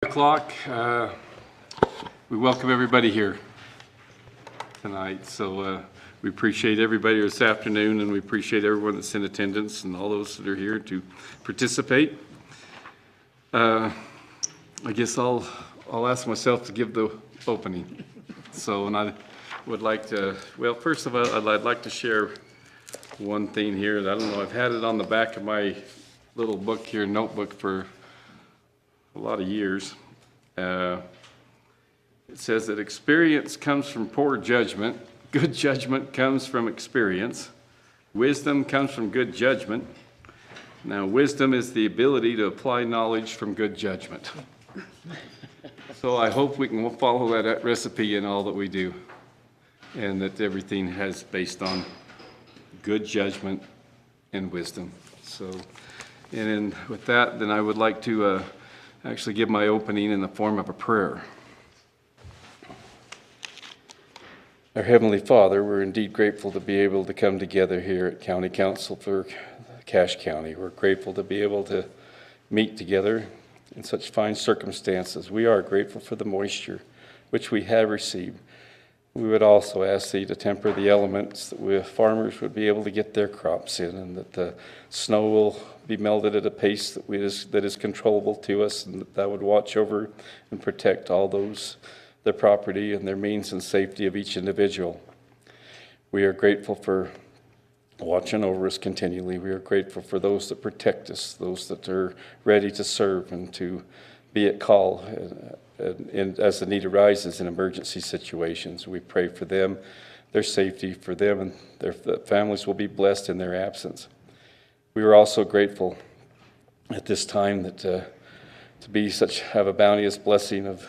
o'clock. We welcome everybody here tonight. So we appreciate everybody this afternoon, and we appreciate everyone that's in attendance and all those that are here to participate. I guess I'll ask myself to give the opening. So, and I would like to, well, first of all, I'd like to share one thing here. I don't know, I've had it on the back of my little book here, notebook, for a lot of years. It says that experience comes from poor judgment. Good judgment comes from experience. Wisdom comes from good judgment. Now, wisdom is the ability to apply knowledge from good judgment. So I hope we can follow that recipe in all that we do, and that everything has based on good judgment and wisdom. So, and then with that, then I would like to actually give my opening in the form of a prayer. Our Heavenly Father, we're indeed grateful to be able to come together here at County Council for Cache County. We're grateful to be able to meet together in such fine circumstances. We are grateful for the moisture which we have received. We would also ask Thee to temper the elements that farmers would be able to get their crops in, and that the snow will be melted at a pace that is controllable to us, and that would watch over and protect all those, their property and their means and safety of each individual. We are grateful for watching over us continually. We are grateful for those that protect us, those that are ready to serve and to be at call as the need arises in emergency situations. We pray for them, their safety, for them, and their families will be blessed in their absence. We are also grateful at this time that have a bounteous blessing of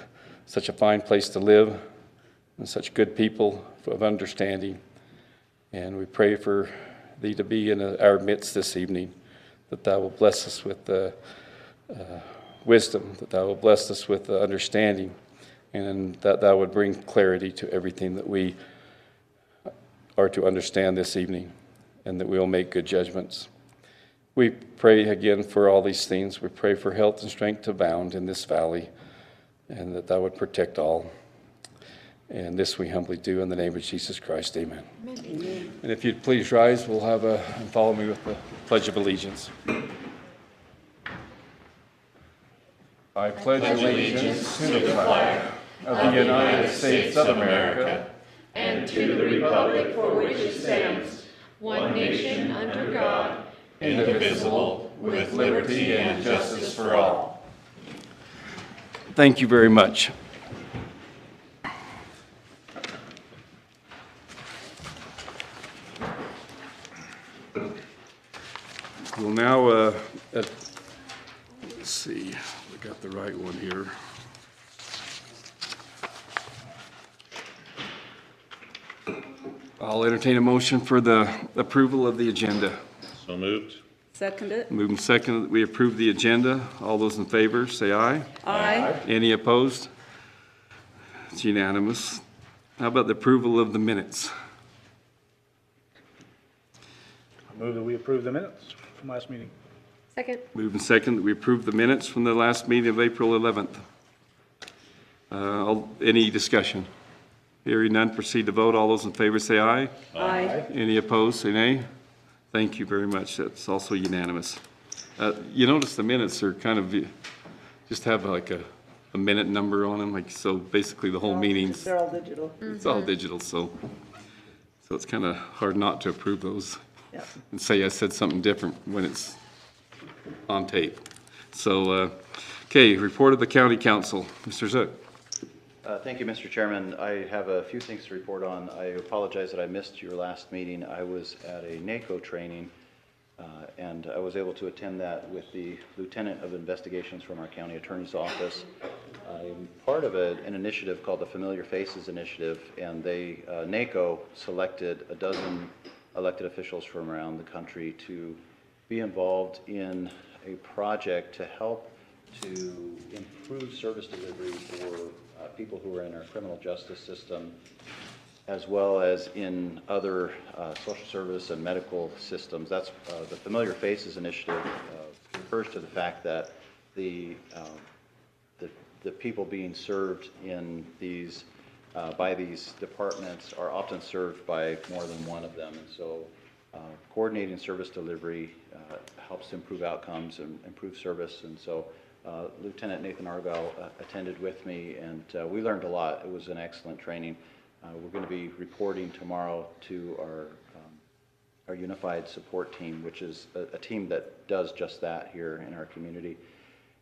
such a fine place to live and such good people of understanding. And we pray for Thee to be in our midst this evening, that Thou will bless us with wisdom, that Thou will bless us with understanding, and that Thou would bring clarity to everything that we are to understand this evening, and that we will make good judgments. We pray again for all these things. We pray for health and strength to abound in this valley, and that Thou would protect all. And this we humbly do in the name of Jesus Christ. Amen. Amen. And if you'd please rise, we'll have and follow me with the Pledge of Allegiance. I pledge allegiance to the flag of the United States of America and to the republic for which it stands, one nation under God, indivisible, with liberty and justice for all. Thank you very much. We'll now, let's see, we got the right one here. I'll entertain a motion for the approval of the agenda. So moved. Second it. Moving second that we approve the agenda. All those in favor, say aye. Aye. Any opposed? It's unanimous. How about the approval of the minutes? I move that we approve the minutes from last meeting. Second. Moving second that we approve the minutes from the last meeting of April 11th. Any discussion? Hearing none, proceed to vote. All those in favor say aye. Aye. Any opposed, say nay. Thank you very much. That's also unanimous. You notice the minutes are kind of, just have like a minute number on them, like, so basically the whole meeting's, They're all digital. it's all digital, so it's kind of hard not to approve those. Yep. And say I said something different when it's on tape. So, okay, report of the county council. Mr. Zook. Thank you, Mr. Chairman. I have a few things to report on. I apologize that I missed your last meeting. I was at a NACO training, and I was able to attend that with the Lieutenant of Investigations from our County Attorney's Office. I'm part of an initiative called the Familiar Faces Initiative, and NACO selected a dozen elected officials from around the country to be involved in a project to help to improve service delivery for people who are in our criminal justice system, as well as in other social service and medical systems. That's the Familiar Faces Initiative refers to the fact that the the people being served in these, by these departments are often served by more than one of them. And so coordinating service delivery helps improve outcomes and improve service. And so Lieutenant Nathan Argyle attended with me, and we learned a lot. It was an excellent training. We're going to be reporting tomorrow to our unified support team, which is a team that does just that here in our community.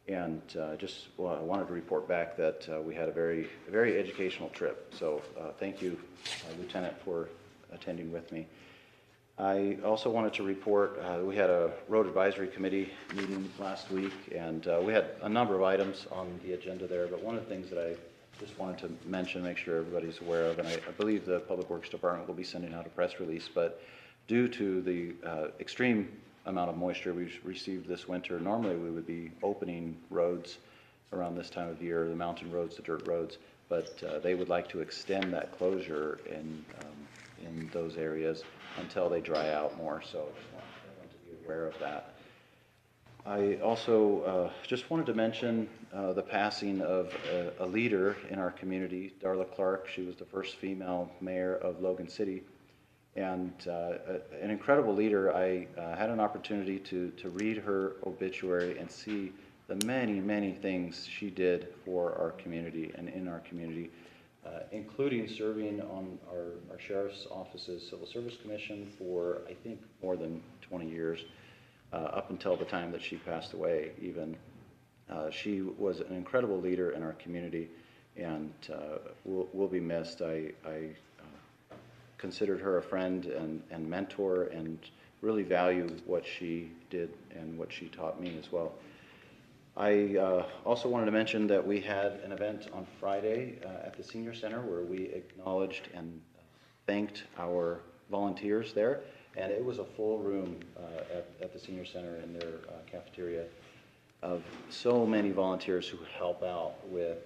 And I wanted to report back that we had a very educational trip. So thank you, Lieutenant, for attending with me. I also wanted to report, we had a road advisory committee meeting last week, and we had a number of items on the agenda there, but one of the things that I just wanted to mention, make sure everybody's aware of, and I believe the Public Works Department will be sending out a press release, but due to the extreme amount of moisture we've received this winter, normally we would be opening roads around this time of year, the mountain roads, the dirt roads, but they would like to extend that closure in those areas until they dry out more, so I just want everyone to be aware of that. I also just wanted to mention the passing of a leader in our community, Darla Clark. She was the first female mayor of Logan City, and an incredible leader. I had an opportunity to read her obituary and see the many things she did for our community and in our community, including serving on our Sheriff's Office's Civil Service Commission for, I think, more than 20 years, up until the time that she passed away even. She was an incredible leader in our community, and will be missed. I considered her a friend and mentor, and really value what she did and what she taught me as well. I also wanted to mention that we had an event on Friday at the Senior Center where we acknowledged and thanked our volunteers there, and it was a full room at the Senior Center in their cafeteria of so many volunteers who help out with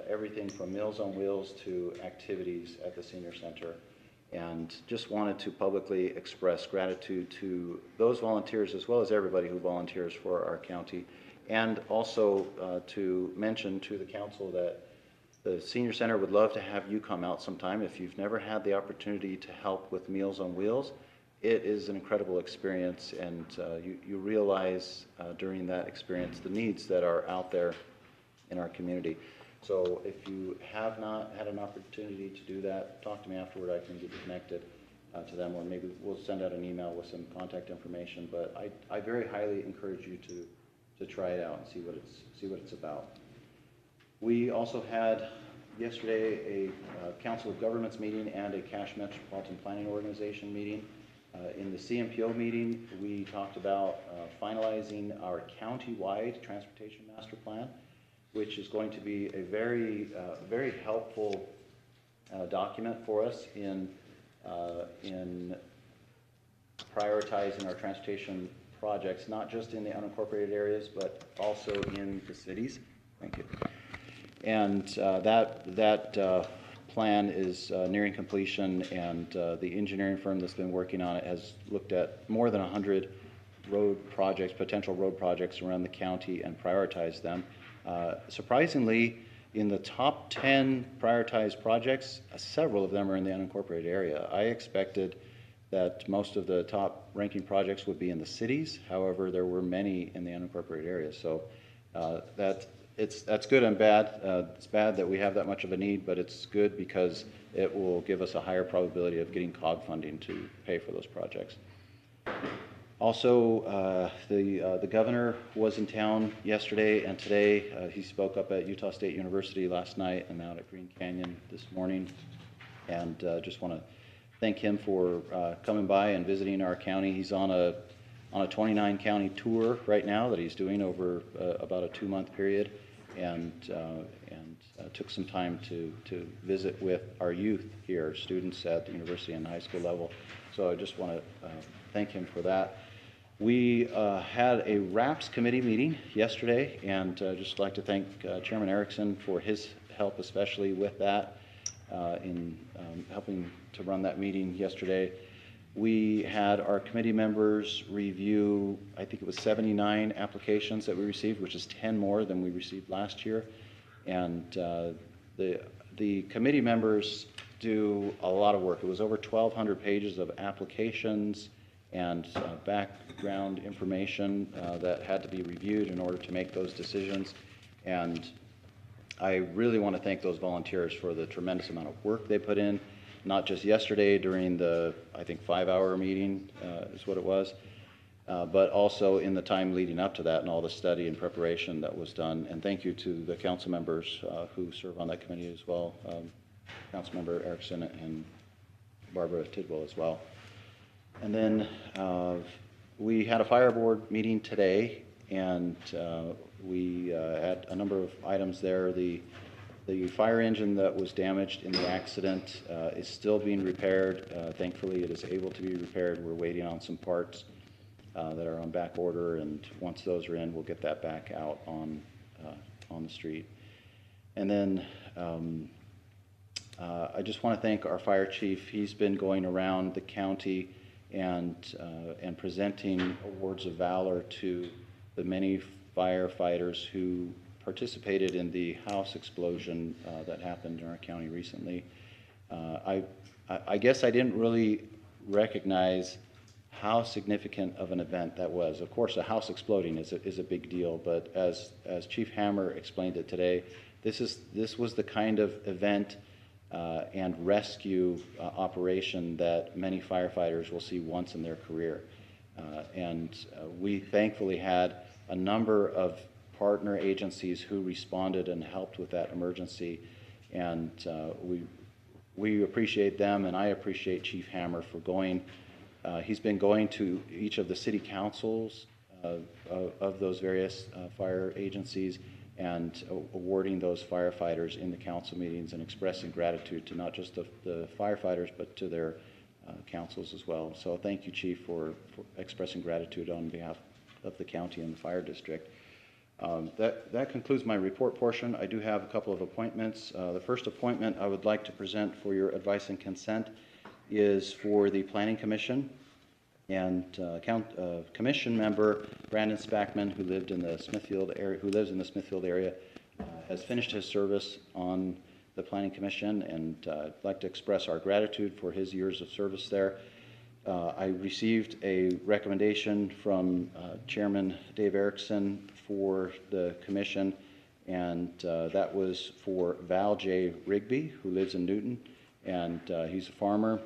everything from Meals on Wheels to activities at the Senior Center. And just wanted to publicly express gratitude to those volunteers as well as everybody who volunteers for our county. And also to mention to the council that the Senior Center would love to have you come out sometime. If you've never had the opportunity to help with Meals on Wheels, it is an incredible experience, and you realize during that experience the needs that are out there in our community. So if you have not had an opportunity to do that, talk to me afterward. I can get you connected to them, or maybe we'll send out an email with some contact information. But I very highly encourage you to try it out and see what it's about. We also had yesterday a Council of Governments meeting and a Cache Metropolitan Planning Organization meeting. In the CMPO meeting, we talked about finalizing our county-wide transportation master plan, which is going to be a very helpful document for us in prioritizing our transportation projects, not just in the unincorporated areas, but also in the cities. Thank you. And that plan is nearing completion, and the engineering firm that's been working on it has looked at more than 100 road projects, potential road projects around the county, and prioritized them. Surprisingly, in the top 10 prioritized projects, several of them are in the unincorporated area. I expected that most of the top ranking projects would be in the cities. However, there were many in the unincorporated area. So that's good and bad. It's bad that we have that much of a need, but it's good because it will give us a higher probability of getting COG funding to pay for those projects. Also, the governor was in town yesterday and today. He spoke up at Utah State University last night and out at Green Canyon this morning. And just want to thank him for coming by and visiting our county. He's on a 29 county tour right now that he's doing over about a 2-month period, and took some time to visit with our youth here, students at the university and high school level. So I just want to thank him for that. We had a RAPS committee meeting yesterday, and just like to thank Chairman Erickson for his help, especially with that, in helping to run that meeting yesterday. We had our committee members review, I think it was 79 applications that we received, which is 10 more than we received last year. And the committee members do a lot of work. It was over 1,200 pages of applications and background information that had to be reviewed in order to make those decisions. And I really want to thank those volunteers for the tremendous amount of work they put in, not just yesterday during the, I think, 5-hour meeting is what it was, but also in the time leading up to that and all the study and preparation that was done. And thank you to the council members who serve on that committee as well, Councilmember Erickson and Barbara Tidwell as well. And then we had a fire board meeting today, and we had a number of items there. The fire engine that was damaged in the accident is still being repaired. Thankfully, it is able to be repaired. We're waiting on some parts that are on back order, and once those are in, we'll get that back out on the street. And then I just want to thank our fire chief. He's been going around the county and presenting awards of valor to the many firefighters who participated in the house explosion that happened in our county recently. I guess I didn't really recognize how significant of an event that was. Of course, a house exploding is a big deal, but as Chief Hammer explained it today, this was the kind of event and rescue operation that many firefighters will see once in their career. And we thankfully had a number of partner agencies who responded and helped with that emergency. And we appreciate them, and I appreciate Chief Hammer for going. He's been going to each of the city councils of those various fire agencies and awarding those firefighters in the council meetings and expressing gratitude to not just the firefighters, but to their councils as well. So thank you, Chief, for expressing gratitude on behalf of the county and the fire district. That concludes my report portion. I do have a couple of appointments. The first appointment I would like to present for your advice and consent is for the Planning Commission. And commission member Brandon Spackman, who lives in the Smithfield area, has finished his service on the Planning Commission, and I'd like to express our gratitude for his years of service there. I received a recommendation from Chairman Dave Erickson for the commission, and that was for Val J. Rigby, who lives in Newton, and he's a farmer.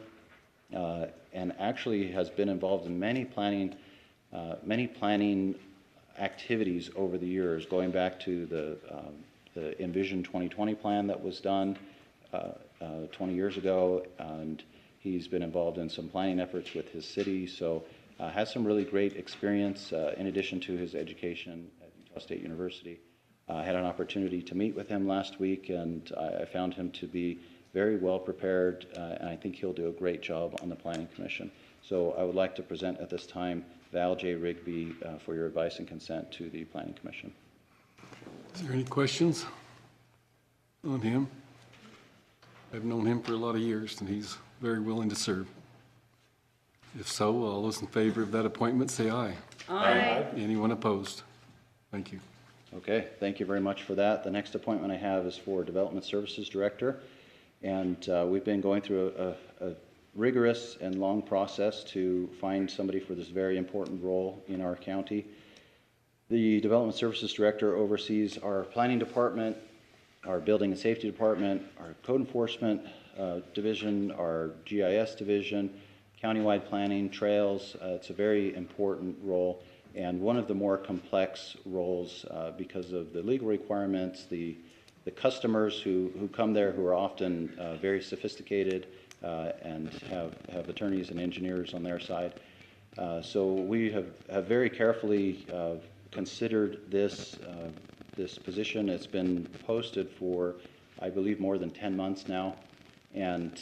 And actually has been involved in many planning activities over the years, going back to the Envision 2020 plan that was done 20 years ago, and he's been involved in some planning efforts with his city, so has some really great experience in addition to his education at Utah State University. I had an opportunity to meet with him last week, and I found him to be very well prepared, and I think he'll do a great job on the Planning Commission. So I would like to present at this time Val J. Rigby for your advice and consent to the Planning Commission. Is there any questions on him? I've known him for a lot of years, and he's very willing to serve. If so, all those in favor of that appointment say aye. Aye. Anyone opposed? Thank you. Okay, thank you very much for that. The next appointment I have is for Development Services Director. And we've been going through a rigorous and long process to find somebody for this very important role in our county. The Development Services Director oversees our planning department, our building and safety department, our code enforcement division, our GIS division, countywide planning, trails. It's a very important role, and one of the more complex roles because of the legal requirements, the customers who come there, who are often very sophisticated and have attorneys and engineers on their side. So we have very carefully considered this position. It's been posted for, I believe, more than 10 months now. And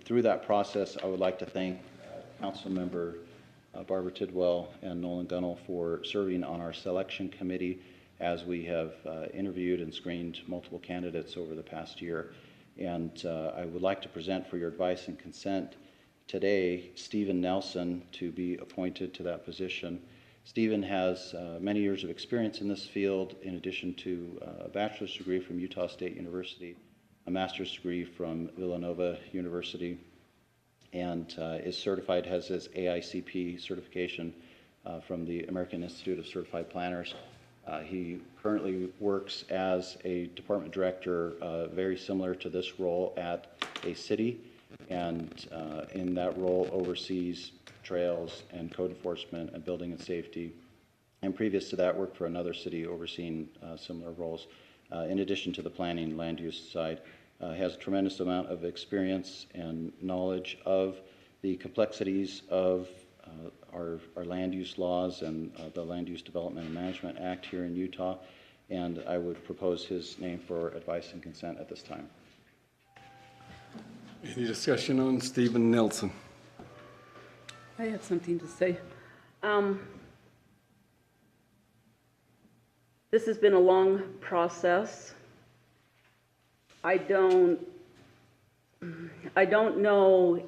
through that process, I would like to thank Councilmember Barbara Tidwell and Nolan Gunnell for serving on our selection committee as we have interviewed and screened multiple candidates over the past year. And I would like to present for your advice and consent today Stephen Nelson to be appointed to that position. Stephen has many years of experience in this field, in addition to a bachelor's degree from Utah State University, a master's degree from Villanova University, and is certified, has his AICP certification from the American Institute of Certified Planners. He currently works as a department director very similar to this role at a city, and in that role oversees trails and code enforcement and building and safety. And previous to that, worked for another city overseeing similar roles. In addition to the planning land use side, has a tremendous amount of experience and knowledge of the complexities of our land use laws and the Land Use Development and Management Act here in Utah. And I would propose his name for advice and consent at this time. Any discussion on Stephen Nelson? I have something to say. This has been a long process. I don't know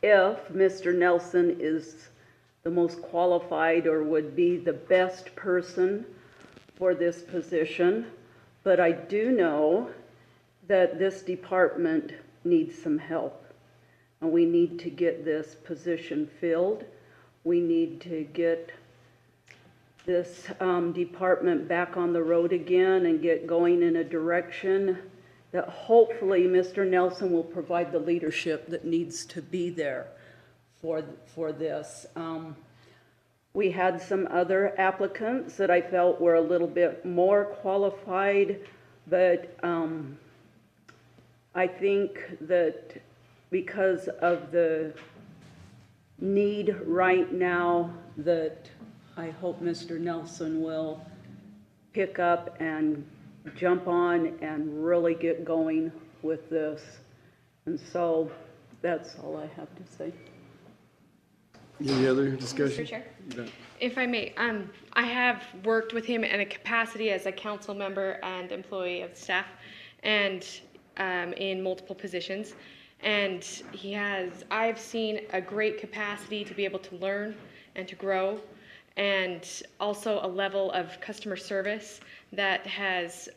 if Mr. Nelson is the most qualified or would be the best person for this position, but I do know that this department needs some help. And we need to get this position filled. We need to get this department back on the road again and get going in a direction that hopefully Mr. Nelson will provide the leadership that needs to be there for this. We had some other applicants that I felt were a little bit more qualified, but I think that because of the need right now, that I hope Mr. Nelson will pick up and jump on and really get going with this. And so that's all I have to say. Any other discussion? Mr. Chair, Yeah. if I may, I have worked with him in a capacity as a council member and employee of staff, and in multiple positions. And I've seen a great capacity to be able to learn and to grow, and also a level of customer service that has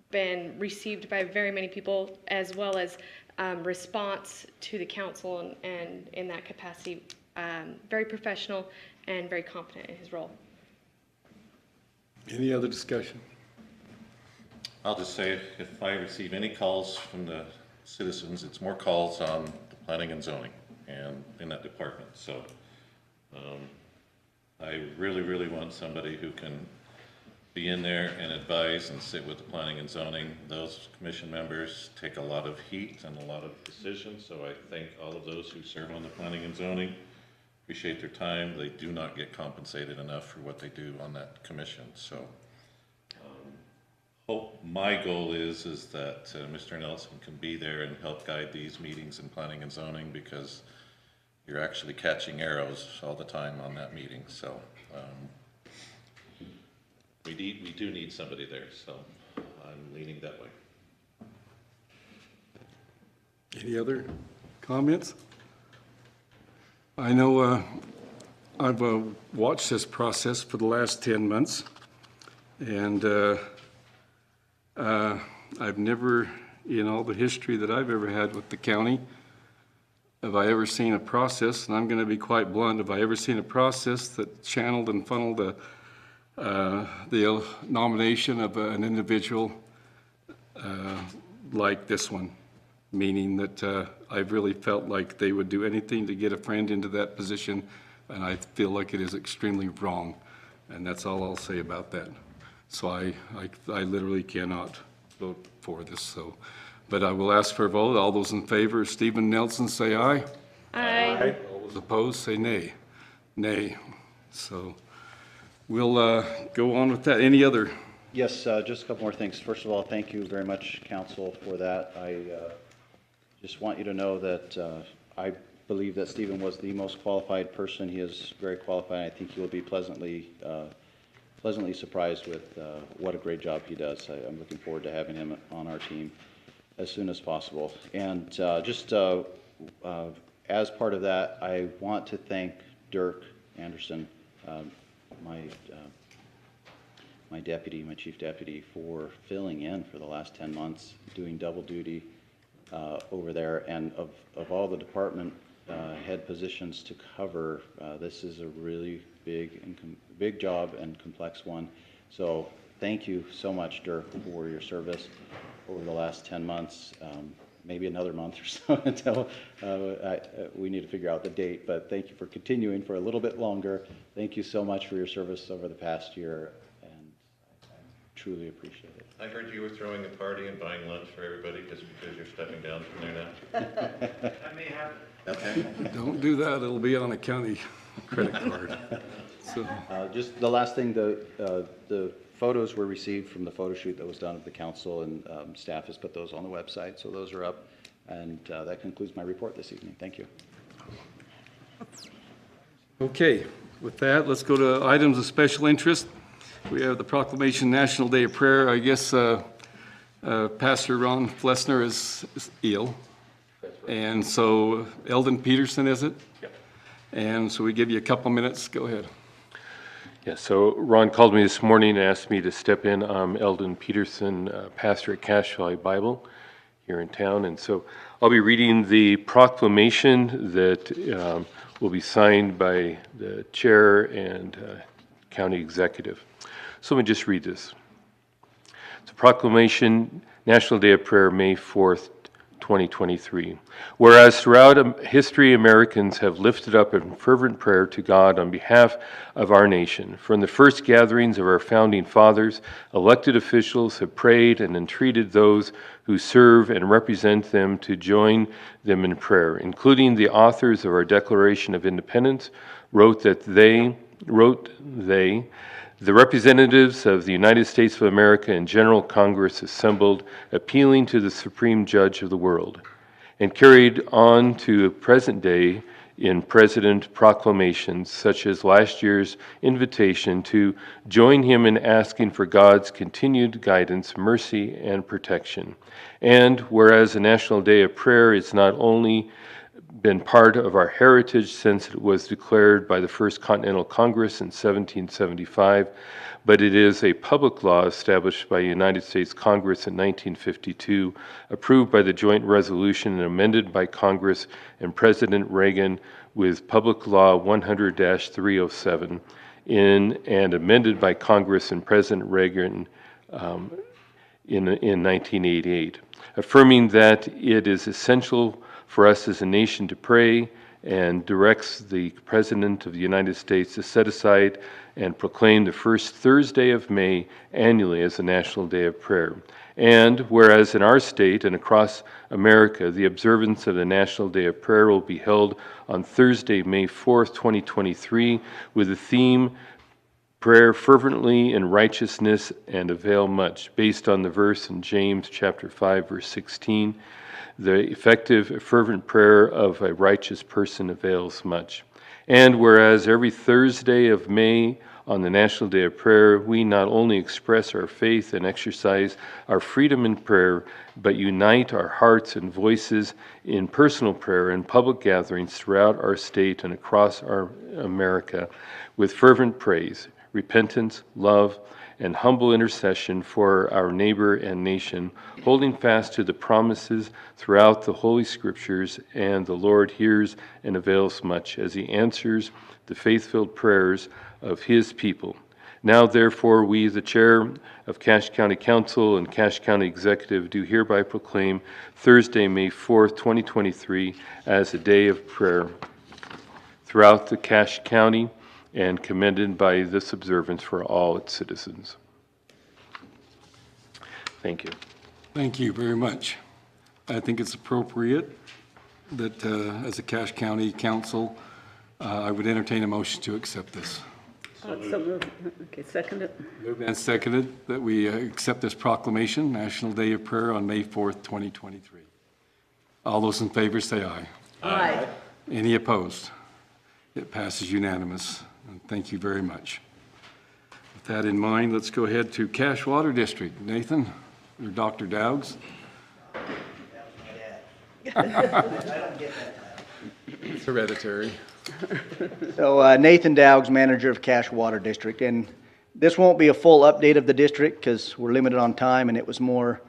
been received by very many people, as well as response to the council, and in that capacity, very professional and very competent in his role. Any other discussion? I'll just say, if I receive any calls from the citizens, it's more calls on the planning and zoning and in that department. So I really, really want somebody who can be in there and advise and sit with the planning and zoning. Those commission members take a lot of heat and a lot of decisions, so I thank all of those who serve on the planning and zoning. Appreciate their time. They do not get compensated enough for what they do on that commission. So my goal is that Mr. Nelson can be there and help guide these meetings in planning and zoning, because you're actually catching arrows all the time on that meeting. So we do need somebody there. So I'm leaning that way. Any other comments? I know I've watched this process for the last 10 months, and I've never, in all the history that I've ever had with the county, have I ever seen a process, and I'm going to be quite blunt, have I ever seen a process that channeled and funneled the nomination of an individual like this one, meaning that I've really felt like they would do anything to get a friend into that position, and I feel like it is extremely wrong, and that's all I'll say about that. So I literally cannot vote for this. So, but I will ask for a vote. All those in favor of Stephen Nelson, say aye. Aye. All those opposed, say nay. Nay. So we'll go on with that. Any other? Yes, just a couple more things. First of all, thank you very much, council, for that. I just want you to know that I believe that Stephen was the most qualified person. He is very qualified. I think he will be pleasantly surprised with what a great job he does. I'm looking forward to having him on our team as soon as possible. And just as part of that, I want to thank Dirk Anderson. my deputy, my chief deputy, for filling in for the last 10 months, doing double duty over there. And of all the department head positions to cover, this is a really big job and complex one. So thank you so much, Dirk, for your service over the last 10 months. Maybe another month or so until we need to figure out the date, but thank you for continuing for a little bit longer. Thank you so much for your service over the past year, and I truly appreciate it. I heard you were throwing a party and buying lunch for everybody just because you're stepping down from there now. I may have. Okay. Don't do that, it'll be on a county credit card. So, Just the last thing, the photos were received from the photo shoot that was done of the council, and staff has put those on the website, so those are up. And that concludes my report this evening. Thank you. okay, with that, let's go to items of special interest. We have the proclamation National Day of Prayer. I guess Pastor Ron Flessner is ill. And so Eldon Peterson, is it? Yep. And so we give you a couple minutes. Go ahead. Yeah, so Ron called me this morning and asked me to step in. I'm Eldon Peterson, pastor at Cache Valley Bible here in town. And so I'll be reading the proclamation that will be signed by the chair and county executive. So let me just read this. It's a proclamation, National Day of Prayer, May 4th, 2023. Whereas throughout history, Americans have lifted up in fervent prayer to God on behalf of our nation. From the first gatherings of our founding fathers, elected officials have prayed and entreated those who serve and represent them to join them in prayer, including the authors of our Declaration of Independence, the representatives of the United States of America and General Congress assembled, appealing to the Supreme Judge of the world, and carried on to present day in President proclamations, such as last year's invitation to join him in asking for God's continued guidance, mercy, and protection. And whereas the National Day of Prayer is not only been part of our heritage since it was declared by the First Continental Congress in 1775, but it is a public law established by the United States Congress in 1952, approved by the joint resolution and amended by Congress and President Reagan with Public Law 100-307, and amended by Congress and President Reagan in 1988, affirming that it is essential for us as a nation to pray, and directs the President of the United States to set aside and proclaim the first Thursday of May annually as a National Day of Prayer. And whereas in our state and across America, the observance of the National Day of Prayer will be held on Thursday, May 4th, 2023, with the theme, Prayer Fervently in Righteousness and Avail Much, based on the verse in James chapter 5, verse 16, the effective, fervent prayer of a righteous person avails much. And whereas every Thursday of May on the National Day of Prayer, we not only express our faith and exercise our freedom in prayer, but unite our hearts and voices in personal prayer and public gatherings throughout our state and across our America with fervent praise, repentance, love, and humble intercession for our neighbor and nation, holding fast to the promises throughout the Holy Scriptures, and the Lord hears and avails much as he answers the faith-filled prayers of his people. Now, therefore, we, the chair of Cache County Council and Cache County Executive, do hereby proclaim Thursday, May 4th, 2023, as a day of prayer throughout the Cache County, and commended by this observance for all its citizens. Thank you. Thank you very much. I think it's appropriate that as a Cache County Council, I would entertain a motion to accept this. So moved. Okay, second it. Moved and seconded that we accept this proclamation, National Day of Prayer on May 4th, 2023. All those in favor say aye. Aye. Any opposed? It passes unanimous. And thank you very much. With that in mind, let's go ahead to Cache Water District. Nathan or Dr. Dowgs? It's hereditary. So Nathan Dowgs, manager of Cache Water District, and this won't be a full update of the district because we're limited on time, and it was more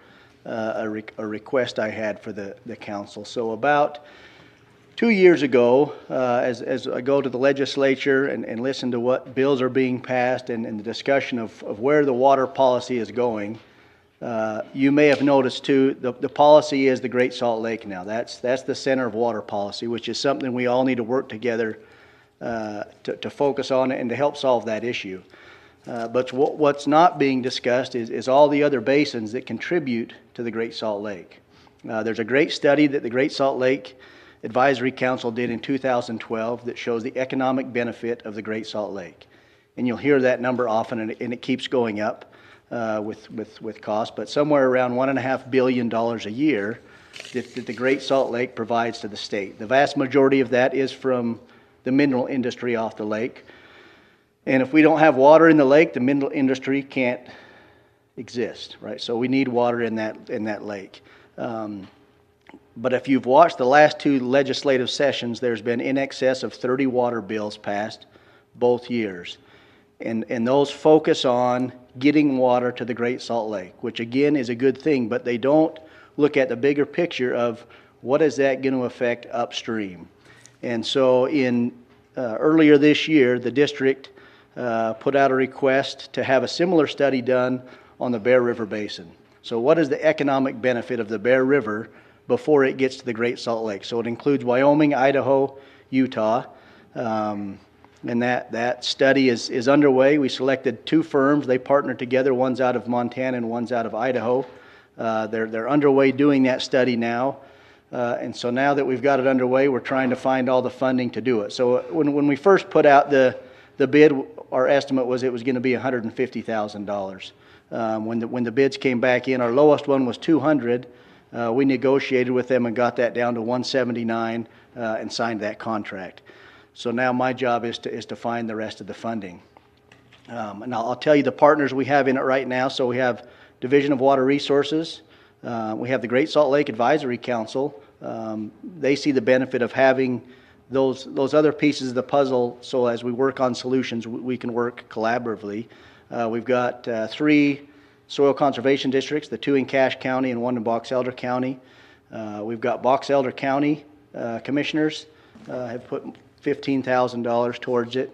a request I had for the council. So about 2 years ago, as I go to the legislature and listen to what bills are being passed and the discussion of where the water policy is going, you may have noticed too, the policy is the Great Salt Lake now. That's the center of water policy, which is something we all need to work together to focus on and to help solve that issue. But what's not being discussed is all the other basins that contribute to the Great Salt Lake. There's a great study that the Great Salt Lake Advisory Council did in 2012 that shows the economic benefit of the Great Salt Lake. And you'll hear that number often, and it keeps going up with cost, but somewhere around $1.5 billion a year that the Great Salt Lake provides to the state. The vast majority of that is from the mineral industry off the lake. And if we don't have water in the lake, the mineral industry can't exist, right? So we need water in that lake. But if you've watched the last two legislative sessions, there's been in excess of 30 water bills passed both years. And those focus on getting water to the Great Salt Lake, which again is a good thing, but they don't look at the bigger picture of what is that going to affect upstream. And so earlier this year, the district put out a request to have a similar study done on the Bear River Basin. So what is the economic benefit of the Bear River before it gets to the Great Salt Lake? So it includes Wyoming, Idaho, Utah, and that study is underway. We selected two firms. They partnered together. One's out of Montana and one's out of Idaho. They're underway doing that study now. And so now that we've got it underway, we're trying to find all the funding to do it. So when we first put out the bid, our estimate was it was going to be $150,000. When the bids came back in, our lowest one was $200,000. We negotiated with them and got that down to $179,000 and signed that contract. So now my job is to find the rest of the funding. And I'll tell you the partners we have in it right now. So we have Division of Water Resources. We have the Great Salt Lake Advisory Council. They see the benefit of having those other pieces of the puzzle, so as we work on solutions, we can work collaboratively. We've got 3 soil conservation districts, the 2 in Cache County and 1 in Box Elder County. We've got Box Elder County commissioners have put $15,000 towards it.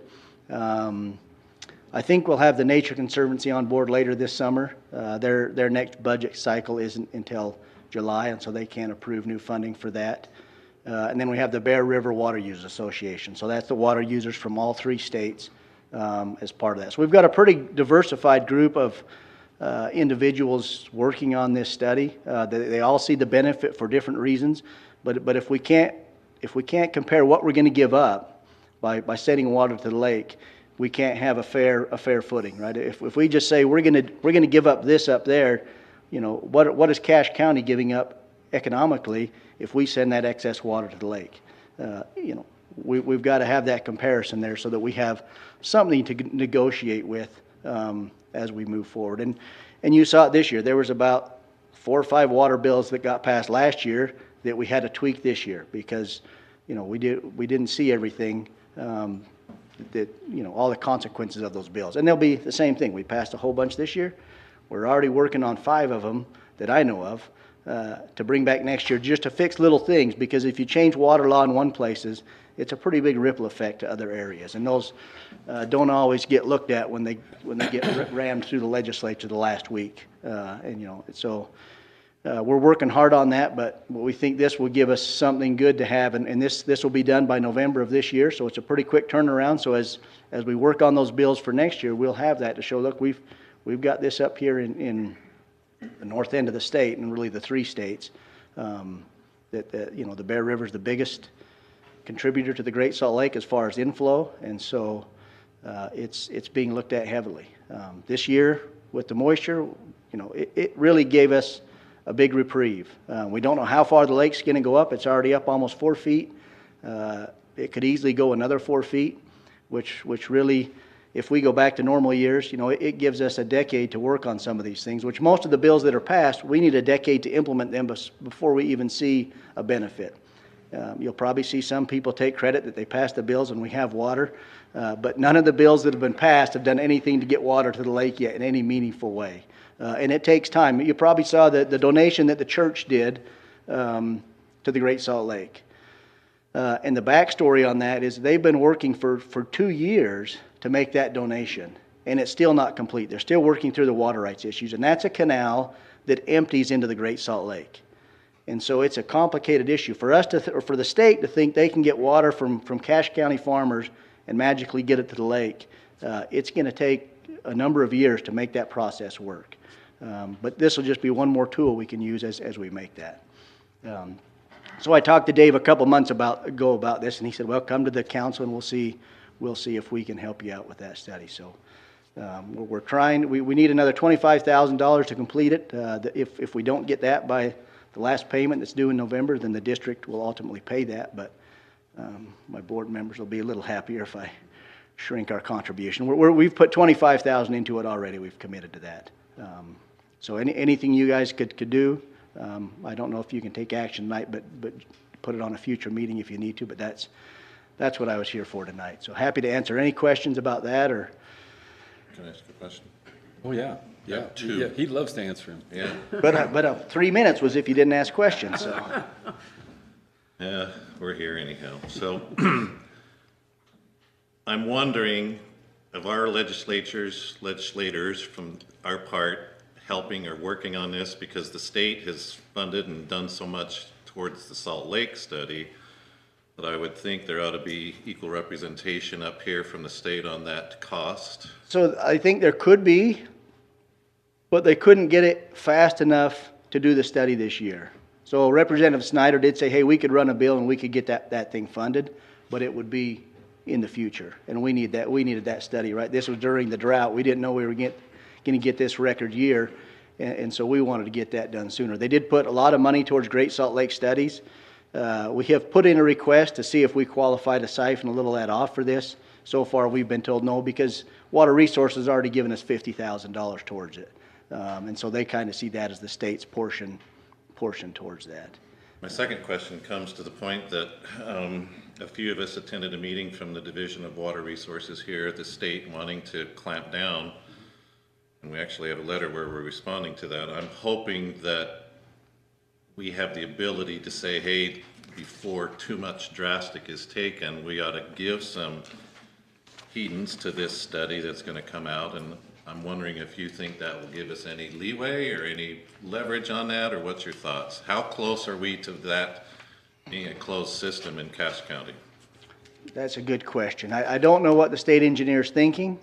I think we'll have the Nature Conservancy on board later this summer. Their next budget cycle isn't until July, and so they can't approve new funding for that. And then we have the Bear River Water Users Association. So that's the water users from all 3 states as part of that. So we've got a pretty diversified group of individuals working on this study. They all see the benefit for different reasons. But if we can't compare what we're going to give up by sending water to the lake, we can't have a fair footing, right? If we just say we're going to give up this up there, you know, what is Cache County giving up economically if we send that excess water to the lake? You know, we've got to have that comparison there so that we have something to negotiate with as we move forward. And you saw it this year. There was about 4 or 5 water bills that got passed last year that we had to tweak this year because, you know, we didn't see everything that, you know, all the consequences of those bills. And they'll be the same thing. We passed a whole bunch this year. We're already working on 5 of them that I know of to bring back next year just to fix little things, because if you change water law in one places, it's a pretty big ripple effect to other areas. And those don't always get looked at when they get rammed through the legislature the last week. And, you know, so we're working hard on that, but we think this will give us something good to have. And this will be done by November of this year, so it's a pretty quick turnaround. So as we work on those bills for next year, we'll have that to show, look, we've got this up here in the north end of the state, and really the 3 states, that you know, the Bear River is the biggest contributor to the Great Salt Lake as far as inflow, and so it's being looked at heavily. This year with the moisture, you know, it really gave us a big reprieve. We don't know how far the lake's going to go up. It's already up almost 4 feet. It could easily go another 4 feet, which really, if we go back to normal years, you know, it gives us a decade to work on some of these things, which most of the bills that are passed, we need a decade to implement them before we even see a benefit. You'll probably see some people take credit that they passed the bills and we have water, but none of the bills that have been passed have done anything to get water to the lake yet in any meaningful way. And it takes time. You probably saw the donation that the church did to the Great Salt Lake. And the backstory on that is they've been working for 2 years to make that donation, and it's still not complete. They're still working through the water rights issues, and that's a canal that empties into the Great Salt Lake. And so it's a complicated issue. For us or for the state to think they can get water from Cache County farmers and magically get it to the lake, it's going to take a number of years to make that process work. But this will just be one more tool we can use as we make that. So I talked to Dave a couple months ago about this, and he said, well, come to the council and we'll see if we can help you out with that study. So we're trying. We need another $25,000 to complete it. If we don't get that by the last payment that's due in November, then the district will ultimately pay that. But my board members will be a little happier if I shrink our contribution. We've put $25,000 into it already. We've committed to that. So anything you guys could do. I don't know if you can take action tonight, but put it on a future meeting if you need to. But that's what I was here for tonight. So happy to answer any questions about that. Or Can I ask a question? Oh, yeah, yeah. Two. Yeah, he loves to answer them. Yeah. but 3 minutes was if you didn't ask questions. So Yeah, we're here anyhow. So I'm wondering of our legislators from our part helping or working on this, because the state has funded and done so much towards the Salt Lake study that I would think there ought to be equal representation up here from the state on that cost. So I think there could be, but they couldn't get it fast enough to do the study this year. So Representative Snyder did say, hey, we could run a bill and we could get that thing funded, but it would be in the future. And we needed that study, right? This was during the drought. We didn't know we were going to get this record year, and so we wanted to get that done sooner. They did put a lot of money towards Great Salt Lake studies. We have put in a request to see if we qualify to siphon a little of that off for this. So far, we've been told no, because Water Resources has already given us $50,000 towards it. And so they kind of see that as the state's portion towards that. My second question comes to the point that a few of us attended a meeting from the Division of Water Resources here at the state wanting to clamp down, and we actually have a letter where we're responding to that. I'm hoping that we have the ability to say, hey, before too much drastic is taken, we ought to give some heedance to this study that's going to come out, and I'm wondering if you think that will give us any leeway or any leverage on that, or what's your thoughts? How close are we to that being a closed system in Cache County? That's a good question. I don't know what the state engineer's thinking.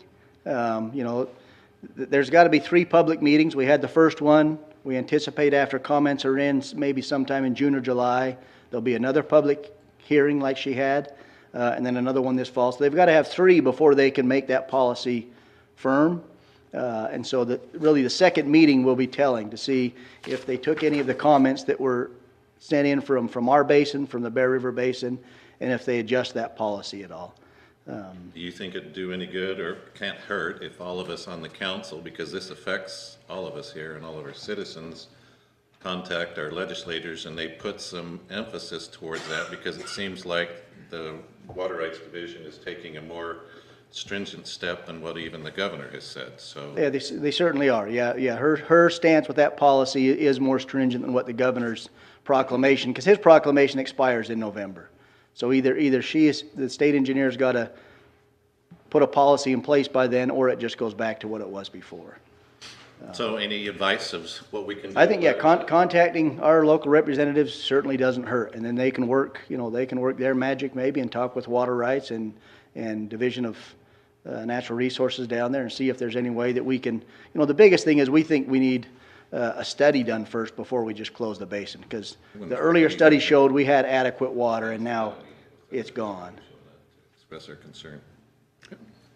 There's got to be 3 public meetings. We had the first one. We anticipate after comments are in, maybe sometime in June or July, there'll be another public hearing like she had, and then another one this fall. So they've got to have 3 before they can make that policy firm. And so really the second meeting will be telling to see if they took any of the comments that were sent in from our basin, from the Bear River Basin, and if they adjust that policy at all. Do you think it'd do any good or can't hurt if all of us on the council, because this affects all of us here and all of our citizens, contact our legislators and they put some emphasis towards that, because it seems like the Water Rights Division is taking a more stringent step than what even the governor has said. So Yeah, they certainly are. Yeah. Her stance with that policy is more stringent than what the governor's proclamation, because his proclamation expires in November. So either the state engineer's got to put a policy in place by then, or it just goes back to what it was before. So any advice of what we can do? I think, yeah, contacting our local representatives certainly doesn't hurt. And then they can work their magic maybe and talk with Water Rights and Division of Natural Resources down there and see if there's any way that we can, the biggest thing is we think we need a study done first before we just close the basin, because the earlier study showed we had adequate water and now it's gone. Express our concern.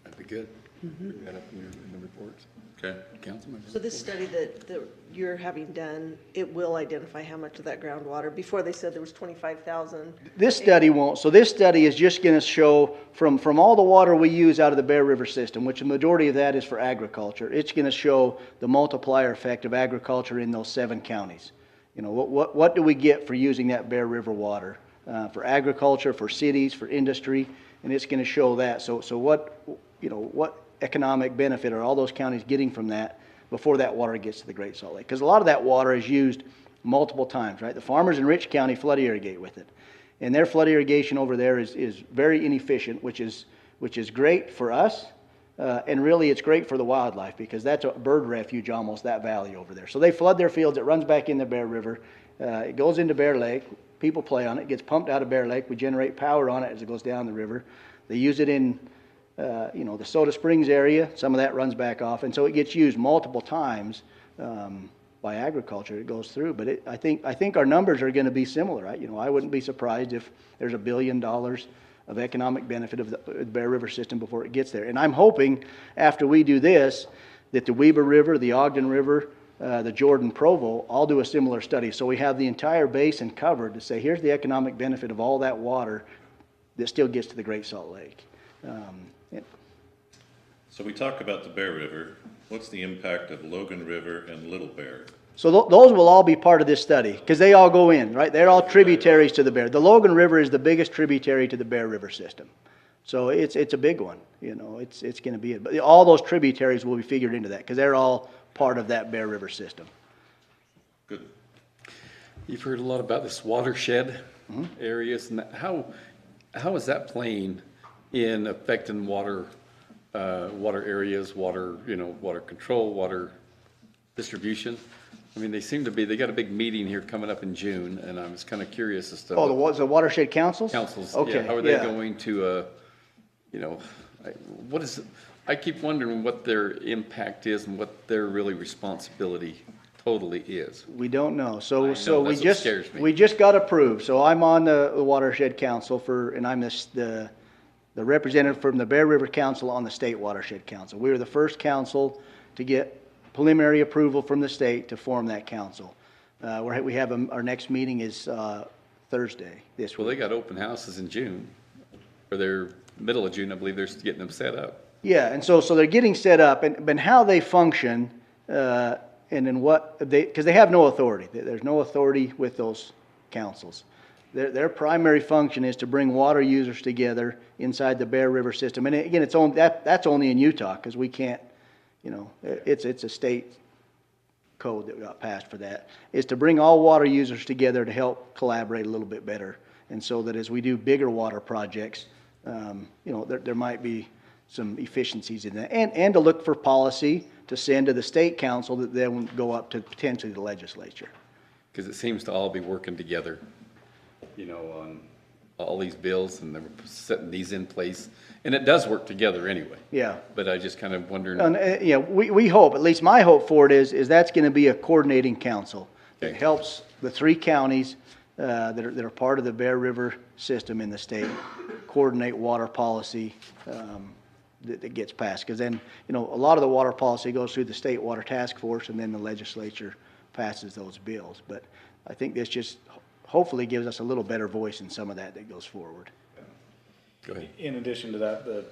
That'd be good. Bring that up in the reports. Okay. Councilmember. So this study that you're having done, it will identify how much of that groundwater, before they said there was 25,000. This study won't. So this study is just going to show from all the water we use out of the Bear River system, which the majority of that is for agriculture, it's going to show the multiplier effect of agriculture in those 7 counties. What do we get for using that Bear River water? for agriculture, for cities, for industry, and it's going to show that. So what, what economic benefit are all those counties getting from that before that water gets to the Great Salt Lake? Because a lot of that water is used multiple times, right? The farmers in Rich County flood irrigate with it. And their flood irrigation over there is very inefficient, which is great for us, and really it's great for the wildlife because that's a bird refuge almost, that valley over there. So they flood their fields, it runs back in the Bear River, it goes into Bear Lake, people play on it, it gets pumped out of Bear Lake, we generate power on it as it goes down the river. They use it in the Soda Springs area, some of that runs back off, and so it gets used multiple times by agriculture. It goes through, but I think our numbers are going to be similar. Right? I wouldn't be surprised if there's $1 billion of economic benefit of the Bear River system before it gets there. And I'm hoping after we do this that the Weber River, the Ogden River, the Jordan Provo all do a similar study, so we have the entire basin covered to say here's the economic benefit of all that water that still gets to the Great Salt Lake. So we talk about the Bear River. What's the impact of Logan River and Little Bear? So those will all be part of this study because they all go in, right? They're all tributaries to the Bear. The Logan River is the biggest tributary to the Bear River system. So it's a big one, it's going to be it. But all those tributaries will be figured into that because they're all part of that Bear River system. Good. You've heard a lot about this watershed areas, and how is that playing in affecting water areas, water control, water distribution? I mean, they got a big meeting here coming up in June, and I was kind of curious as to. Oh, the watershed councils? Councils, Okay, yeah, how are they yeah. going to, I keep wondering what their impact is and what their really responsibility totally is. We don't know. So that's we what just scares me. we just got approved. So I'm on the watershed council and I'm the representative from the Bear River Council on the state watershed council. We were the first council to get preliminary approval from the state to form that council. We have our next meeting is Thursday this week. Well, they got open houses in June, or they're middle of June, I believe they're getting them set up. Yeah, and so they're getting set up, and how they function, and then because they have no authority. There's no authority with those councils. Their primary function is to bring water users together inside the Bear River system. And again, that's only in Utah because we can't, it's a state code that got passed for that, is to bring all water users together to help collaborate a little bit better. And so that as we do bigger water projects, there might be some efficiencies in that. And to look for policy to send to the state council that then go up to potentially the legislature. Because it seems to all be working together, on all these bills, and they're setting these in place. And it does work together anyway. Yeah. But I just kind of wondering. And, we hope, at least my hope for it is that's going to be a coordinating council that Okay. helps the 3 counties that are part of the Bear River system in the state coordinate water policy that gets passed. Because then, a lot of the water policy goes through the State Water Task Force, and then the legislature passes those bills. But I think this just hopefully gives us a little better voice in some of that goes forward. Go ahead. In addition to that, the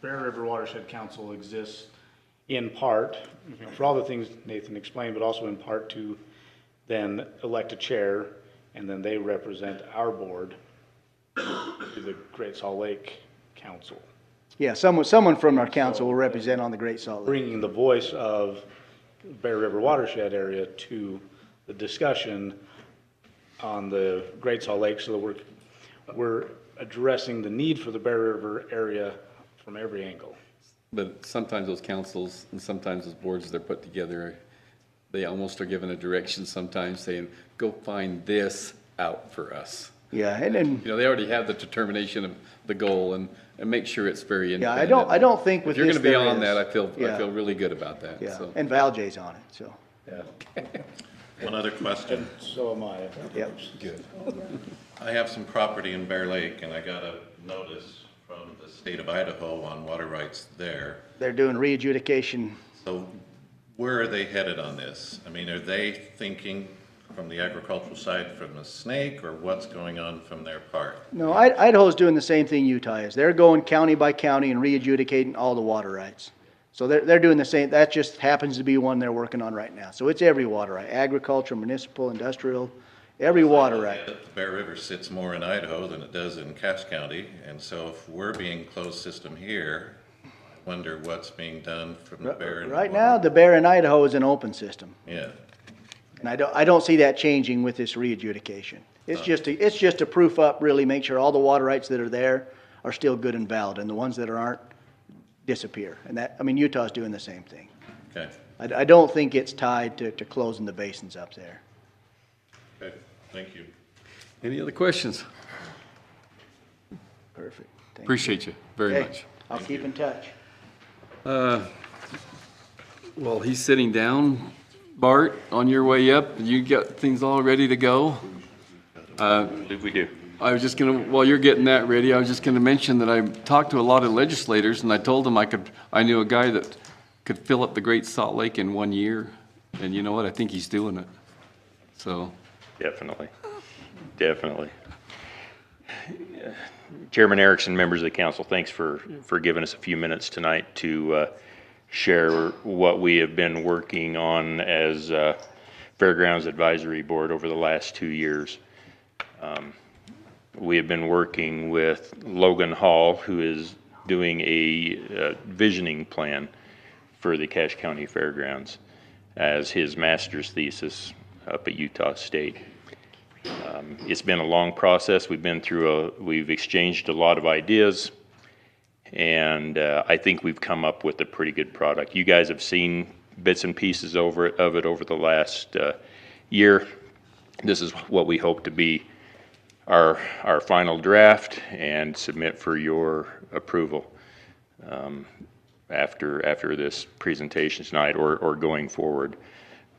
Bear River Watershed Council exists in part, for all the things Nathan explained, but also in part to then elect a chair, and then they represent our board to the Great Salt Lake Council, Yeah, someone from our council will represent on the Great Salt Lake. bringing the voice of Bear River Watershed area to the discussion on the Great Salt Lake, so that we're addressing the need for the Bear River area from every angle. But sometimes those councils and sometimes those boards they're put together, they almost are given a direction sometimes saying, go find this out for us. Yeah, and then. They already have the determination of the goal and make sure it's very Yeah, independent. I don't think with If you're this gonna be there on is. that, I feel Yeah. really good about that, Yeah, so. and Valjay's on it, so, One other question. So am I. yep. Good. I have some property in Bear Lake, and I got a notice from the state of Idaho on water rights there. They're doing re-adjudication. So where are they headed on this? I mean, are they thinking from the agricultural side from the snake, or what's going on from their part? No, Idaho's doing the same thing Utah is. They're going county by county and re-adjudicating all the water rights. So they're doing the same, that just happens to be one they're working on right now. So it's every water right, agriculture, municipal, industrial, every water right. The Bear River sits more in Idaho than it does in Cache County, and so if we're being closed system here, I wonder what's being done from the Bear and the Right Water. now, the Bear in Idaho is an open system. Yeah, And I don't see that changing with this readjudication. It's just to proof up, really, make sure all the water rights that are there are still good and valid, and the ones that aren't disappear. And that, I mean, Utah's doing the same thing. okay, I don't think it's tied to closing the basins up there. okay, thank you. Any other questions? Perfect. Thank you. Appreciate you very Okay, much. I'll keep in touch. While he's sitting down, Bart, on your way up, you got things all ready to go? We do. I was just gonna, while you're getting that ready, I was just gonna mention that I talked to a lot of legislators, and I told them I knew a guy that could fill up the Great Salt Lake in 1 year, and you know what, I think he's doing it. So, Definitely. Definitely. Chairman Erickson, members of the council, thanks for giving us a few minutes tonight to share what we have been working on as Fairgrounds Advisory Board over the last 2 years. We have been working with Logan Hall, who is doing a visioning plan for the Cache County Fairgrounds as his master's thesis up at Utah State. It's been a long process. We've exchanged a lot of ideas, and I think we've come up with a pretty good product. You guys have seen bits and pieces of it over the last year. This is what we hope to be our final draft and submit for your approval after this presentation tonight or going forward.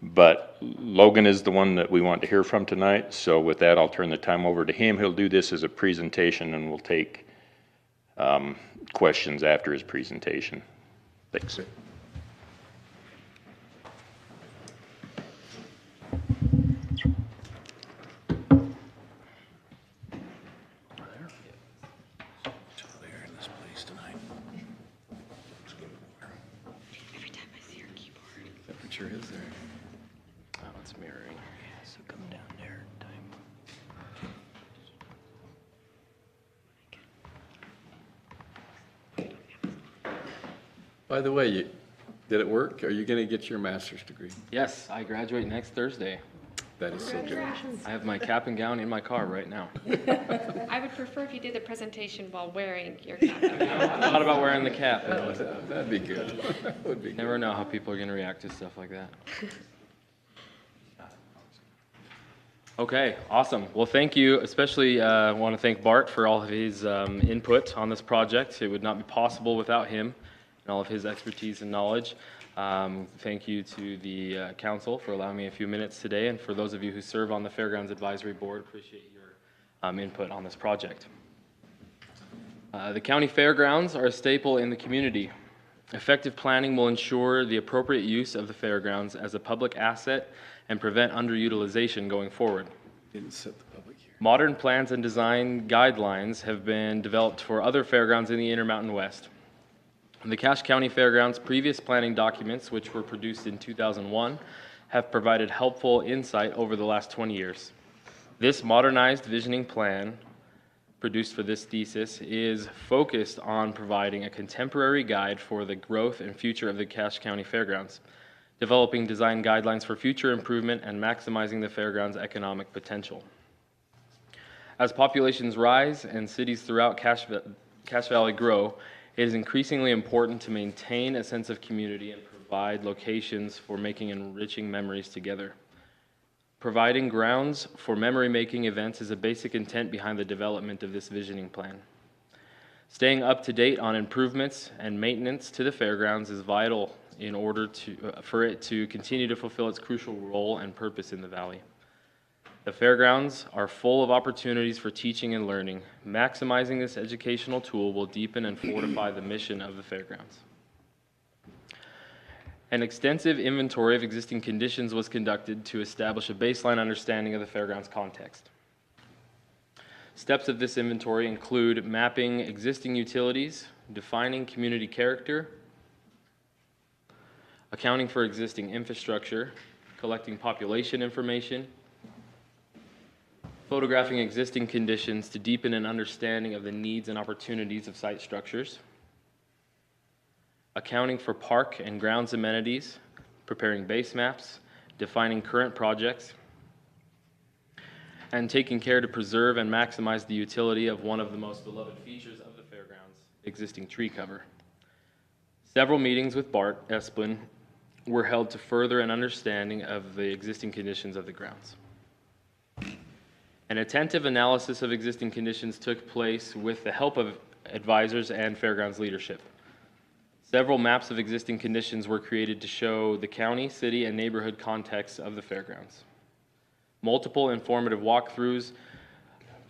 But Logan is the one that we want to hear from tonight, so with that, I'll turn the time over to him. He'll do this as a presentation, and we'll take questions after his presentation. Thanks. Every time I see her keyboard. temperature is there. Oh, it's mirroring. So come down there, time. By the way, did it work? Are you gonna get your master's degree? Yes, I graduate next Thursday. That is so good. I have my cap and gown in my car right now. I would prefer if you did the presentation while wearing your cap. Thought about wearing the cap. That'd be good. That would be good. Never know how people are going to react to stuff like that. Okay, awesome. Well, thank you. Especially want to thank Bart for all of his input on this project. It would not be possible without him and all of his expertise and knowledge. Thank you to the council for allowing me a few minutes today, and for those of you who serve on the Fairgrounds Advisory Board, appreciate your input on this project. The county fairgrounds are a staple in the community. Effective planning will ensure the appropriate use of the fairgrounds as a public asset and prevent underutilization going forward. Didn't set the public hearing. Modern plans and design guidelines have been developed for other fairgrounds in the Intermountain West. The Cache County Fairgrounds' previous planning documents, which were produced in 2001, have provided helpful insight over the last 20 years. This modernized visioning plan, produced for this thesis, is focused on providing a contemporary guide for the growth and future of the Cache County Fairgrounds, developing design guidelines for future improvement, and maximizing the fairgrounds' economic potential. As populations rise and cities throughout Cache Valley grow, it is increasingly important to maintain a sense of community and provide locations for making enriching memories together. Providing grounds for memory-making events is a basic intent behind the development of this visioning plan. Staying up to date on improvements and maintenance to the fairgrounds is vital in order for it to continue to fulfill its crucial role and purpose in the valley. The fairgrounds are full of opportunities for teaching and learning. Maximizing this educational tool will deepen and fortify the mission of the fairgrounds. An extensive inventory of existing conditions was conducted to establish a baseline understanding of the fairgrounds context. Steps of this inventory include mapping existing utilities, defining community character, accounting for existing infrastructure, collecting population information, photographing existing conditions to deepen an understanding of the needs and opportunities of site structures, accounting for park and grounds amenities, preparing base maps, defining current projects, and taking care to preserve and maximize the utility of one of the most beloved features of the fairgrounds, existing tree cover. Several meetings with Bart Esplin were held to further an understanding of the existing conditions of the grounds. An attentive analysis of existing conditions took place with the help of advisors and fairgrounds leadership. Several maps of existing conditions were created to show the county, city, and neighborhood context of the fairgrounds. Multiple informative walkthroughs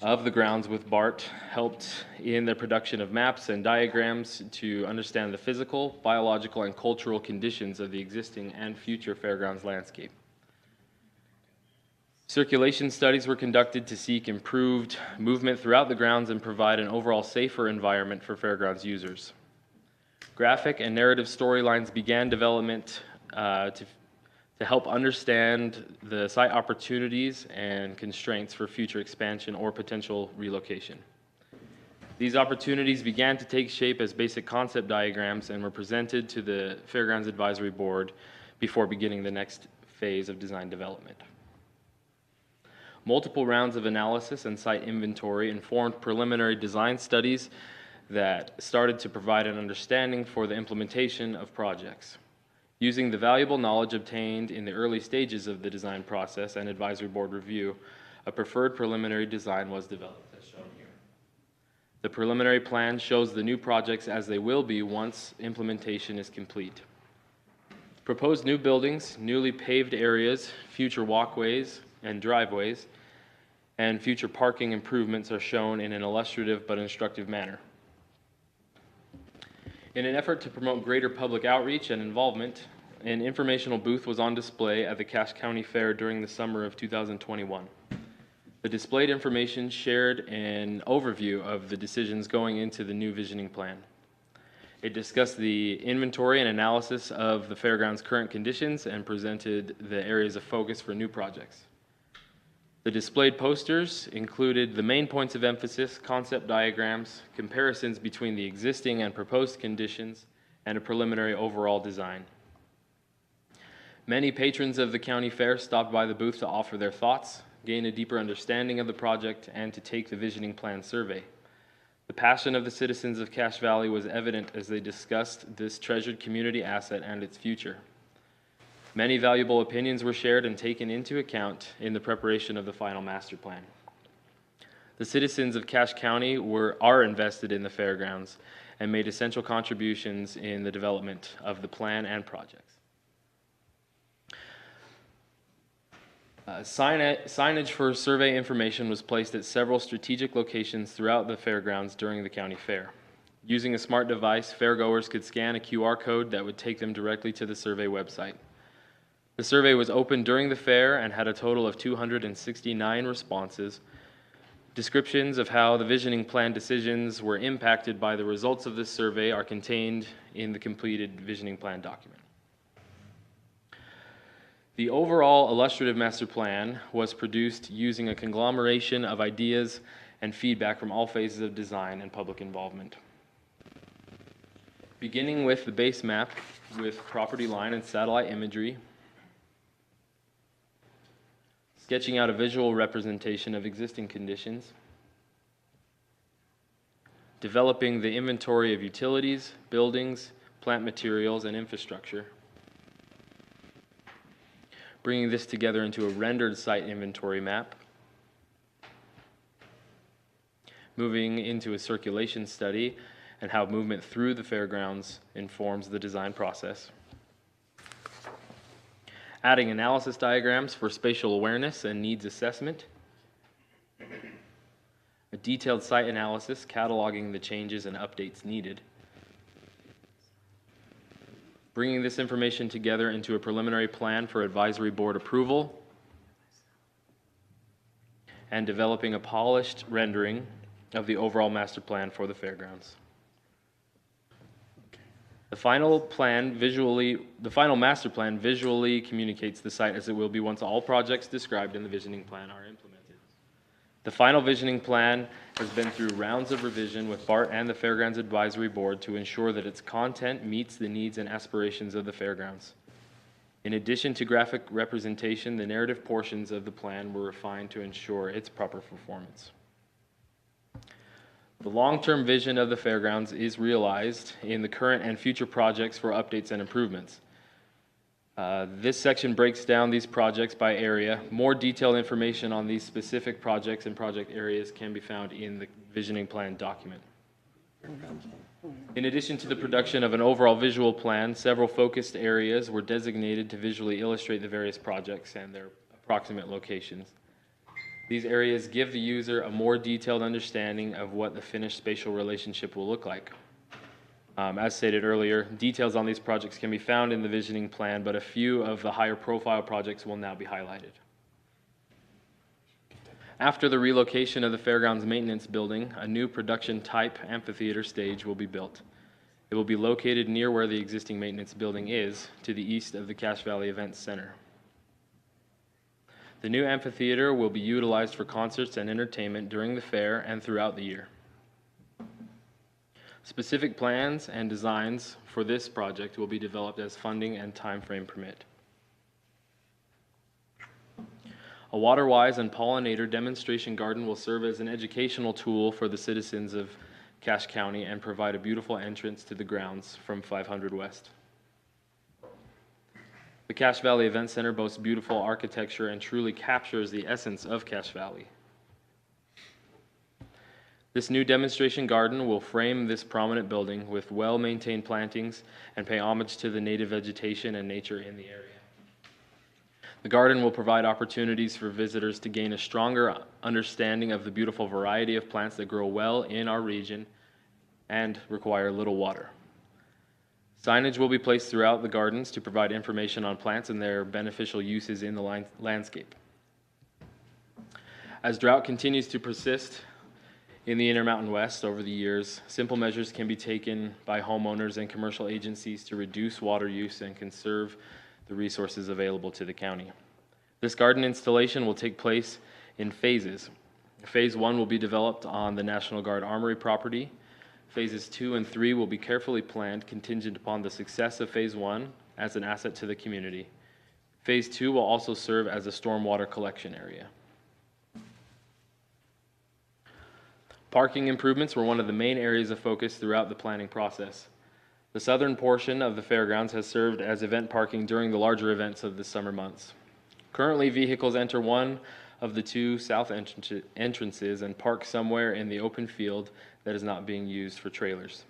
of the grounds with Bart helped in the production of maps and diagrams to understand the physical, biological, and cultural conditions of the existing and future fairgrounds landscape. Circulation studies were conducted to seek improved movement throughout the grounds and provide an overall safer environment for fairgrounds users. Graphic and narrative storylines began development to help understand the site opportunities and constraints for future expansion or potential relocation. These opportunities began to take shape as basic concept diagrams and were presented to the Fairgrounds Advisory Board before beginning the next phase of design development. Multiple rounds of analysis and site inventory informed preliminary design studies that started to provide an understanding for the implementation of projects. Using the valuable knowledge obtained in the early stages of the design process and advisory board review, a preferred preliminary design was developed, as shown here. The preliminary plan shows the new projects as they will be once implementation is complete. Proposed new buildings, newly paved areas, future walkways and driveways, and future parking improvements are shown in an illustrative but instructive manner. In an effort to promote greater public outreach and involvement, an informational booth was on display at the Cache County Fair during the summer of 2021. The displayed information shared an overview of the decisions going into the new visioning plan. It discussed the inventory and analysis of the fairground's current conditions and presented the areas of focus for new projects. The displayed posters included the main points of emphasis, concept diagrams, comparisons between the existing and proposed conditions, and a preliminary overall design. Many patrons of the county fair stopped by the booth to offer their thoughts, gain a deeper understanding of the project, and to take the visioning plan survey. The passion of the citizens of Cache Valley was evident as they discussed this treasured community asset and its future. Many valuable opinions were shared and taken into account in the preparation of the final master plan. The citizens of Cache County are invested in the fairgrounds and made essential contributions in the development of the plan and projects. Signage for survey information was placed at several strategic locations throughout the fairgrounds during the county fair. Using a smart device, fairgoers could scan a QR code that would take them directly to the survey website. The survey was open during the fair and had a total of 269 responses. Descriptions of how the visioning plan decisions were impacted by the results of this survey are contained in the completed visioning plan document. The overall illustrative master plan was produced using a conglomeration of ideas and feedback from all phases of design and public involvement. Beginning with the base map with property line and satellite imagery, sketching out a visual representation of existing conditions, developing the inventory of utilities, buildings, plant materials, and infrastructure, bringing this together into a rendered site inventory map, moving into a circulation study and how movement through the fairgrounds informs the design process, adding analysis diagrams for spatial awareness and needs assessment, a detailed site analysis cataloging the changes and updates needed, bringing this information together into a preliminary plan for advisory board approval, and developing a polished rendering of the overall master plan for the fairgrounds. The final master plan visually communicates the site as it will be once all projects described in the visioning plan are implemented. The final visioning plan has been through rounds of revision with BART and the Fairgrounds Advisory Board to ensure that its content meets the needs and aspirations of the fairgrounds. In addition to graphic representation, the narrative portions of the plan were refined to ensure its proper performance. The long-term vision of the fairgrounds is realized in the current and future projects for updates and improvements. This section breaks down these projects by area. More detailed information on these specific projects and project areas can be found in the visioning plan document. In addition to the production of an overall visual plan, several focused areas were designated to visually illustrate the various projects and their approximate locations. These areas give the user a more detailed understanding of what the finished spatial relationship will look like. As stated earlier, details on these projects can be found in the visioning plan, but a few of the higher profile projects will now be highlighted. After the relocation of the fairgrounds maintenance building, a new production type amphitheater stage will be built. It will be located near where the existing maintenance building is, to the east of the Cache Valley Events Center. The new amphitheater will be utilized for concerts and entertainment during the fair and throughout the year. Specific plans and designs for this project will be developed as funding and time frame permit. A water-wise and pollinator demonstration garden will serve as an educational tool for the citizens of Cache County and provide a beautiful entrance to the grounds from 500 West. The Cache Valley Event Center boasts beautiful architecture and truly captures the essence of Cache Valley. This new demonstration garden will frame this prominent building with well-maintained plantings and pay homage to the native vegetation and nature in the area. The garden will provide opportunities for visitors to gain a stronger understanding of the beautiful variety of plants that grow well in our region and require little water. Signage will be placed throughout the gardens to provide information on plants and their beneficial uses in the landscape. As drought continues to persist in the Intermountain West over the years, simple measures can be taken by homeowners and commercial agencies to reduce water use and conserve the resources available to the county. This garden installation will take place in phases. Phase 1 will be developed on the National Guard Armory property. Phases 2 and 3 will be carefully planned, contingent upon the success of Phase 1 as an asset to the community. Phase 2 will also serve as a stormwater collection area. Parking improvements were one of the main areas of focus throughout the planning process. The southern portion of the fairgrounds has served as event parking during the larger events of the summer months. Currently, vehicles enter one of the two south entrances and park somewhere in the open field that is not being used for trailers.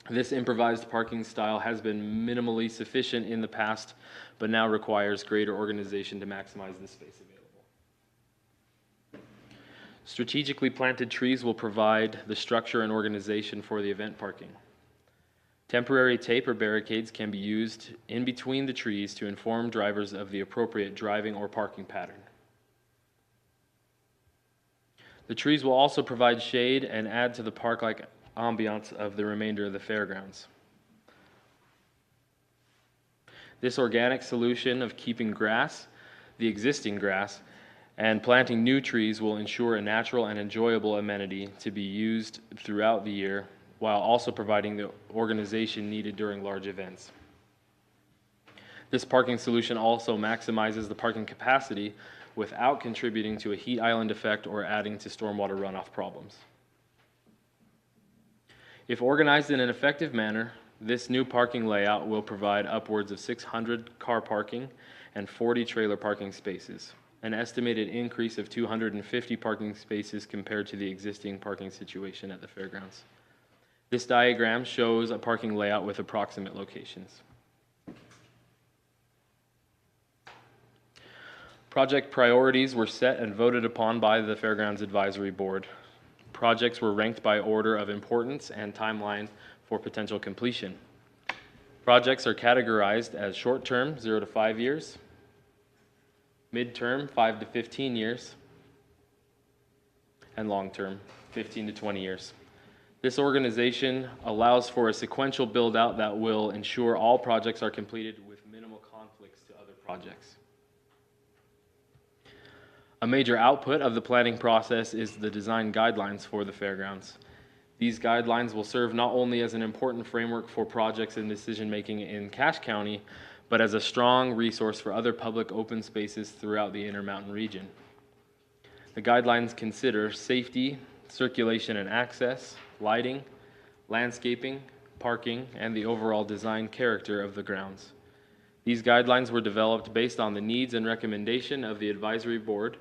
This improvised parking style has been minimally sufficient in the past, but now requires greater organization to maximize the space available. Strategically planted trees will provide the structure and organization for the event parking. Temporary tape or barricades can be used in between the trees to inform drivers of the appropriate driving or parking pattern. The trees will also provide shade and add to the park-like ambiance of the remainder of the fairgrounds. This organic solution of keeping grass, the existing grass, and planting new trees will ensure a natural and enjoyable amenity to be used throughout the year, while also providing the organization needed during large events. This parking solution also maximizes the parking capacity without contributing to a heat island effect or adding to stormwater runoff problems. If organized in an effective manner, this new parking layout will provide upwards of 600 car parking and 40 trailer parking spaces, an estimated increase of 250 parking spaces compared to the existing parking situation at the fairgrounds. This diagram shows a parking layout with approximate locations. Project priorities were set and voted upon by the Fairgrounds Advisory Board. Projects were ranked by order of importance and timeline for potential completion. Projects are categorized as short-term, 0 to 5 years, mid-term, 5 to 15 years, and long-term, 15 to 20 years. This organization allows for a sequential build-out that will ensure all projects are completed with minimal conflicts to other projects. A major output of the planning process is the design guidelines for the fairgrounds. These guidelines will serve not only as an important framework for projects and decision-making in Cache County, but as a strong resource for other public open spaces throughout the Intermountain region. The guidelines consider safety, circulation and access, lighting, landscaping, parking, and the overall design character of the grounds. These guidelines were developed based on the needs and recommendation of the advisory board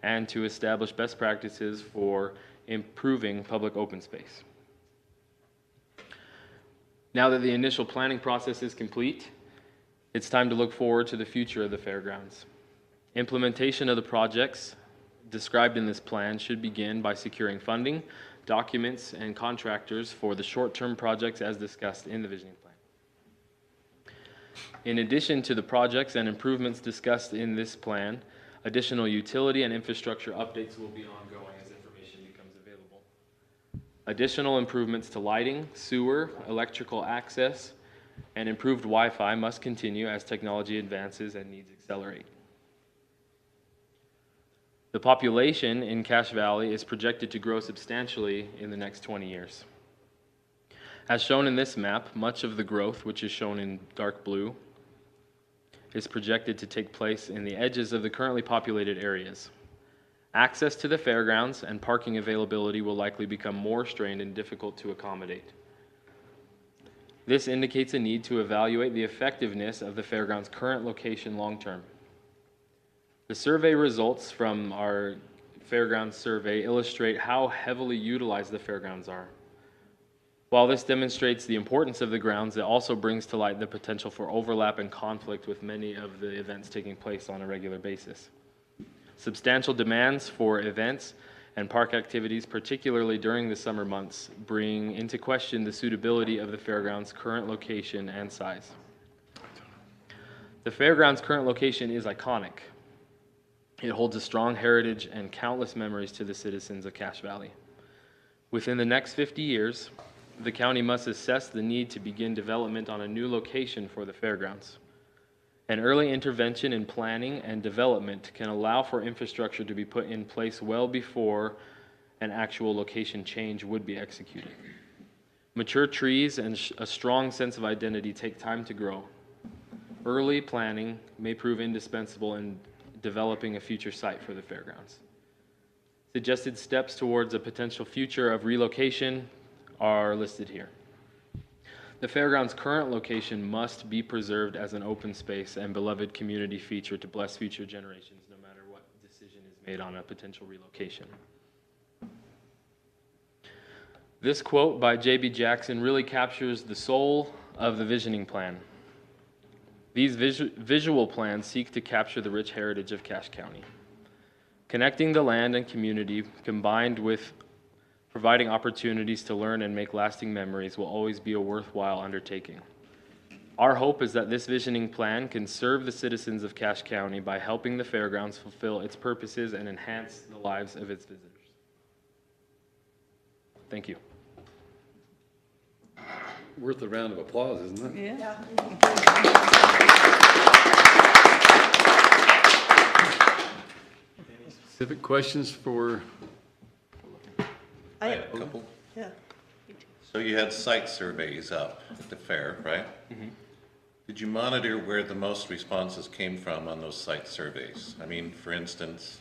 and to establish best practices for improving public open space. Now that the initial planning process is complete, it's time to look forward to the future of the fairgrounds. Implementation of the projects described in this plan should begin by securing funding, documents, and contractors for the short-term projects as discussed in the visioning plan. In addition to the projects and improvements discussed in this plan, additional utility and infrastructure updates will be ongoing as information becomes available. Additional improvements to lighting, sewer, electrical access, and improved Wi-Fi must continue as technology advances and needs accelerate. The population in Cache Valley is projected to grow substantially in the next 20 years. As shown in this map, much of the growth, which is shown in dark blue, is projected to take place in the edges of the currently populated areas. Access to the fairgrounds and parking availability will likely become more strained and difficult to accommodate. This indicates a need to evaluate the effectiveness of the fairgrounds' current location long-term. The survey results from our fairgrounds survey illustrate how heavily utilized the fairgrounds are. While this demonstrates the importance of the grounds, it also brings to light the potential for overlap and conflict with many of the events taking place on a regular basis. Substantial demands for events and park activities, particularly during the summer months, bring into question the suitability of the fairgrounds' current location and size. The fairgrounds' current location is iconic. It holds a strong heritage and countless memories to the citizens of Cache Valley. Within the next 50 years, the county must assess the need to begin development on a new location for the fairgrounds. An early intervention in planning and development can allow for infrastructure to be put in place well before an actual location change would be executed. Mature trees and a strong sense of identity take time to grow. Early planning may prove indispensable in developing a future site for the fairgrounds. Suggested steps towards a potential future of relocation are listed here. The fairgrounds' current location must be preserved as an open space and beloved community feature to bless future generations, no matter what decision is made on a potential relocation. This quote by J.B. Jackson really captures the soul of the visioning plan. These visual plans seek to capture the rich heritage of Cache County. Connecting the land and community, combined with providing opportunities to learn and make lasting memories, will always be a worthwhile undertaking. Our hope is that this visioning plan can serve the citizens of Cache County by helping the fairgrounds fulfill its purposes and enhance the lives of its visitors. Thank you. Worth a round of applause, isn't it? Yeah. Specific questions for, I I have, had a couple. yeah. So you had site surveys up at the fair, right? Did you monitor where the most responses came from on those site surveys? I mean, for instance,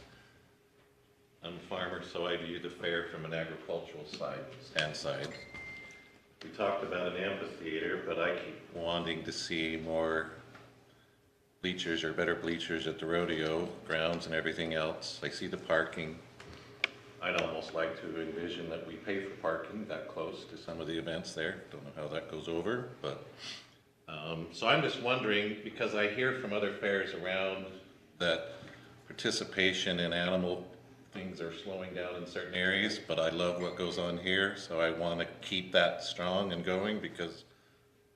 I'm a farmer, so I view the fair from an agricultural stand side. We talked about an amphitheater, but I keep wanting to see more bleachers or better bleachers at the rodeo grounds and everything else. I see the parking. I'd almost like to envision that we pay for parking that close to some of the events there. Don't know how that goes over, but so I'm just wondering, because I hear from other fairs around that participation in animal things are slowing down in certain areas, but I love what goes on here, so I want to keep that strong and going because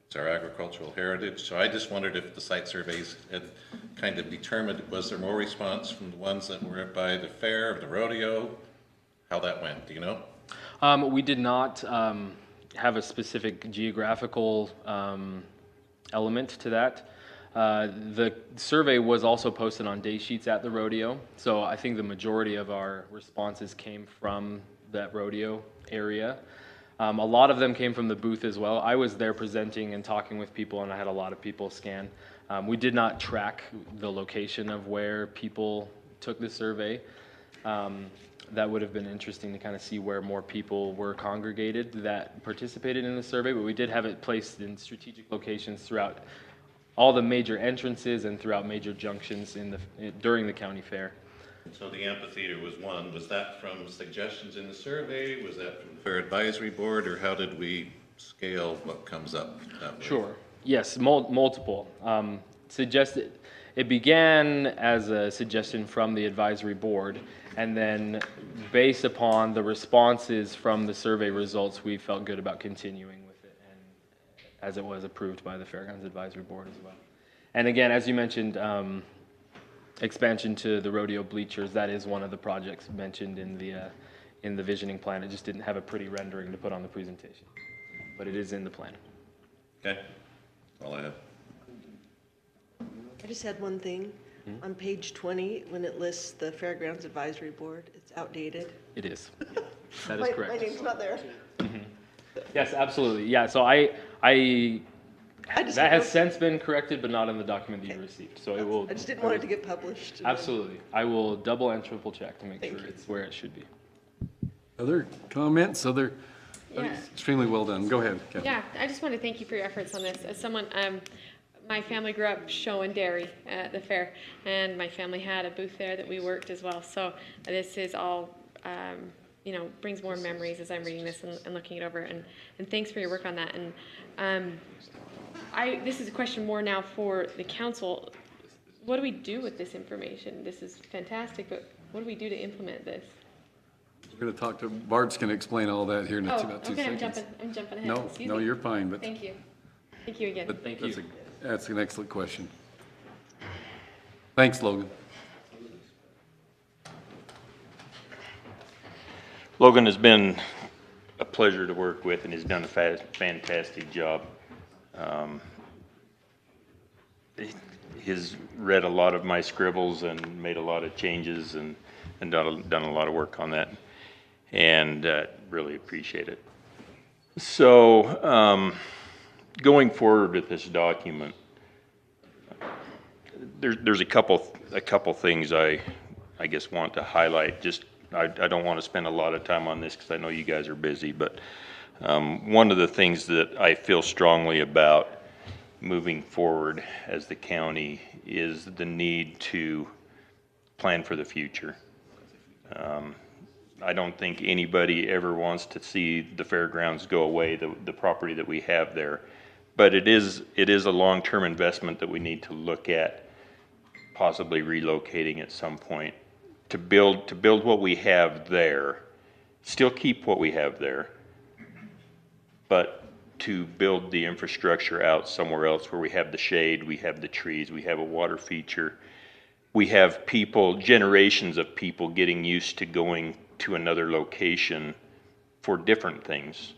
it's our agricultural heritage. So I just wondered if the site surveys had kind of determined, was there more response from the ones that were by the fair or the rodeo? How that went, do you know? We did not have a specific geographical element to that. The survey was also posted on day sheets at the rodeo, so I think the majority of our responses came from that rodeo area. A lot of them came from the booth as well. I was there presenting and talking with people, and I had a lot of people scan. We did not track the location of where people took the survey. That would have been interesting to kind of see where more people were congregated that participated in the survey, but we did have it placed in strategic locations throughout all the major entrances and throughout major junctions during the county fair. So the amphitheater was one. Was that from suggestions in the survey? Was that from the Fair Advisory Board, or how did we scale what comes up that way? Sure. Yes, multiple. It began as a suggestion from the advisory board, and then based upon the responses from the survey results, we felt good about continuing with it, and as it was approved by the Fairgrounds Advisory Board as well. And again, as you mentioned, expansion to the rodeo bleachers, that is one of the projects mentioned in the visioning plan. It just didn't have a pretty rendering to put on the presentation, but it is in the plan. Okay, all I have. I just had one thing. On page 20, when it lists the Fairgrounds Advisory Board, it's outdated. It is. That is My correct. name's not there. Yes, absolutely. Yeah, so that has since been corrected, but not in the document that you received. So it will. I just didn't want it to get published. Absolutely. I will double and triple check to make Thank sure you. it's where it should be. Other comments? Yeah. Extremely well done. Go ahead, Kathy. Yeah, I just want to thank you for your efforts on this. As someone, my family grew up showing dairy at the fair, and my family had a booth there that we worked as well. So this is all, brings more memories as I'm reading this and looking it over. And thanks for your work on that. And this is a question more now for the council. What do we do with this information? This is fantastic, but what do we do to implement this? We're going to talk to, Bart's going to explain all that here in about 2 okay, seconds. I'm jumping ahead. No, Excuse no, me. you're fine, but. Thank you. Thank you again. Thank you. That's an excellent question. Thanks, Logan. Logan has been a pleasure to work with, and has done a fantastic job. He's read a lot of my scribbles and made a lot of changes and done a lot of work on that, and really appreciate it. So going forward with this document, there's a couple things I guess want to highlight. Just I don't want to spend a lot of time on this because I know you guys are busy, but one of the things that I feel strongly about moving forward as the county is the need to plan for the future. I don't think anybody ever wants to see the fairgrounds go away, the property that we have there. But it is a long-term investment that we need to look at possibly relocating at some point to build what we have there, still keep what we have there, but to build the infrastructure out somewhere else where we have the shade, we have the trees, we have a water feature. We have generations of people getting used to going to another location for different things,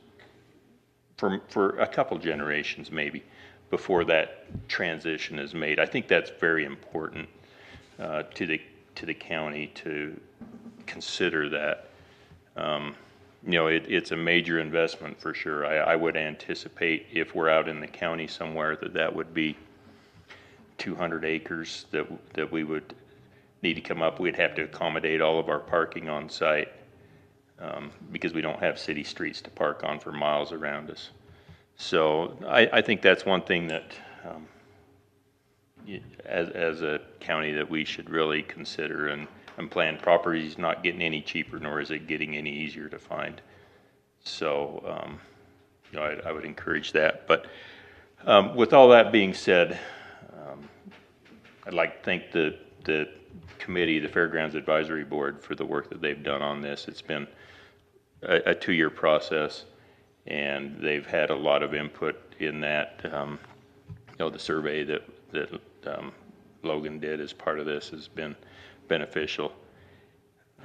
for a couple generations maybe, before that transition is made. I think that's very important to the county to consider that. It's a major investment for sure. I would anticipate if we're out in the county somewhere that would be 200 acres that we would need to come up. We'd have to accommodate all of our parking on site because we don't have city streets to park on for miles around us. So I think that's one thing that as a county that we should really consider and plan. Property is not getting any cheaper, nor is it getting any easier to find. So I would encourage that. But with all that being said, I'd like to thank the committee, the Fairgrounds Advisory Board, for the work that they've done on this. It's been a 2-year process, and they've had a lot of input in that. The survey that Logan did as part of this has been beneficial.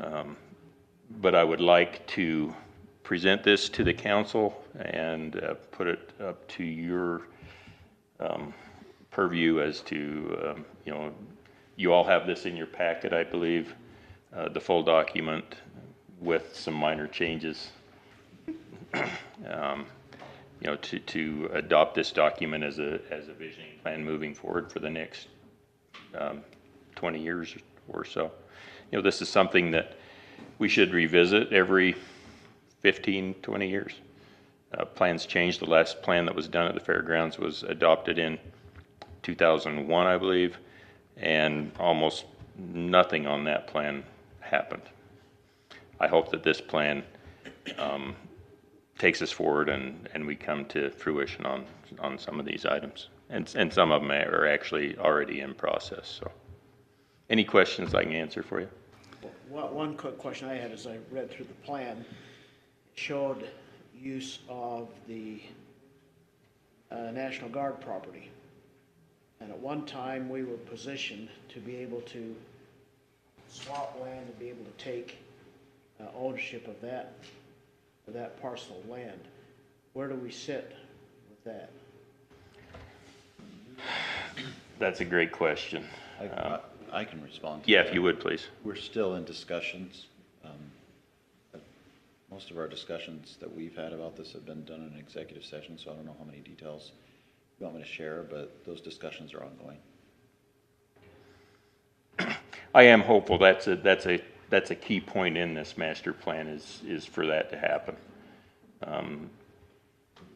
But I would like to present this to the council and put it up to your purview as to, you all have this in your packet, I believe, the full document with some minor changes. To adopt this document as a visioning plan moving forward for the next 20 years or so. This is something that we should revisit every 15, 20 years. Plans change. The last plan that was done at the fairgrounds was adopted in 2001, I believe, and almost nothing on that plan happened. I hope that this plan takes us forward and we come to fruition on some of these items. And some of them are actually already in process. So, any questions I can answer for you? Well, one quick question I had as I read through the plan, it showed use of the National Guard property. And at one time, we were positioned to be able to swap land and be able to take ownership of that parcel of land. Where do we sit with that? That's a great question. I can respond to Yeah, that. if you would, please. We're still in discussions. Most of our discussions that we've had about this have been done in an executive session, so I don't know how many details you want me to share, but those discussions are ongoing. I am hopeful. That's a key point in this master plan is for that to happen.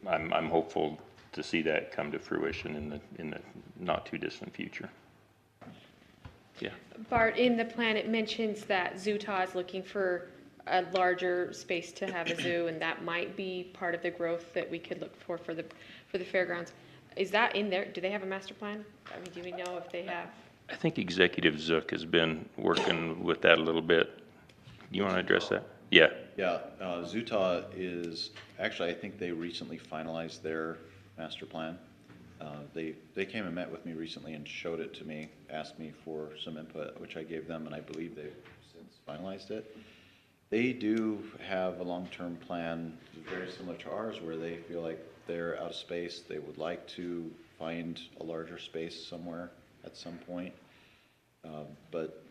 I'm hopeful to see that come to fruition in the not too distant future. Yeah. Bart, in the plan, it mentions that Zootah is looking for a larger space to have a zoo, and that might be part of the growth that we could look for the fairgrounds. Is that in there? Do they have a master plan? I mean, do we know if they have? I think Executive Zook has been working with that a little bit. You want to address that? Yeah. Yeah, Zootah is, actually, I think they recently finalized their master plan. They came and met with me recently and showed it to me, asked me for some input, which I gave them, and I believe they've since finalized it. They do have a long-term plan very similar to ours, where they feel like they're out of space. They would like to find a larger space somewhere at some point. But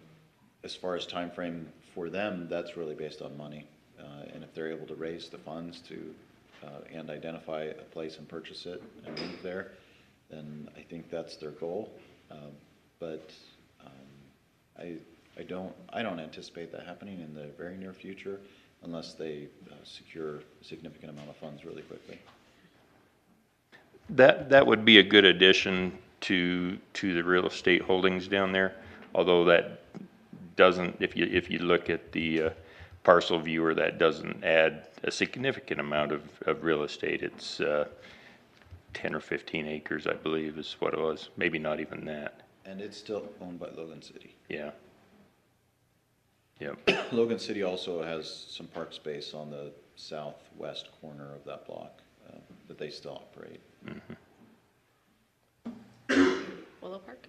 as far as time frame for them, that's really based on money. And if they're able to raise the funds to and identify a place and purchase it and move there, then I think that's their goal. But I don't anticipate that happening in the very near future unless they secure a significant amount of funds really quickly. That would be a good addition to the real estate holdings down there, although that doesn't, if you look at the parcel viewer, that doesn't add a significant amount of real estate. It's 10 or 15 acres, I believe, is what it was. Maybe not even that. And it's still owned by Logan City. Yeah. Yep. Logan City also has some park space on the southwest corner of that block that they still operate. Mm-hmm. Willow Park?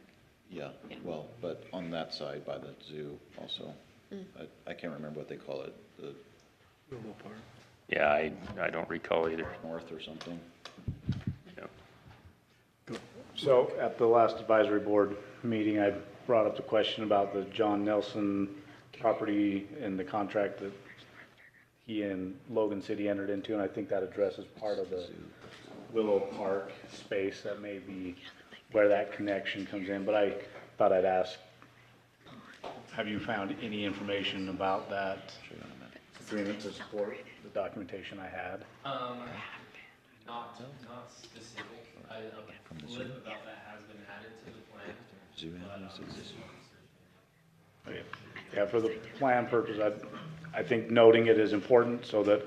Yeah, well, but on that side by the zoo also. I can't remember what they call it, the Willow Park. Yeah, I don't recall either. north or something. Yep. So at the last advisory board meeting, I brought up the question about the John Nelson property and the contract that he and Logan City entered into, and I think that addresses part of the Willow Park space that may be where that connection comes in. But I thought I'd ask, have you found any information about that agreement to support the documentation I had? Not specific. A little about that has been added to the plan. Zoo animals exist. Okay. Yeah, for the plan purpose, I think noting it is important so that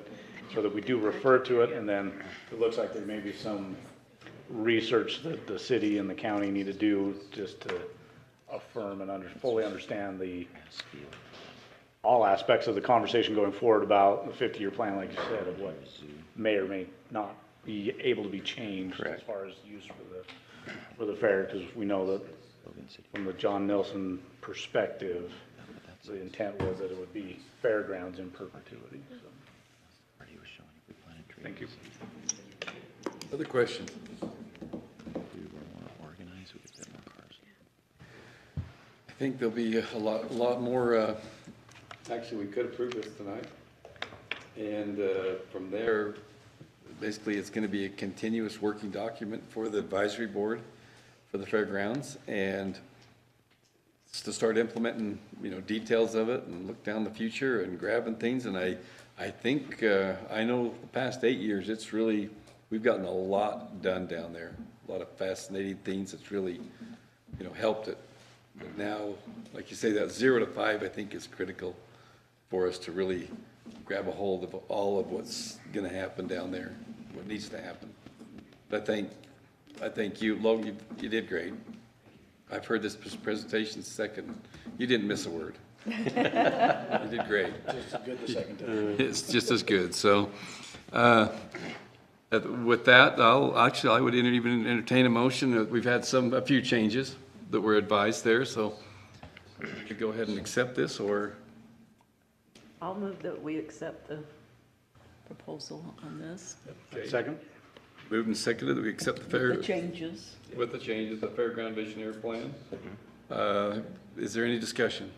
we do refer to it, and then it looks like there may be some research that the city and the county need to do just to affirm and fully understand all aspects of the conversation going forward about the 50-year plan, like you said, of what may or may not be able to be changed as far as use for the fair, because we know that from the John Nelson perspective, the intent was that it would be fairgrounds in perpetuity. So. Thank you. Other questions? If we were more organized, we could think there'll be a lot more, actually, we could approve this tonight. And from there, basically, it's going to be a continuous working document for the advisory board for the fairgrounds, and it's to start implementing, details of it and look down the future and grabbing things. And I think, I know the past 8 years, we've gotten a lot done down there. A lot of fascinating things that's really, helped it. But now, like you say, that 0 to 5, I think, is critical for us to really grab a hold of all of what's going to happen down there, what needs to happen. But I think you, Logan, you did great. I've heard this presentation second. You didn't miss a word. You did great. Just as good the second time. It's just as good. So, with that, I would even entertain a motion. We've had a few changes that were advised there, so we could go ahead and accept this, or I'll move that we accept the proposal on this. Second? moved and seconded that we accept the fair. The changes. With the changes, the Fairground Visionary Plan. Is there any discussion?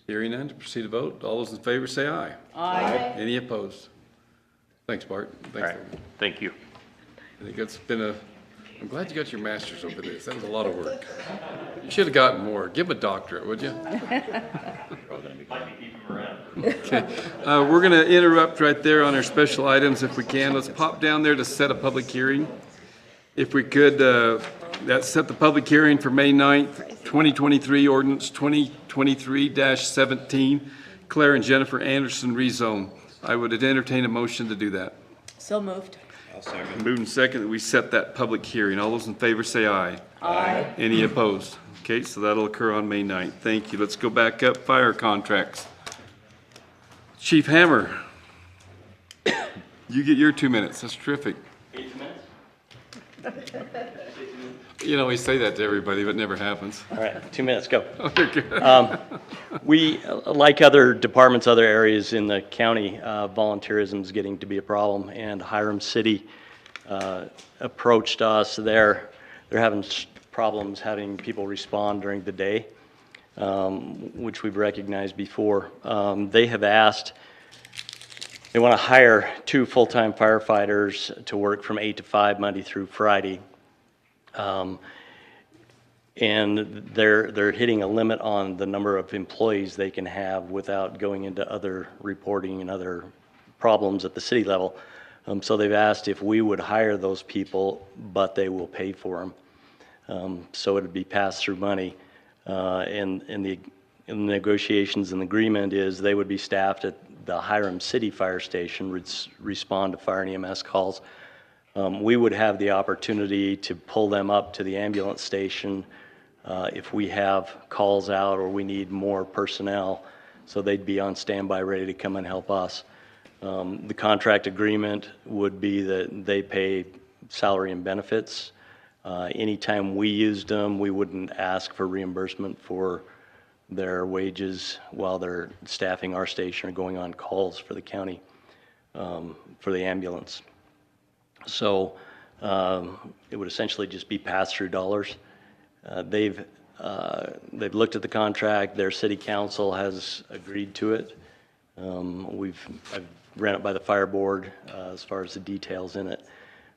Hearing none, to proceed to vote. All those in favor say aye. Aye. Any opposed? Thanks, Bart. All Thanks. right, thank you. I think it's been I'm glad you got your master's over this. That was a lot of work. You should have gotten more. Give him a doctorate, would you? Okay, we're going to interrupt right there on our special items if we can. Let's pop down there to set a public hearing. If we could, that set the public hearing for May 9th, 2023, ordinance 2023-17, Claire and Jennifer Anderson rezone. I would entertain a motion to do that. So moved. Moved and second that we set that public hearing. All those in favor say aye. Aye. Any opposed? Okay, so that'll occur on May 9th. Thank you. Let's go back up. Fire contracts. Chief Hammer, you get your 2 minutes. That's terrific. 8 minutes? You know, we say that to everybody, but it never happens. All right, 2 minutes, go. Okay, good. We, like other departments, other areas in the county, volunteerism is getting to be a problem, and Hiram City approached us. They're having problems having people respond during the day, which we've recognized before. They have asked, they want to hire 2 full-time firefighters to work from 8 to 5 Monday through Friday. And they're hitting a limit on the number of employees they can have without going into other reporting and other problems at the city level. So they've asked if we would hire those people, but they will pay for them. So it'd be pass-through money. And the negotiations and agreement is they would be staffed at the Hiram City Fire Station, respond to fire and EMS calls. We would have the opportunity to pull them up to the ambulance station if we have calls out or we need more personnel, so they'd be on standby ready to come and help us. The contract agreement would be that they pay salary and benefits. Anytime we used them, we wouldn't ask for reimbursement for their wages while they're staffing our station or going on calls for the county, for the ambulance. So it would essentially just be pass-through dollars. They've looked at the contract. Their city council has agreed to it. I've ran it by the fire board as far as the details in it.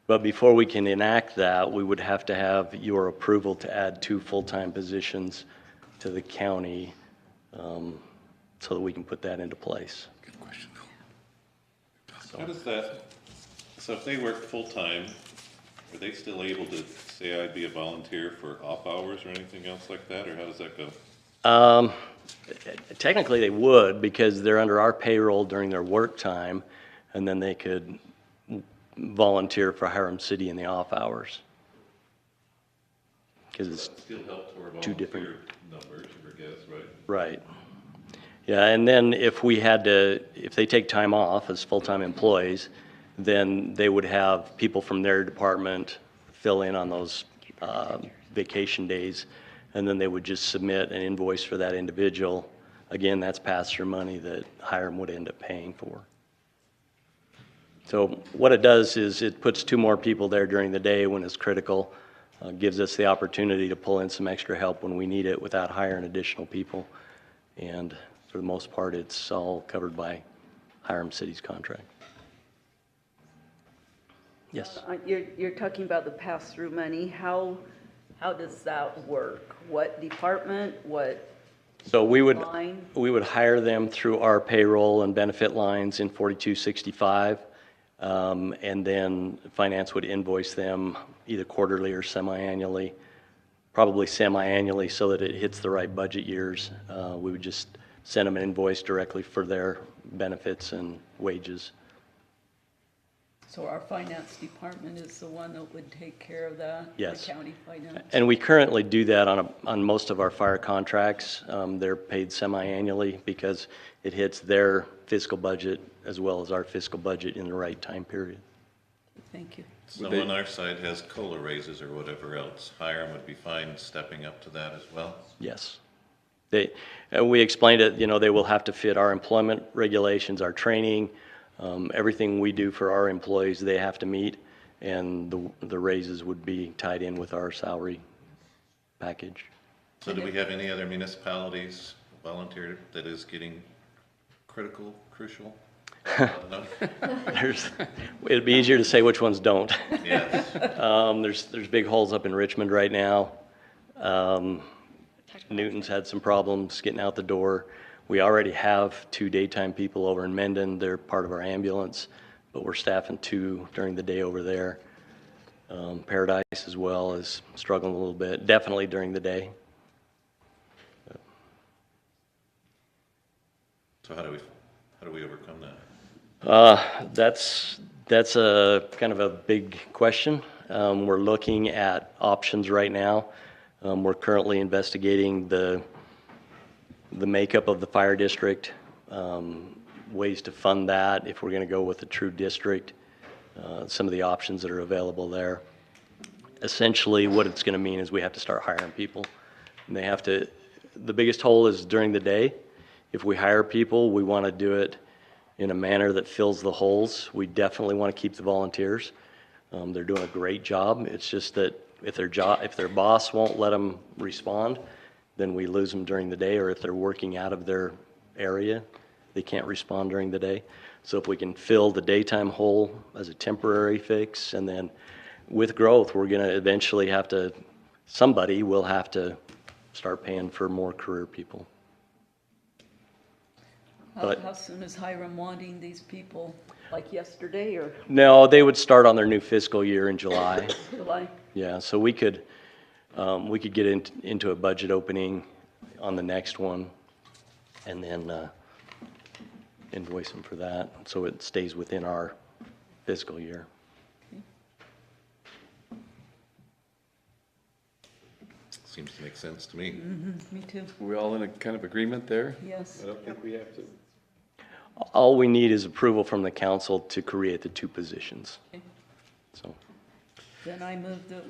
But before we can enact that, we would have to have your approval to add 2 full-time positions to the county so that we can put that into place. Good question. How does that, so if they work full-time, are they still able to say I'd be a volunteer for off hours or anything else like that, or how does that go? Technically they would, because they're under our payroll during their work time, and then they could volunteer for Hiram City in the off hours. Because it's Still help toward 2 different. volunteer numbers, I guess, right? Right. Yeah, and then if they take time off as full-time employees, then they would have people from their department fill in on those vacation days, and then they would just submit an invoice for that individual. Again, that's pass-through money that Hiram would end up paying for. So what it does is it puts 2 more people there during the day when it's critical, gives us the opportunity to pull in some extra help when we need it without hiring additional people. And for the most part, it's all covered by Hiram City's contract. Yes. You're talking about the pass-through money. How does that work? What department, what So we would line? hire them through our payroll and benefit lines in 4265, and then finance would invoice them either quarterly or semi-annually, probably semi-annually so that it hits the right budget years. We would just send them an invoice directly for their benefits and wages. So our finance department is the one that would take care of that? Yes. The county finance? And we currently do that on most of our fire contracts. They're paid semi-annually because it hits their fiscal budget as well as our fiscal budget in the right time period. Thank you. So on our side has COLA raises or whatever else, Hiram would be fine stepping up to that as well? Yes. We explained it, they will have to fit our employment regulations, our training, everything we do for our employees, they have to meet, and the raises would be tied in with our salary package. So do we have any other municipalities volunteer that is getting crucial? No? It'd be easier to say which ones don't. Yes. There's big holes up in Richmond right now. Newton's had some problems getting out the door. We already have 2 daytime people over in Mendon. They're part of our ambulance, but we're staffing 2 during the day over there. Paradise as well is struggling a little bit, definitely during the day. So how do we overcome that? That's a kind of a big question. We're looking at options right now. We're currently investigating the makeup of the fire district, ways to fund that if we're going to go with a true district, some of the options that are available there. Essentially, what it's going to mean is we have to start hiring people. And the biggest hole is during the day. If we hire people, we want to do it in a manner that fills the holes. We definitely want to keep the volunteers. They're doing a great job. It's just that if their boss won't let them respond, then we lose them during the day, or if they're working out of their area, they can't respond during the day. So if we can fill the daytime hole as a temporary fix, and then with growth, we're going to eventually somebody will have to start paying for more career people. How soon is Hiram wanting these people? Like yesterday or No, they would start on their new fiscal year in July. July? Yeah, so we could get into a budget opening on the next one, and then invoice them for that, so it stays within our fiscal year. Seems to make sense to me. Me too. We all in a kind of agreement there? Yes. I don't think we have to. All we need is approval from the council to create the 2 positions. Okay. So, Then I move that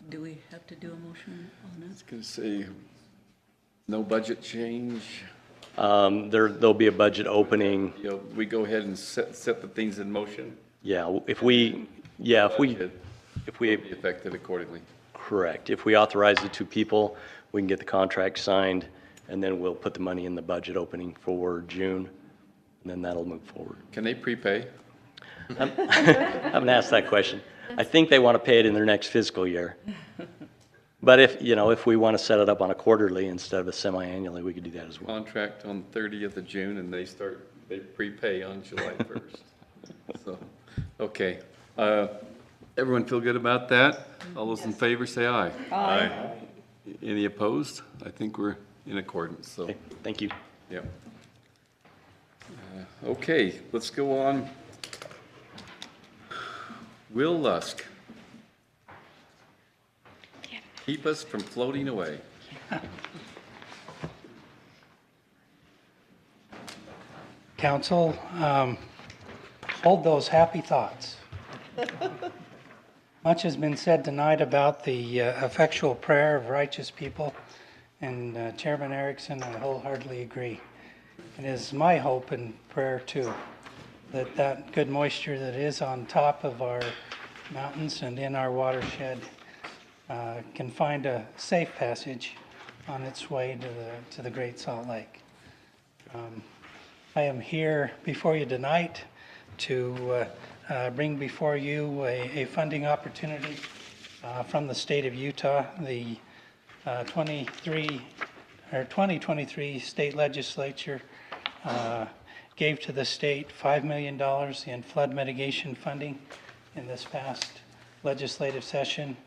do we have to do a motion on I this? was going to say, no budget change. there'll be a budget opening. We go ahead and set the things in motion. Yeah, if we Be affected accordingly. Correct. If we authorize the 2 people, we can get the contract signed, and then we'll put the money in the budget opening for June, and then that'll move forward. Can they prepay? I haven't asked that question. I think they want to pay it in their next fiscal year. But if we want to set it up on a quarterly instead of a semi-annually, we could do that as well. Contract on 30th of June, and they prepay on July 1st. So, okay. Everyone feel good about that? All those in favor, say aye. Aye. Any opposed? I think we're in accordance, so. Okay, thank you. Yeah. Okay, let's go on. Will Lusk. Keep us from floating away. Council, hold those happy thoughts. Much has been said tonight about the effectual prayer of righteous people, and Chairman Erickson, I wholeheartedly agree. It is my hope and prayer too, that good moisture that is on top of our mountains and in our watershed can find a safe passage on its way to the Great Salt Lake. I am here before you tonight to bring before you a funding opportunity from the state of Utah. The 2023 state legislature gave to the state $5 million in flood mitigation funding in this past legislative session.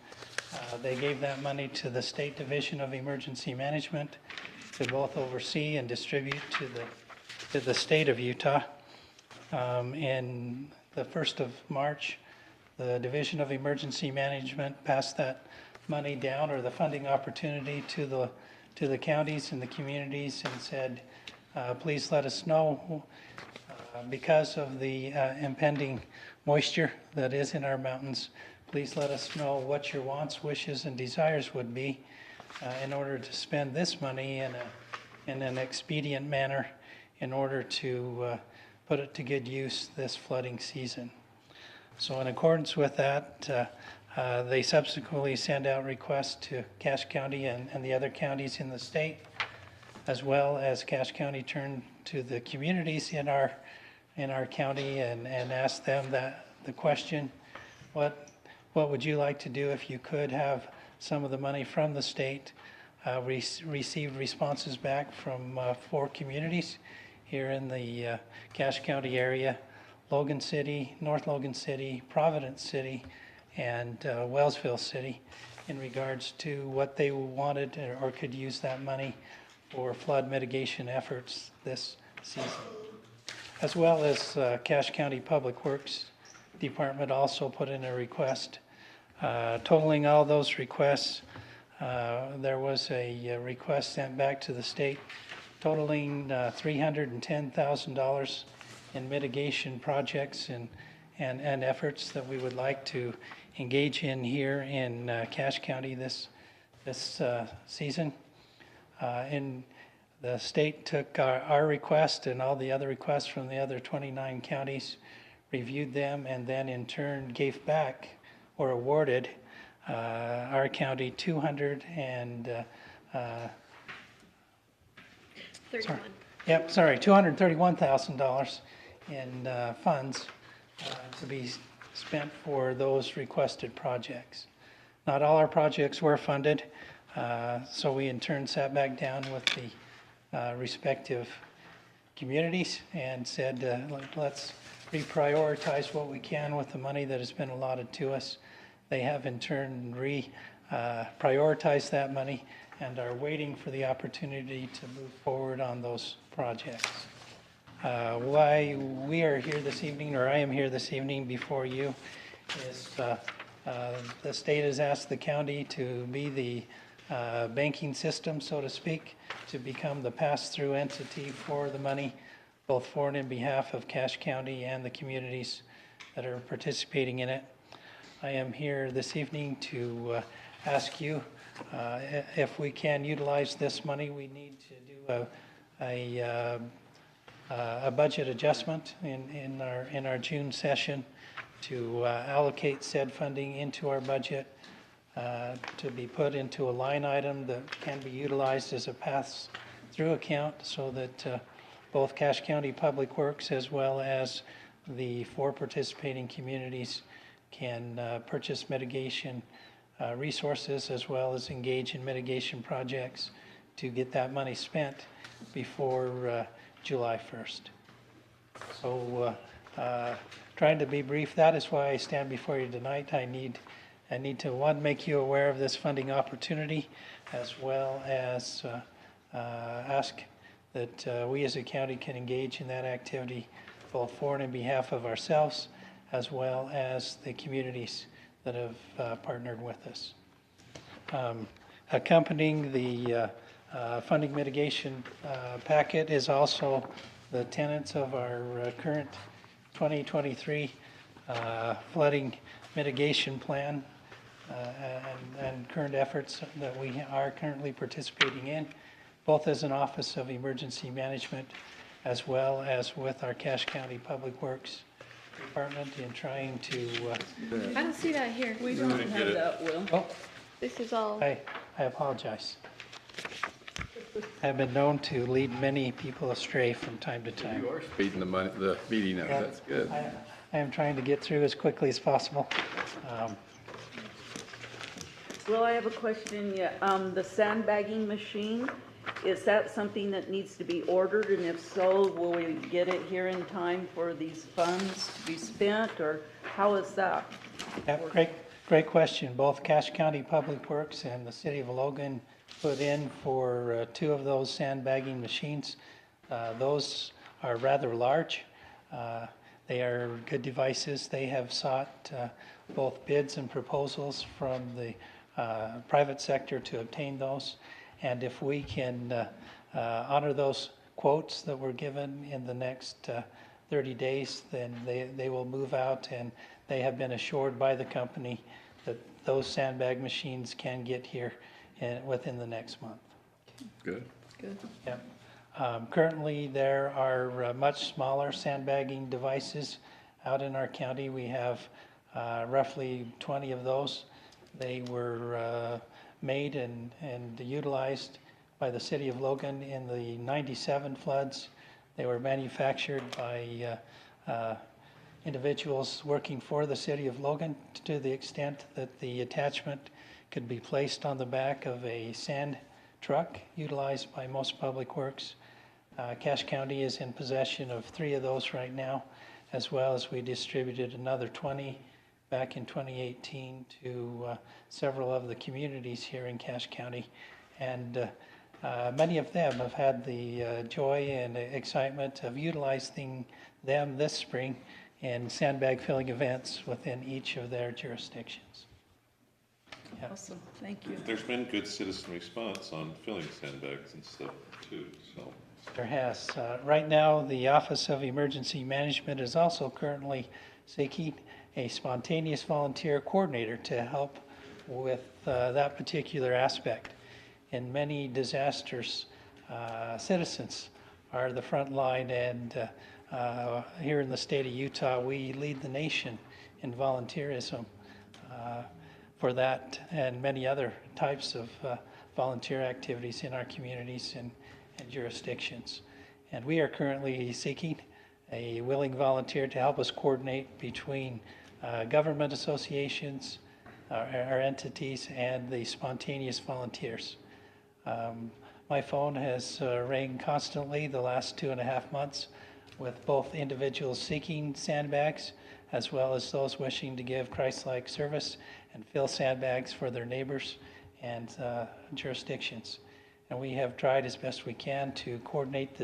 They gave that money to the State Division of Emergency Management to both oversee and distribute to the state of Utah. In the 1st of March, the Division of Emergency Management passed that money down, or the funding opportunity, to the counties and the communities, and said, please let us know, because of the impending moisture that is in our mountains, please let us know what your wants, wishes, and desires would be in order to spend this money in an expedient manner in order to put it to good use this flooding season. So in accordance with that, they subsequently send out requests to Cache County and the other counties in the state, as well as Cache County turned to the communities in our county and asked them the question, what would you like to do if you could have some of the money from the state? Received responses back from 4 communities here in the Cache County area: Logan City, North Logan City, Providence City, and Wellsville City, in regards to what they wanted or could use that money for flood mitigation efforts this season. As well as Cache County Public Works Department also put in a request. Totaling all those requests, there was a request sent back to the state totaling $310,000 in mitigation projects and efforts that we would like to engage in here in Cache County this season. And the state took our request and all the other requests from the other 29 counties, reviewed them, and then in turn gave back or awarded our county $231,000 in funds to be spent for those requested projects. Not all our projects were funded, so we in turn sat back down with the respective communities and said, let's reprioritize what we can with the money that has been allotted to us. They have in turn prioritized that money and are waiting for the opportunity to move forward on those projects. Why we are here this evening, or I am here this evening before you, is the state has asked the county to be the banking system, so to speak, to become the pass-through entity for the money, both for and in behalf of Cache County and the communities that are participating in it. I am here this evening to ask you if we can utilize this money. We need to do a budget adjustment in our June session to allocate said funding into our budget to be put into a line item that can be utilized as a pass-through account, so that both Cache County Public Works as well as the 4 participating communities can purchase mitigation resources as well as engage in mitigation projects to get that money spent before July 1st. So trying to be brief, that is why I stand before you tonight. I need to, one, make you aware of this funding opportunity, as well as ask that we as a county can engage in that activity both for and in behalf of ourselves, as well as the communities that have partnered with us. Accompanying the funding mitigation packet is also the tenets of our current 2023 flooding mitigation plan and current efforts that we are currently participating in, both as an Office of Emergency Management as well as with our Cache County Public Works Department in trying to... I don't see that here. We don't have that, Will. Oh, This is all. I apologize. I've been known to lead many people astray from time to time. You are speeding the meeting up, that's good. I am trying to get through as quickly as possible. Well, I have a question. Yeah, the sandbagging machine, is that something that needs to be ordered? And if so, will we get it here in time for these funds to be spent, or how is that? Yeah, great question. Both Cache County Public Works and the City of Logan put in for 2 of those sandbagging machines. Those are rather large. They are good devices. They have sought both bids and proposals from the private sector to obtain those. And if we can honor those quotes that were given in the next 30 days, then they will move out, and they have been assured by the company that those sandbag machines can get here within the next month. Good. Good. Yep. Currently, there are much smaller sandbagging devices out in our county. We have roughly 20 of those. They were made and utilized by the City of Logan in the 97 floods. They were manufactured by individuals working for the City of Logan to the extent that the attachment could be placed on the back of a sand truck utilized by most public works. Cache County is in possession of 3 of those right now, as well as we distributed another 20 back in 2018 to several of the communities here in Cache County. And many of them have had the joy and excitement of utilizing them this spring in sandbag filling events within each of their jurisdictions. Yep. Awesome, thank you. There's been good citizen response on filling sandbags and stuff too, so. There has. Right now, the Office of Emergency Management is also currently seeking a spontaneous volunteer coordinator to help with that particular aspect. In many disasters, citizens are the front line, and here in the state of Utah, we lead the nation in volunteerism for that and many other types of volunteer activities in our communities and jurisdictions. And we are currently seeking a willing volunteer to help us coordinate between government associations, our entities, and the spontaneous volunteers. My phone has rang constantly the last 2.5 months with both individuals seeking sandbags as well as those wishing to give Christ-like service and fill sandbags for their neighbors and jurisdictions. And we have tried as best we can to coordinate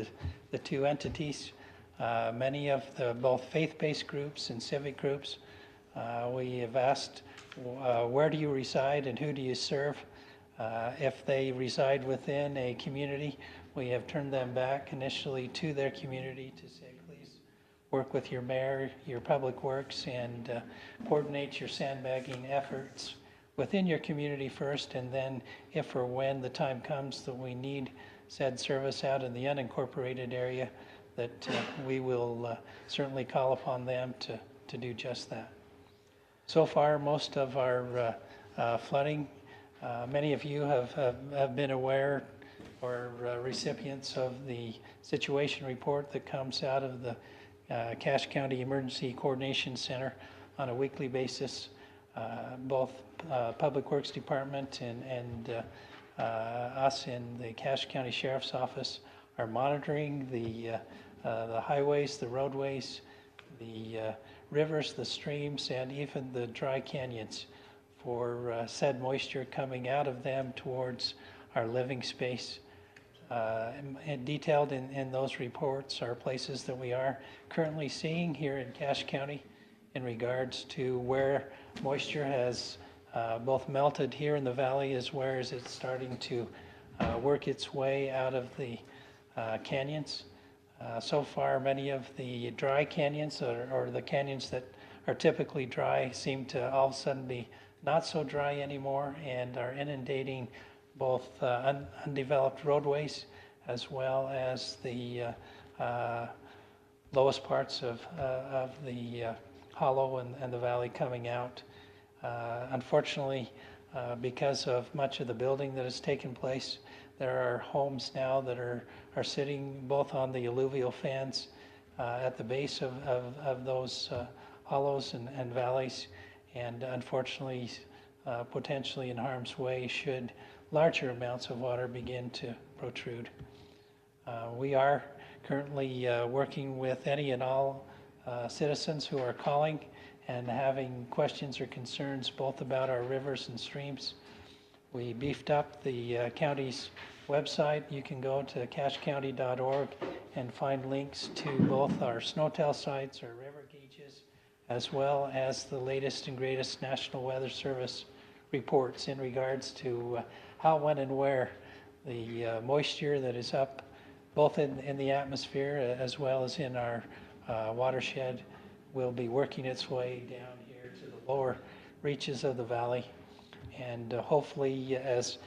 the 2 entities. Many of the both faith-based groups and civic groups, we have asked, where do you reside and who do you serve? If they reside within a community, we have turned them back initially to their community to say, please work with your mayor, your public works, and coordinate your sandbagging efforts within your community first, and then if or when the time comes that we need said service out in the unincorporated area, that we will certainly call upon them to do just that. So far, most of our flooding, many of you have been aware or recipients of the situation report that comes out of the Cache County Emergency Coordination Center on a weekly basis. Both Public Works Department and us in the Cache County Sheriff's Office are monitoring the highways, the roadways, the rivers, the streams, and even the dry canyons for said moisture coming out of them towards our living space. And detailed in those reports are places that we are currently seeing here in Cache County in regards to where moisture has both melted here in the valley as well as it's starting to work its way out of the canyons. So far, many of the dry canyons or the canyons that are typically dry seem to all of a sudden be not so dry anymore and are inundating both undeveloped roadways as well as the lowest parts of the hollow and the valley coming out. Unfortunately, because of much of the building that has taken place. There are homes now that are sitting both on the alluvial fans at the base of those hollows and valleys, and unfortunately, potentially in harm's way should larger amounts of water begin to protrude. We are currently working with any and all citizens who are calling and having questions or concerns both about our rivers and streams. We beefed up the county's website. You can go to cashcounty.org and find links to both our snowtail sites, our river gauges, as well as the latest and greatest National Weather Service reports in regards to how, when, and where the moisture that is up both in the atmosphere as well as in our watershed will be working its way down here to the lower reaches of the valley. And hopefully, as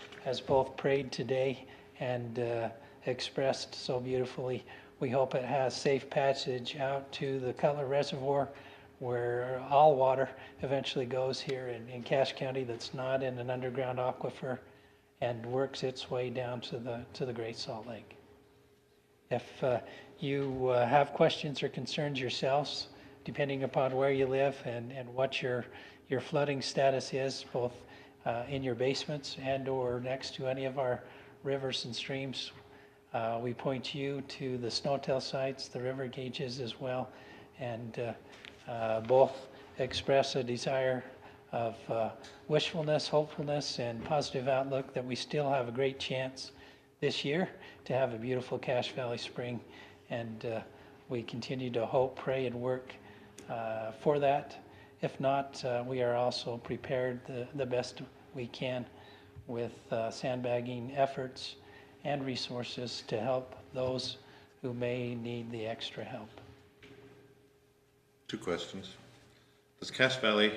both prayed today and expressed so beautifully, we hope it has safe passage out to the Cutler Reservoir, where all water eventually goes here in Cache County that's not in an underground aquifer, and works its way down to the Great Salt Lake. If you have questions or concerns yourselves, depending upon where you live and what your flooding status is, both in your basements and or next to any of our rivers and streams, we point you to the snowtail sites, the river gauges as well, and both express a desire of wishfulness, hopefulness, and positive outlook that we still have a great chance this year to have a beautiful Cache Valley spring, and we continue to hope, pray, and work for that. If not, we are also prepared the best we can with sandbagging efforts and resources to help those who may need the extra help. 2 questions. Does Cache Valley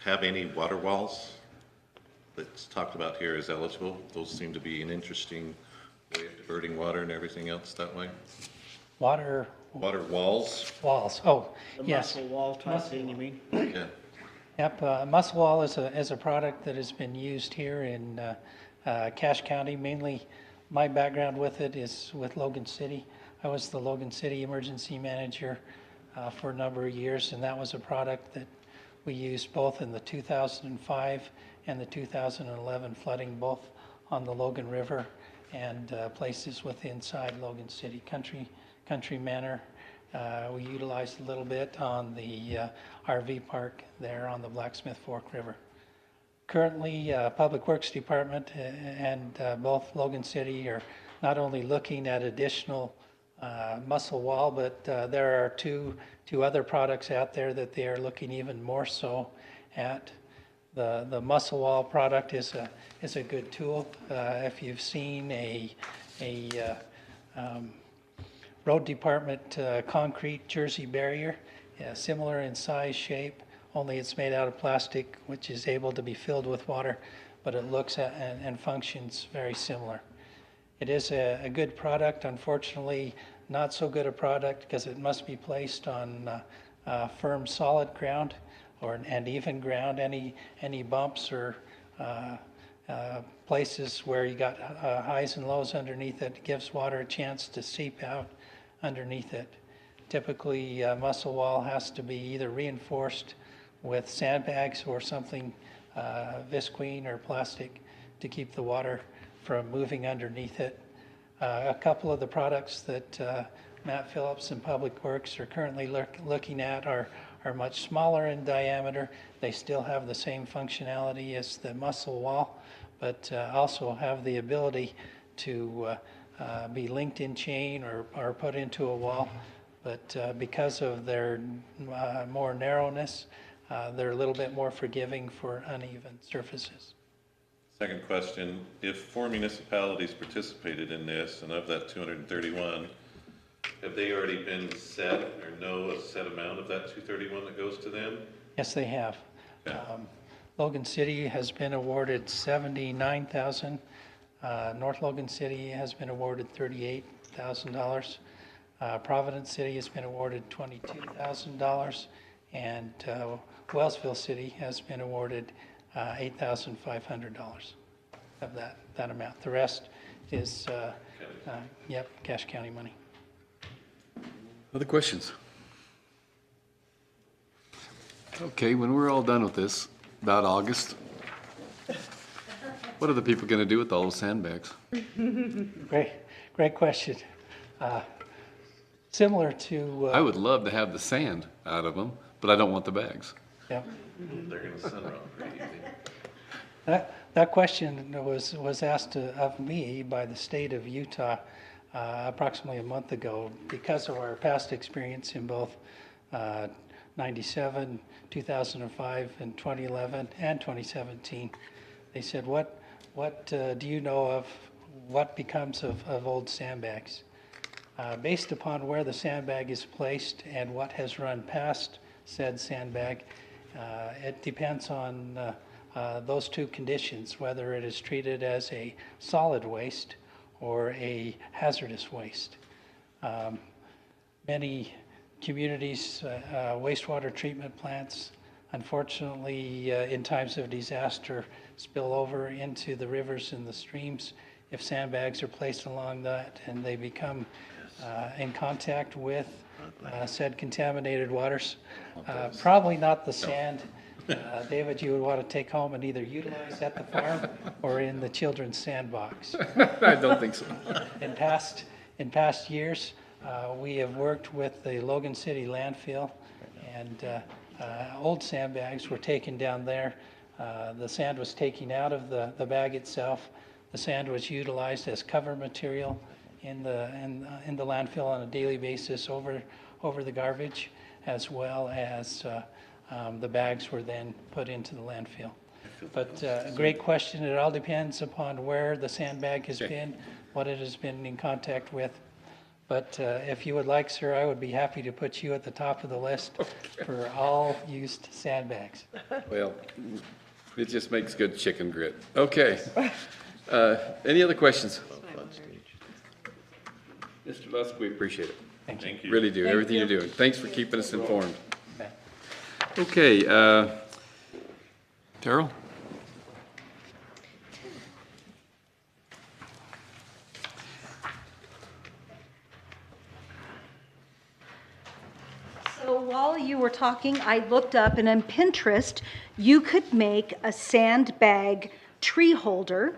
have any water walls that's talked about here as eligible? Those seem to be an interesting way of diverting water and everything else that way. Water walls? Walls, oh, The yes. muscle wall type thing, you mean? Yeah. Yep, muscle wall is a product that has been used here in Cache County. Mainly, my background with it is with Logan City. I was the Logan City emergency manager for a number of years, and that was a product that we used both in the 2005 and the 2011 flooding, both on the Logan River and places within inside Logan City. Country Manor, we utilized a little bit on the RV park there on the Blacksmith Fork River. Currently, Public Works Department and both Logan City are not only looking at additional muscle wall, but there are two other products out there that they are looking even more so at. The muscle wall product is a good tool. If you've seen a road department concrete jersey barrier, similar in size, shape, only it's made out of plastic, which is able to be filled with water, but it looks at and functions very similar. It is a good product. Unfortunately, not so good a product because it must be placed on firm, solid ground and even ground. Any bumps or places where you got highs and lows underneath it gives water a chance to seep out underneath it. Typically, muscle wall has to be either reinforced with sandbags or something visqueen or plastic to keep the water from moving underneath it. A couple of the products that Matt Phillips and Public Works are currently looking at are much smaller in diameter. They still have the same functionality as the muscle wall, but also have the ability to be linked in chain or put into a wall. But because of their more narrowness, they're a little bit more forgiving for uneven surfaces. Second question, if 4 municipalities participated in this, and of that 231, have they already been set or know a set amount of that 231 that goes to them? Yes, they have. Okay. Logan City has been awarded $79,000. North Logan City has been awarded $38,000. Providence City has been awarded $22,000, and Wellsville City has been awarded $8,500 of that amount. The rest is, yep, Cache County money. Other questions? Okay, when we're all done with this, about August, what are the people gonna do with all those sandbags? Great question. Similar to. I would love to have the sand out of them, but I don't want the bags. Yep. They're gonna sun run pretty easy. That question was asked of me by the state of Utah approximately a month ago because of our past experience in both 97, 2005, and 2011, and 2017. They said, what do you know of what becomes of old sandbags? Based upon where the sandbag is placed and what has run past said sandbag, it depends on those two conditions, whether it is treated as a solid waste or a hazardous waste. Many communities, wastewater treatment plants, unfortunately, in times of disaster, spill over into the rivers and the streams. If sandbags are placed along that and they become in contact with said contaminated waters, probably not the sand, David, you would want to take home and either utilize at the farm or in the children's sandbox. I don't think so. In past years, we have worked with the Logan City landfill, and old sandbags were taken down there. The sand was taken out of the bag itself. The sand was utilized as cover material in the landfill on a daily basis over the garbage, as well as the bags were then put into the landfill. But a great question. It all depends upon where the sandbag has been, what it has been in contact with. But if you would like, sir, I would be happy to put you at the top of the list for all used sandbags. Well, it just makes good chicken grit. Okay. Any other questions? Mr. Lusk, we appreciate it. Thank you. Really do, Thank everything you. you're doing. Thanks for keeping us informed. Okay. Okay, Terrell? So while you were talking, I looked up, and on Pinterest, you could make a sandbag tree holder.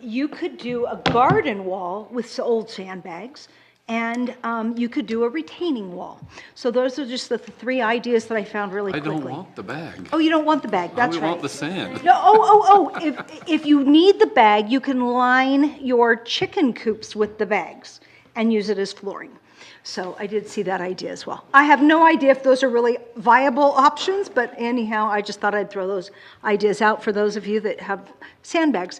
You could do a garden wall with old sandbags, and you could do a retaining wall. So those are just the three ideas that I found really I quickly. don't want the bag. Oh, you don't want the bag, that's We right. want the sand. No, if you need the bag, you can line your chicken coops with the bags and use it as flooring. So I did see that idea as well. I have no idea if those are really viable options, but anyhow, I just thought I'd throw those ideas out for those of you that have sandbags.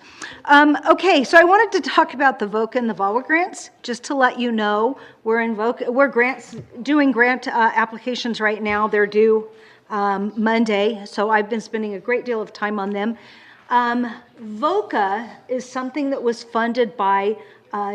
Okay, so I wanted to talk about the VOCA and the VAWA grants, just to let you know. We're doing grant applications right now. They're due Monday, so I've been spending a great deal of time on them. VOCA is something that was funded by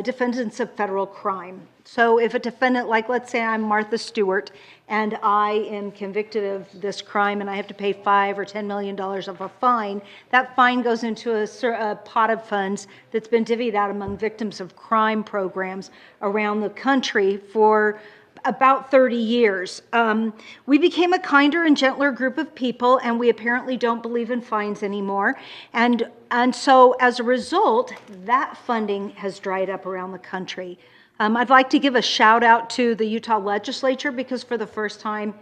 defendants of federal crime. So if a defendant, like let's say I'm Martha Stewart, and I am convicted of this crime and I have to pay $5 or $10 million of a fine, that fine goes into a pot of funds that's been divvied out among victims of crime programs around the country for about 30 years. We became a kinder and gentler group of people, and we apparently don't believe in fines anymore. And so as a result, that funding has dried up around the country. I'd like to give a shout out to the Utah legislature, because for the first time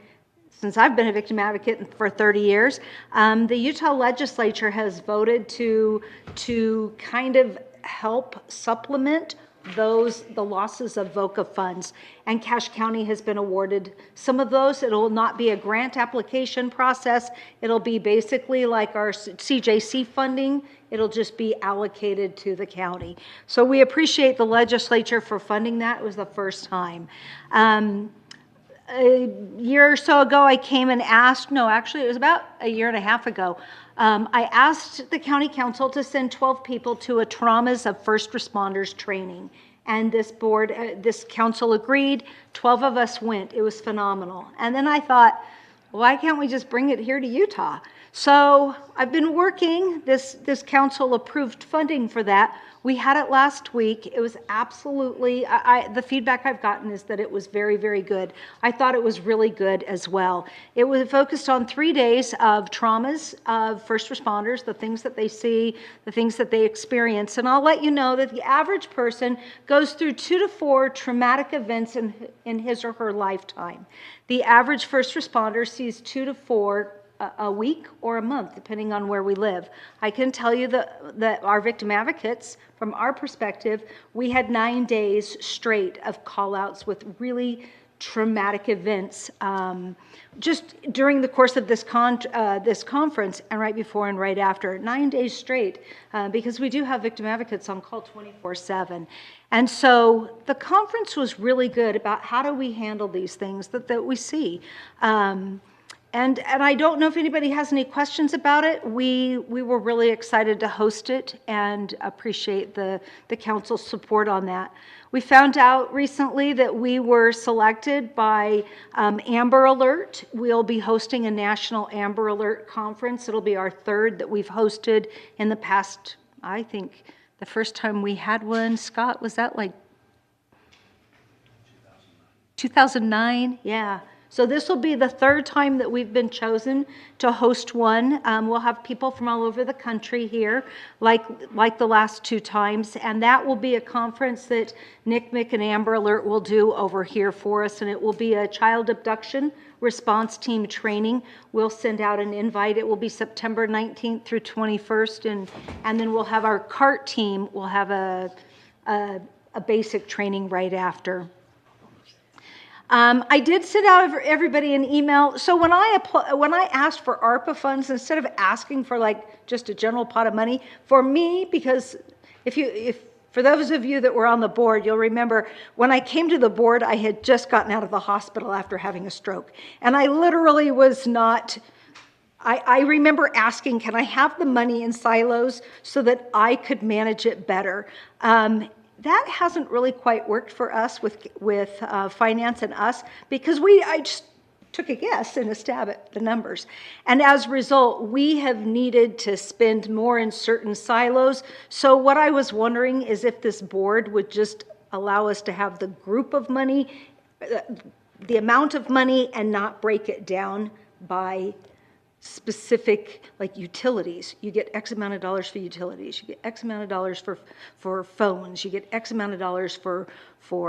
since I've been a victim advocate for 30 years, the Utah legislature has voted to kind of help supplement the losses of VOCA funds, and Cache County has been awarded some of those. It will not be a grant application process. It'll be basically like our CJC funding. It'll just be allocated to the county. So we appreciate the legislature for funding that. It was the first time. A year or so ago, I came and asked, no, actually it was about a year and a half ago, I asked the county council to send 12 people to a Traumas of First Responders training. And this board, this council agreed. 12 of us went. It was phenomenal. And then I thought, why can't we just bring it here to Utah? So I've been working, this council approved funding for that. We had it last week. It was absolutely, the feedback I've gotten is that it was very, very good. I thought it was really good as well. It was focused on 3 days of traumas of first responders, the things that they see, the things that they experience. And I'll let you know that the average person goes through 2 to 4 traumatic events in his or her lifetime. The average first responder sees 2 to 4 a week or a month, depending on where we live. I can tell you that our victim advocates, from our perspective, we had 9 days straight of call-outs with really traumatic events just during the course of this conference, and right before and right after, 9 days straight, because we do have victim advocates on call 24/7. And so the conference was really good about how do we handle these things that we see. And I don't know if anybody has any questions about it. We were really excited to host it and appreciate the council's support on that. We found out recently that we were selected by Amber Alert. We'll be hosting a national Amber Alert conference. It'll be our 3rd that we've hosted in the past, I think the first time we had one, Scott, was that like 2009? Yeah. So this will be the 3rd time that we've been chosen to host one. We'll have people from all over the country here, like the last 2 times, and that will be a conference that NCMEC and Amber Alert will do over here for us, and it will be a child abduction response team training. We'll send out an invite. It will be September 19th through 21st, and then we'll have our CART team. We'll have a basic training right after. I did send out everybody an email. So when I asked for ARPA funds, instead of asking for like just a general pot of money, for me, because for those of you that were on the board, you'll remember when I came to the board, I had just gotten out of the hospital after having a stroke. And I literally was not, I remember asking, can I have the money in silos so that I could manage it better? That hasn't really quite worked for us with finance and us, because I just took a guess and a stab at the numbers. And as a result, we have needed to spend more in certain silos. So what I was wondering is if this board would just allow us to have the group of money, the amount of money, and not break it down by specific, like utilities. You get X amount of dollars for utilities, you get X amount of dollars for phones, you get X amount of dollars for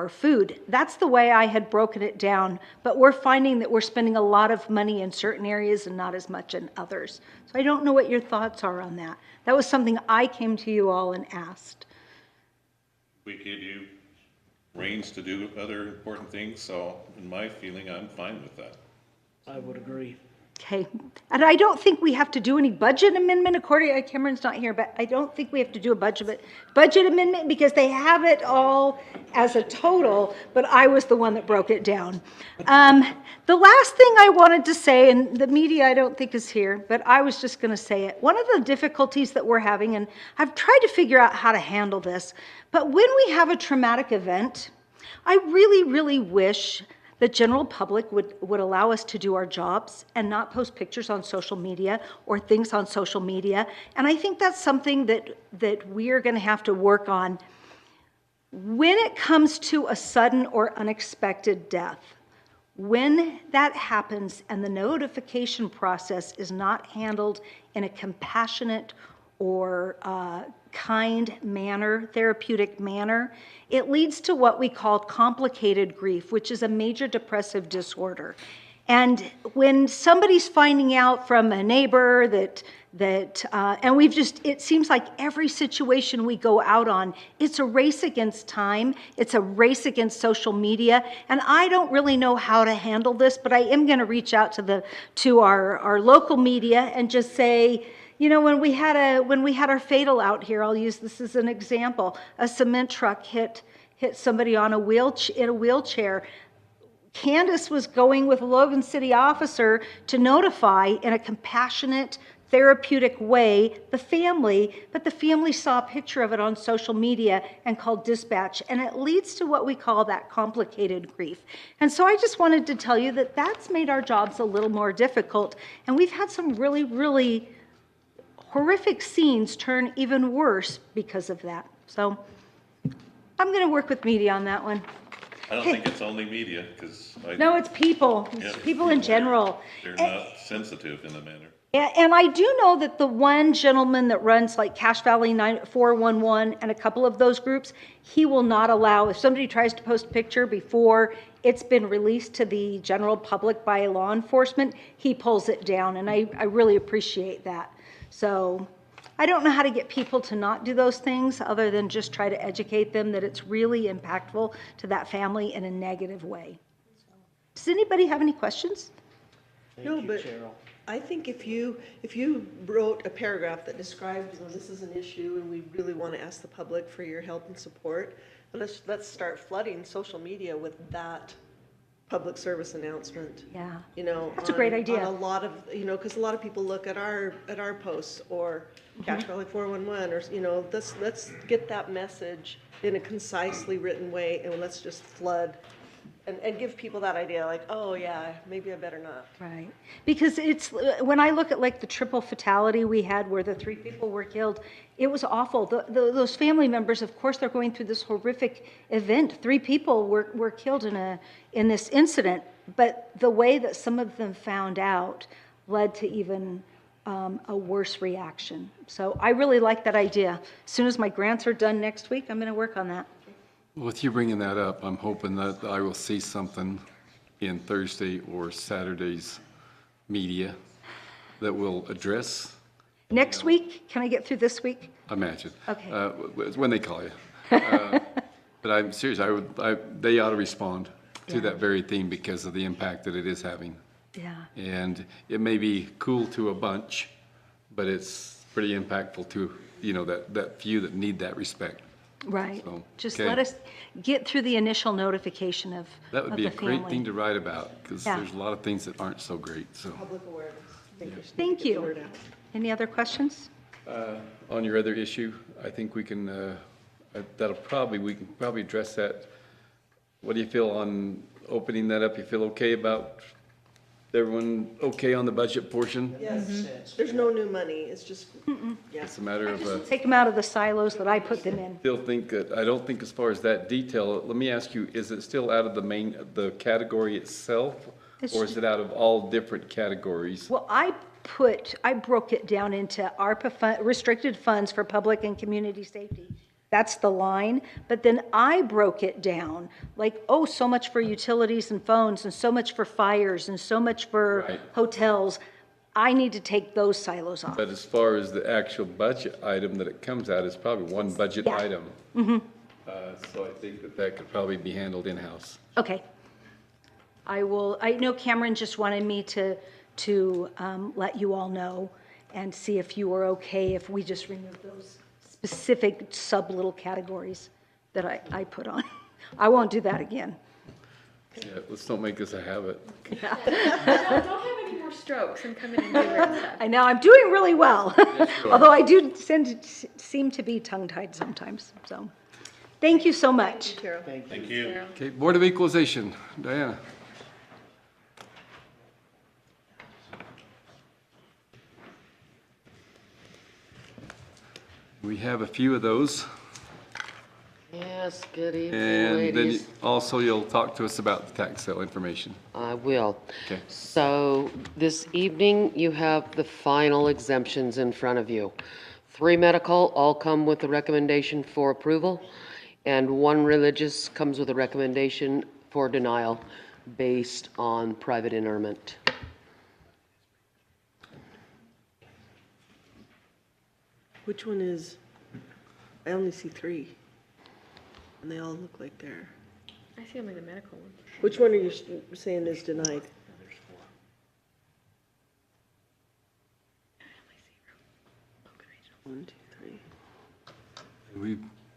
food. That's the way I had broken it down, but we're finding that we're spending a lot of money in certain areas and not as much in others. So I don't know what your thoughts are on that. That was something I came to you all and asked. We give you reins to do other important things, so in my feeling, I'm fine with that. I would agree. Okay, and I don't think we have to do any budget amendment according, Cameron's not here, but I don't think we have to do a budget amendment because they have it all as a total, but I was the one that broke it down. The last thing I wanted to say, and the media I don't think is here, but I was just going to say it. One of the difficulties that we're having, and I've tried to figure out how to handle this, but when we have a traumatic event, I really, really wish the general public would allow us to do our jobs and not post pictures on social media or things on social media. And I think that's something that we are going to have to work on. When it comes to a sudden or unexpected death, when that happens and the notification process is not handled in a compassionate or kind manner, therapeutic manner, it leads to what we call complicated grief, which is a major depressive disorder. And when somebody's finding out from a neighbor and it seems like every situation we go out on, it's a race against time, it's a race against social media, and I don't really know how to handle this, but I am going to reach out to our local media and just say, you know, when we had our fatal out here, I'll use this as an example. A cement truck hit somebody in a wheelchair. Candace was going with a Logan City officer to notify in a compassionate, therapeutic way, the family, but the family saw a picture of it on social media and called dispatch, and it leads to what we call that complicated grief. And so I just wanted to tell you that that's made our jobs a little more difficult, and we've had some really, really horrific scenes turn even worse because of that. So I'm going to work with media on that one. I don't think it's only media, because. No, it's people. It's people in general. They're not sensitive in the manner. And I do know that the one gentleman that runs like Cache Valley 411 and a couple of those groups, he will not allow, if somebody tries to post a picture before it's been released to the general public by law enforcement, he pulls it down, and I really appreciate that. So I don't know how to get people to not do those things other than just try to educate them that it's really impactful to that family in a negative way. Does anybody have any questions? No, but I think if you wrote a paragraph that described, this is an issue and we really want to ask the public for your help and support, let's start flooding social media with that public service announcement. Yeah. That's a great idea. On a lot of, because a lot of people look at our posts or Cache Valley 411 or, let's get that message in a concisely written way, and let's just flood and give people that idea, like, oh yeah, maybe I better not. Right. Because it's, when I look at like the triple fatality we had where the 3 people were killed, it was awful. Those family members, of course, they're going through this horrific event. 3 people were killed in this incident, but the way that some of them found out led to even a worse reaction. So I really like that idea. As soon as my grants are done next week, I'm going to work on that. With you bringing that up, I'm hoping that I will see something in Thursday or Saturday's media that will address. Next week? Can I get through this week? Imagine. Okay. When they call you. But I'm serious, they ought to respond to that very theme because of the impact that it is having. Yeah. And it may be cool to a bunch, but it's pretty impactful to, that few that need that respect. Right. So, Just okay. let us get through the initial notification of That would be a the great family. thing to write about, because Yeah. there's a lot of things that aren't so great, so. Public awareness. Thank you. Any other questions? On your other issue, I think we can, we can probably address that. What do you feel on opening that up? You feel okay about, everyone okay on the budget portion? Yes, there's no new money, it's just, yeah. It's a matter of, Take them out of the silos that I put them in. I don't think as far as that detail, let me ask you, is it still out of the category itself? Or is it out of all different categories? Well, I broke it down into ARPA restricted funds for public and community safety. That's the line. But then I broke it down like, so much for utilities and phones, and so much for fires, and so much for hotels. I need to take those silos off. But as far as the actual budget item that it comes out, it's probably one budget item. So I think that could probably be handled in-house. Okay. I know Cameron just wanted me to let you all know and see if you were okay if we just remove those specific sub-little categories that I put on. I won't do that again. Yeah, let's don't make this a habit. Don't have any more strokes and come in and do weird stuff. I know, I'm doing really well. Although I do seem to be tongue-tied sometimes, so. Thank you so much. Thank you. Okay, Board of Equalization, Diana. We have a few of those. Yes, good evening, And then ladies. also you'll talk to us about the tax sale information. I will. Okay. So this evening, you have the final exemptions in front of you. 3 medical all come with a recommendation for approval, and 1 religious comes with a recommendation for denial based on private interment. Which one is, I only see 3, and they all look like they're, I see only the medical one. which one are you saying is denied? One, two,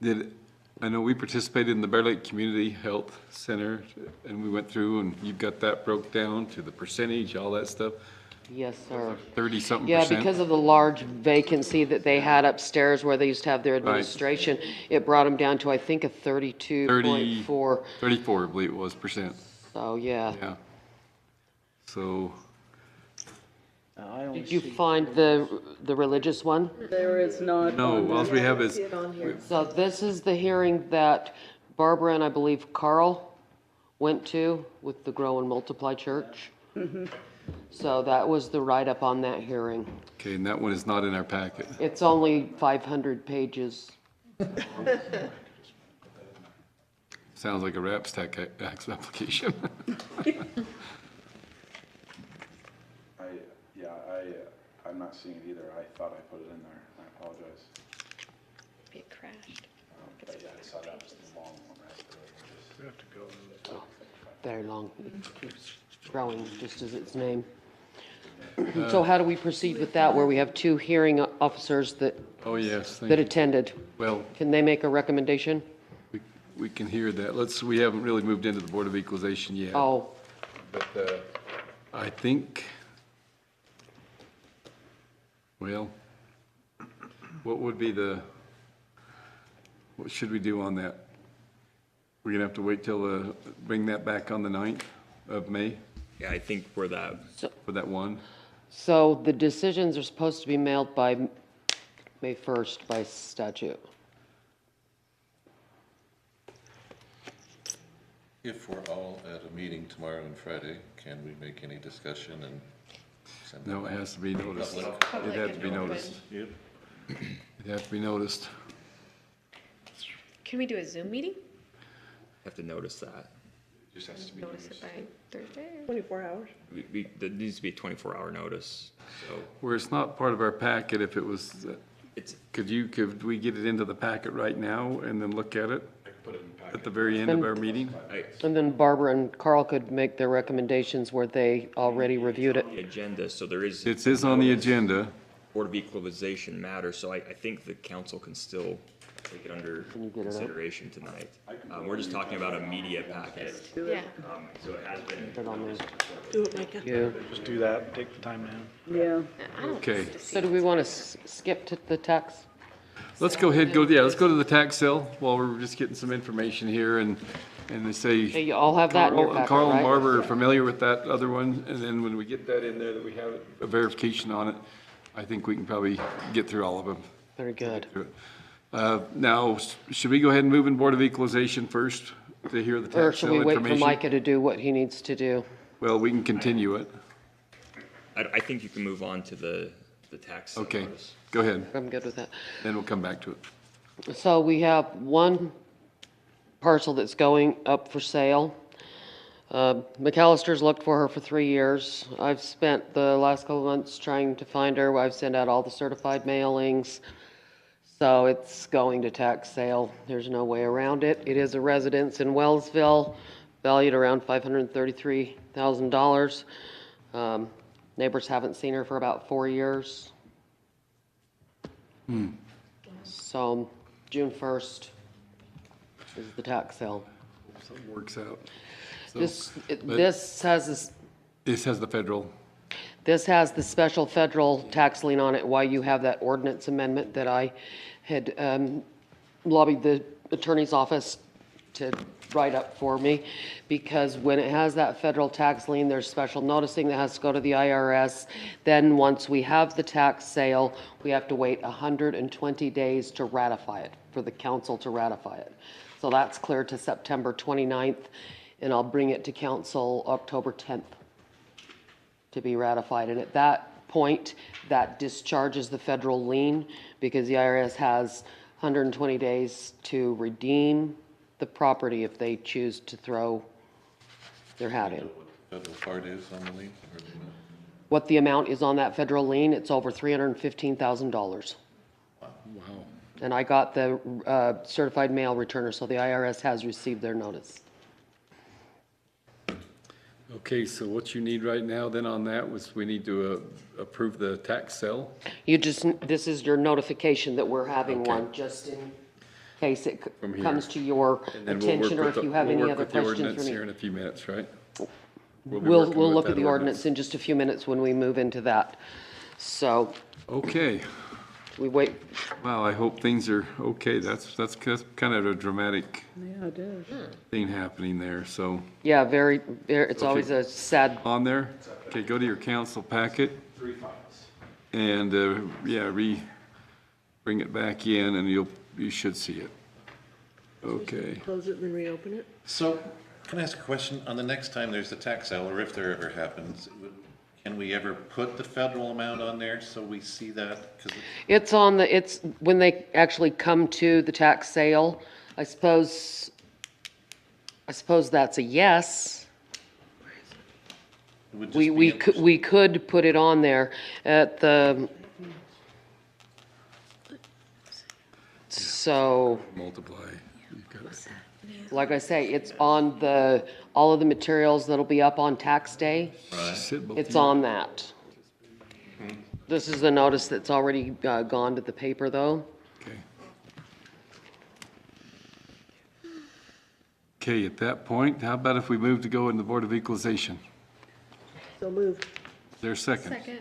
3. I know we participated in the Bear Lake Community Health Center, and we went through, and you've got that broke down to the percentage, all that stuff. Yes, sir. 30-something Yeah, percent? because of the large vacancy that they had upstairs where they used to have their administration, it brought them down to, I think, a 32.4. 34, I believe it was, percent. So, yeah. Yeah. So, Did you find the religious one? There is not. no, on all the- we have is, So this is the hearing that Barbara and I believe Carl went to with the Grow and Multiply Church. So that was the write-up on that hearing. okay, and that one is not in our packet. It's only 500 pages. Sounds like a RAPS tax application. I'm not seeing it either. I thought I put it in there. I apologize. It crashed. But yeah, I saw that was the long one, right? We have to go. Very long. It keeps growing, just as its name. So how do we proceed with that, where we have two hearing officers that, Oh, yes, thank that you. attended? Well, Can they make a recommendation? we can hear that. We haven't really moved into the Board of Equalization yet. Oh, But I think, well, what would be what should we do on that? We're gonna have to wait till bring that back on the 9th of May Yeah, I think we're that. for that one? so the decisions are supposed to be mailed by May 1st by statute. If we're all at a meeting tomorrow and Friday, can we make any discussion and send? No, it has to be noticed. Public. It had to be noticed. Yep. It has to be noticed. Can we do a Zoom meeting? Have to notice that. Just has to be Notice it by Thursday? 24 hours. There needs to be a 24-hour notice, so. Where it's not part of our packet, if it was, could we get it into the packet right now and then look at it at the very end of our meeting? And then Barbara and Carl could make their recommendations where they already reviewed it. The agenda, so there is. It is on the agenda. Board of Equalization matters, so I think the council can still take it under consideration tonight. We're just talking about a media packet. Yeah. So it has been. Do it, Micah. Yeah. Just do that, take the time now. Yeah. Okay. So do we want to skip to the tax? Let's go ahead, let's go to the tax sale while we're just getting some information here and they say. Okay, you all have that in your packet, Carl and right? Barbara are familiar with that other one, and then when we get that in there, that we have a verification on it, I think we can probably get through all of them. Very good. Now, should we go ahead and move in Board of Equalization first to hear the Or tax should sale we wait for information? Micah to do what he needs to do? Well, we can continue it. I think you can move on to the tax. Okay, notice. go ahead. I'm good with that. Then we'll come back to it. So we have one parcel that's going up for sale. McAllister's looked for her for 3 years. I've spent the last couple of months trying to find her. I've sent out all the certified mailings. So it's going to tax sale. There's no way around it. It is a residence in Wellsville, valued around $533,000. Neighbors haven't seen her for about 4 years. So June 1st is the tax sale. Something works out. So, This but this has this. This has the federal. This has the special federal tax lien on it, why you have that ordinance amendment that I had lobbied the attorney's office to write up for me. Because when it has that federal tax lien, there's special noticing that has to go to the IRS. Then once we have the tax sale, we have to wait 120 days to ratify it, for the council to ratify it. So that's clear to September 29th, and I'll bring it to council October 10th. To be ratified, and at that point, that discharges the federal lien, because the IRS has 120 days to redeem the property if they choose to throw their hat in. Federal part is on the lien, or do you know? What the amount is on that federal lien, it's over $315,000. Wow. And I got the certified mail returner, so the IRS has received their notice. Okay, so what you need right now then on that was we need to approve the tax sale? You just, this is your notification that we're having Okay. one, just in case it From here. comes to your And then we'll work attention, or with if you have any we'll work other with the questions ordinance for here in me. a few minutes, right? We'll be We'll working with look that at the ordinance in just a few minutes when we move into that. So Okay. we wait. Well, I hope things are okay. That's kind of a dramatic Yeah, it is. thing happening there, so. Yeah, very, it's always a sad. On there? Okay, go to your council packet. 3 files. And, yeah, bring it back in and you should see it. Okay. Close it and then reopen it? So, can I ask a question? On the next time there's a tax sale, or if there ever happens, can we ever put the federal amount on there so we see that? 'Cause It's when they actually come to the tax sale, I suppose that's a yes. it would just be We could put it on there at the, so, Multiply. You've got it. like I say, it's on all of the materials that'll be up on tax day. Sit both It's you- on that. This is the notice that's already gone to the paper, though. Okay. Okay, at that point, how about if we move to go in the Board of Equalization? So move. Is there a second? Second.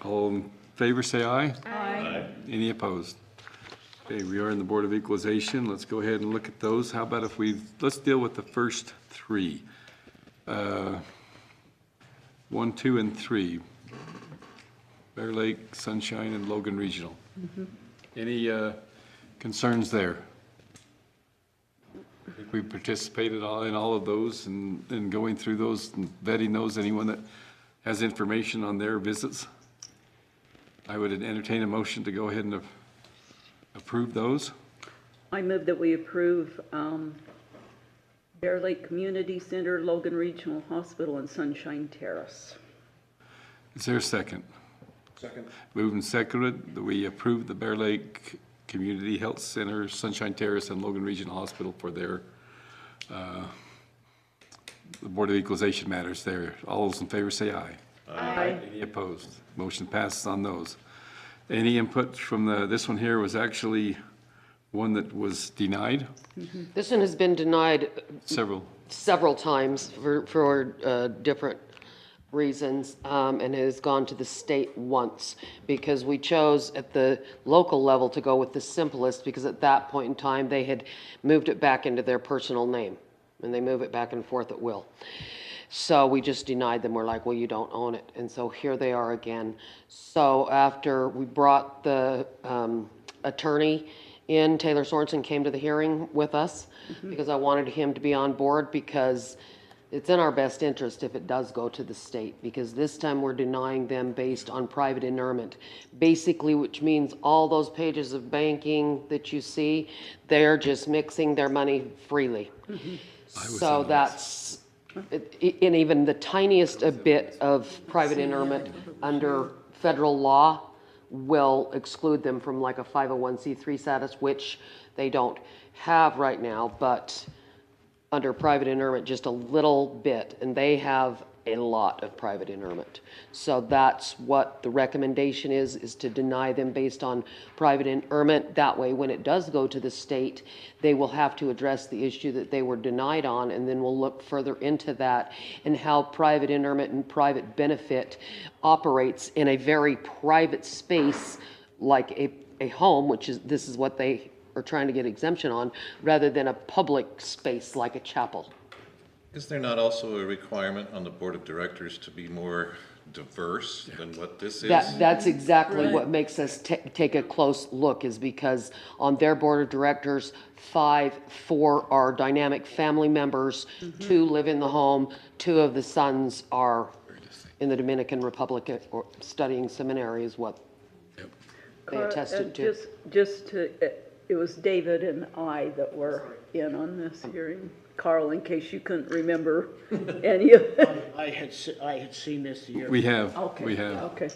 All in favor, say aye. Aye. Any opposed? Okay, we are in the Board of Equalization. Let's go ahead and look at those. How about if let's deal with the first three. 1, 2, and 3. Bear Lake, Sunshine, and Logan Regional. Any concerns there? I think we participated in all of those and going through those and vetting those. Anyone that has information on their visits? I would entertain a motion to go ahead and approve those. I move that we approve Bear Lake Community Center, Logan Regional Hospital, and Sunshine Terrace. Is there a second? Second. Moved and seconded that we approve the Bear Lake Community Health Center, Sunshine Terrace, and Logan Regional Hospital for their, the Board of Equalization matters there. All those in favor say aye. Aye. Any opposed? Motion passes on those. Any input from this one here was actually one that was denied? This one has been denied Several. times for different reasons, and has gone to the state once, because we chose at the local level to go with the simplest, because at that point in time, they had moved it back into their personal name, and they move it back and forth at will. So we just denied them. We're like, well, you don't own it. And so here they are again. So after we brought the attorney in, Taylor Sorensen came to the hearing with us, because I wanted him to be on board, because it's in our best interest if it does go to the state, because this time we're denying them based on private inurement. Basically, which means all those pages of banking that you see, they're just mixing their money freely. So that's, and even the tiniest a bit of private inurement under federal law will exclude them from like a 501c3 status, which they don't have right now, but under private inurement, just a little bit, and they have a lot of private inurement. So that's what the recommendation is to deny them based on private inurement. That way, when it does go to the state, they will have to address the issue that they were denied on, and then we'll look further into that and how private inurement and private benefit operates in a very private space, like a home, this is what they are trying to get exemption on, rather than a public space like a chapel. Is there not also a requirement on the board of directors to be more diverse than what this is? That's exactly what makes us take a close look, is because on their board of directors, 4 are dynamic family members, 2 live in the home, 2 of the sons are in the Dominican Republic or studying seminary is what they attested to. It was David and I that were in on this hearing. Carl, in case you couldn't remember any of it. I had seen this the year. We have, Okay, we have. okay.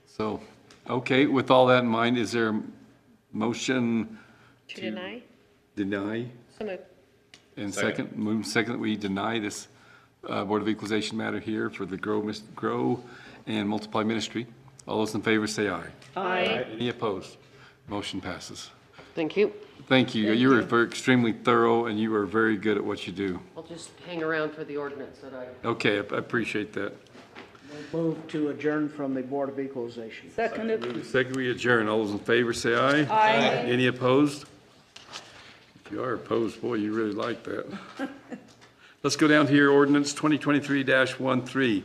So, okay, with all that in mind, is there a motion To deny? deny? So moved. And move second that we deny this Board of Equalization matter here for the Grow and Multiply Ministry. All those in favor say aye. Aye. Any opposed? Motion passes. Thank you. Thank you. You were very extremely thorough, and you are very good at what you do. I'll just hang around for the ordinance that I. Okay, I appreciate that. Move to adjourn from the Board of Equalization. Second. Second, we adjourn. All those in favor say aye. Aye. Any opposed? If you are opposed, boy, you really like that. Let's go down here, ordinance 2023-13.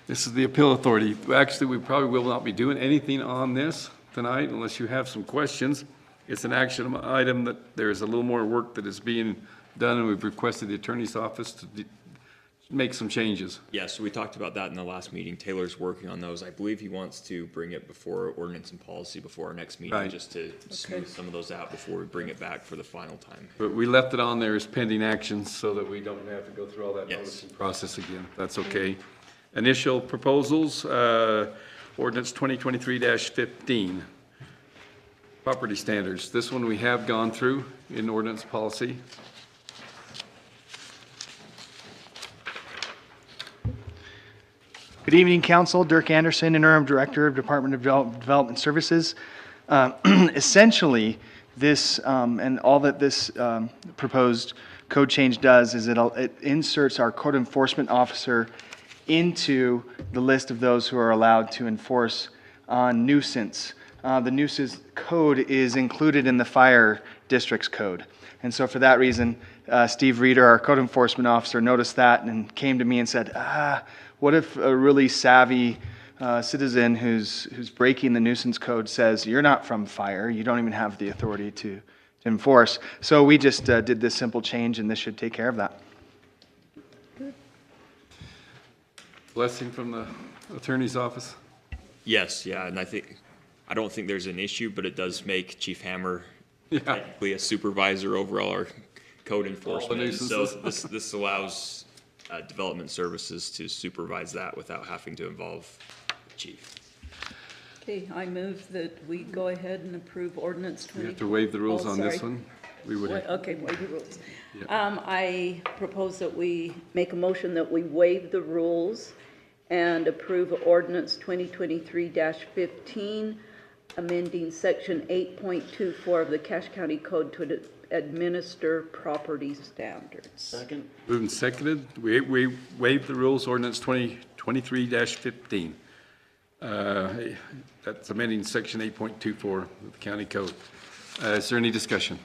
This is the appeal authority. Actually, we probably will not be doing anything on this tonight unless you have some questions. It's an action item that there's a little more work that is being done, and we've requested the attorney's office to make some changes. Yes, we talked about that in the last meeting. Taylor's working on those. I believe he wants to bring it before ordinance and policy before our next meeting, Right. just to smooth some of those out before we bring it back for the final time. But we left it on there as pending actions so that we don't have to go through all that Yes. noticing process again. That's okay. Initial proposals, ordinance 2023-15. Property standards. This one we have gone through in ordinance policy. Good evening, Council. Dirk Anderson, Interim Director of Department of Development Services. Essentially, this, and all that this proposed code change does is it inserts our code enforcement officer into the list of those who are allowed to enforce on nuisance. The nuisance code is included in the fire district's code. And so for that reason, Steve Reeder, our code enforcement officer, noticed that and came to me and said, what if a really savvy citizen who's breaking the nuisance code says, you're not from fire, you don't even have the authority to enforce. So we just did this simple change, and this should take care of that. Blessing from the attorney's office. Yes, yeah, and I don't think there's an issue, but it does make Chief Hammer technically a supervisor over all our code enforcement. And so this allows development services to supervise that without having to involve the chief. Okay, I move that we go ahead and approve ordinance 20. We have to waive the rules on this one. We would. Okay, waive the rules. I propose that we make a motion that we waive the rules and approve ordinance 2023-15, amending section 8.24 of the Cache County Code to administer property standards. Second. Moved and seconded. We waived the rules, ordinance 2023-15. That's amending section 8.24 of the county code. Is there any discussion?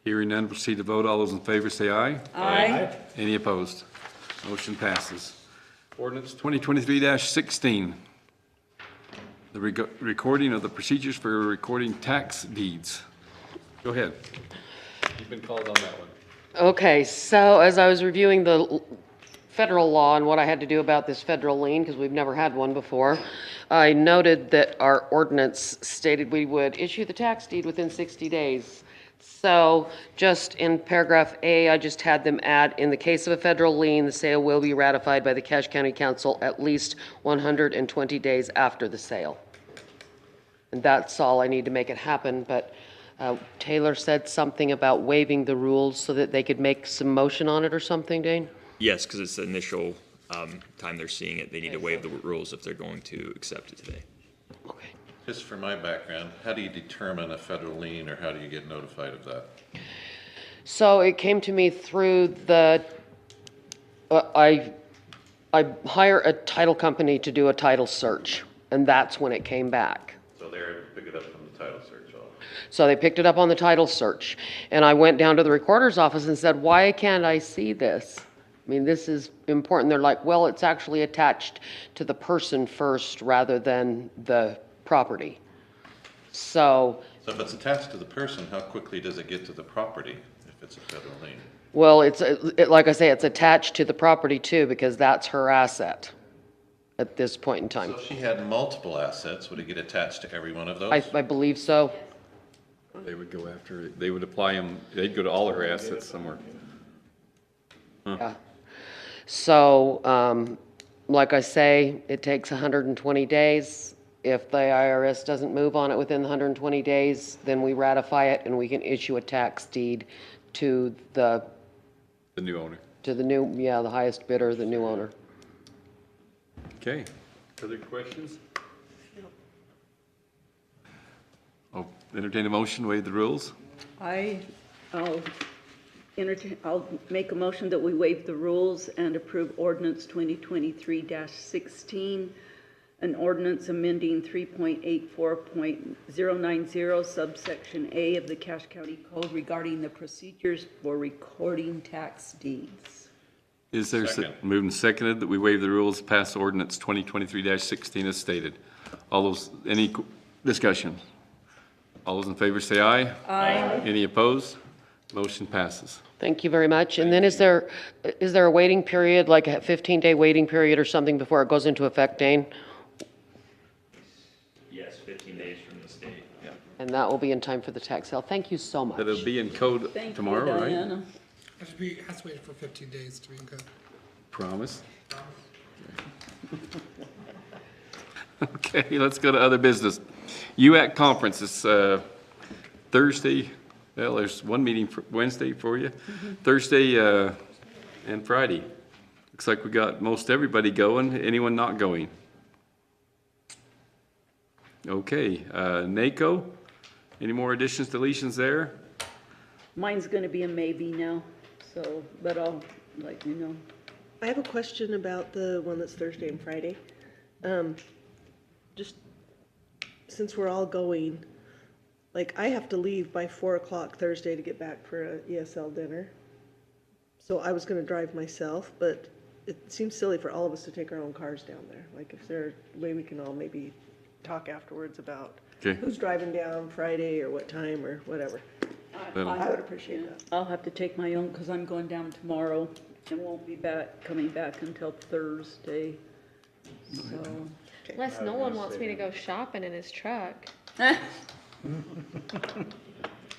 Hearing none, proceed to vote. All those in favor say aye. Aye. Any opposed? Motion passes. Ordinance 2023-16. The recording of the procedures for recording tax deeds. Go ahead. You've been called on that one. Okay, so as I was reviewing the federal law and what I had to do about this federal lien, because we've never had one before, I noted that our ordinance stated we would issue the tax deed within 60 days. So just in paragraph A, I just had them add, in the case of a federal lien, the sale will be ratified by the Cache County Council at least 120 days after the sale. And that's all I need to make it happen, but Taylor said something about waiving the rules so that they could make some motion on it or something, Dane? Yes, because it's the initial time they're seeing it. They need to waive the rules if they're going to accept it today. Okay. Just for my background, how do you determine a federal lien, or how do you get notified of that? So it came to me through the, I hire a title company to do a title search, and that's when it came back. So they're pick it up from the title search office. So they picked it up on the title search, and I went down to the recorder's office and said, why can't I see this? I mean, this is important. They're like, well, it's actually attached to the person first rather than the property. So if it's attached to the person, how quickly does it get to the property if it's a federal lien? well, like I say, it's attached to the property too, because that's her asset at this point in time. So if she had multiple assets, would it get attached to every one of those? I believe so. They would go after it. They would apply them, they'd go to all her assets somewhere. Yeah. So, like I say, it takes 120 days. If the IRS doesn't move on it within the 120 days, then we ratify it and we can issue a tax deed to the new owner. To the new, yeah, the highest bidder, the new owner. Okay. Other questions? I'll entertain a motion, to waive the rules. I'll make a motion that we waive the rules and approve ordinance 2023-16, an ordinance amending 3.84.090 subsection A of the Cache County Code regarding the procedures for recording tax deeds. Is there, Second. moved and seconded that we waive the rules, pass ordinance 2023-16 as stated. All those, any discussion? All those in favor say aye. Aye. Any opposed? Motion passes. Thank you very much. And then is there a waiting period, like a 15-day waiting period or something before it goes into effect, Dane? Yes, 15 days from the state. Yeah. And that will be in time for the tax sale. Thank you so much. That'll be in code tomorrow, right? Diana. Has to wait for 15 days to be in code. Promise. Okay, let's go to other business. UAC conference is Thursday. Well, there's one meeting for Wednesday for you. Thursday and Friday. Looks like we got most everybody going. Anyone not going? Okay, NACO. Any more additions, deletions there? Mine's gonna be a maybe now, so, but I'll let you know. I have a question about the one that's Thursday and Friday. Just since we're all going, like, I have to leave by 4 o'clock Thursday to get back for a ESL dinner. So I was gonna drive myself, but it seems silly for all of us to take our own cars down there. Like, if there's a way we can all maybe talk afterwards about Okay. who's driving down Friday or what time or whatever. I would appreciate that. I'll have to take my own, because I'm going down tomorrow and won't be coming back until Thursday, so. Unless Nolan wants me to go shopping in his truck.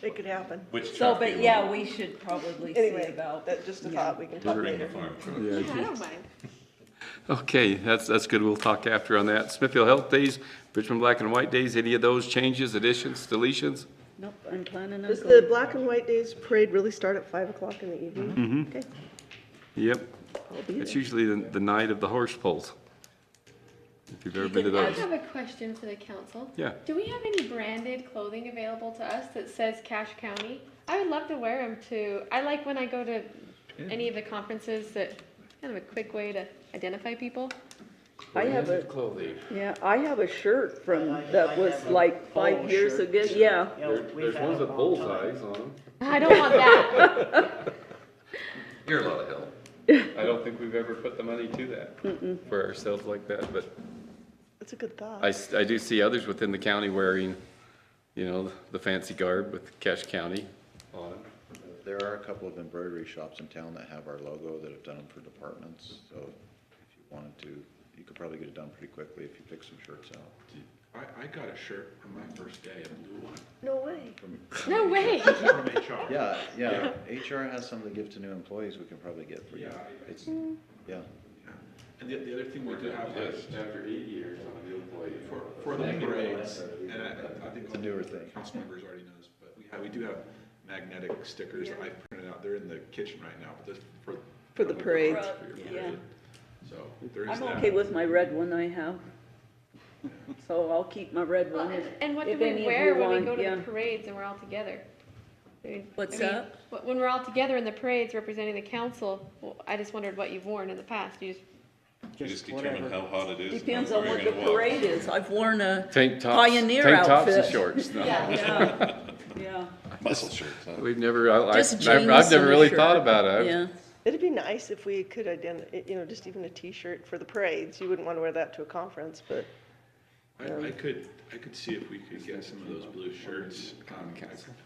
It could happen. Which So, truck do but you yeah, want? we should probably see Anyway, about. that's just a thought, we can talk later. Farm truck. Yeah, I don't mind. Okay, that's good. We'll talk after on that. Smithfield Health Days, Richmond Black and White Days, any of those changes, additions, deletions? Nope, I'm planning on Does going. the Black and White Days parade really start at 5 o'clock in the evening? Mhm. Okay, Yep. I'll be It's there. usually the night of the horse pulls. If you've ever been to I those. have a question for the council. Yeah. Do we have any branded clothing available to us that says Cache County? I would love to wear them too. I like when I go to any of the conferences that kind of a quick way to identify people. I have a, Clothing. yeah, I have a shirt that was like 5 years ago, yeah. There's ones with bullseyes on them. I don't want that. You're a lot of help. I don't think we've ever put the money to that for ourselves like that, but That's a good thought. I do see others within the county wearing, you know, the fancy garb with Cache County on it. There are a couple of embroidery shops in town that have our logo that have done them for departments, so if you wanted to, you could probably get it done pretty quickly if you pick some shirts out. I got a shirt on my first day, a blue one. No way. No way. From HR. Yeah, HR has some to give to new employees we can probably get for you. Yeah. It's, yeah. And the other thing we do have is, After 8 years on a new employee. for the parades, and I think It's a newer thing. council members already knows, but we do have magnetic stickers that I've printed out. They're in the kitchen right now, but this For the parades. for your Yeah. parade. So there is I'm that. okay with my red one I have. So I'll keep my red one. And what do if we any of wear you when we want, go to yeah. the parades and we're all together? What's I mean, that? When we're all together in the parades representing the council, well, I just wondered what you've worn in the past. You Just determine how hot it is. and Depends how on far what you're the gonna walk. parade is. I've worn a Tank tops, Pioneer tank tops and outfit. shorts. No. Yeah. Muscle shirts, huh? We've never, Just I've jeans never and a really shirt. thought about it. Yeah. It'd be nice if we could just even a t-shirt for the parades. You wouldn't want to wear that to a conference, but. I could see if we could get some of those blue shirts.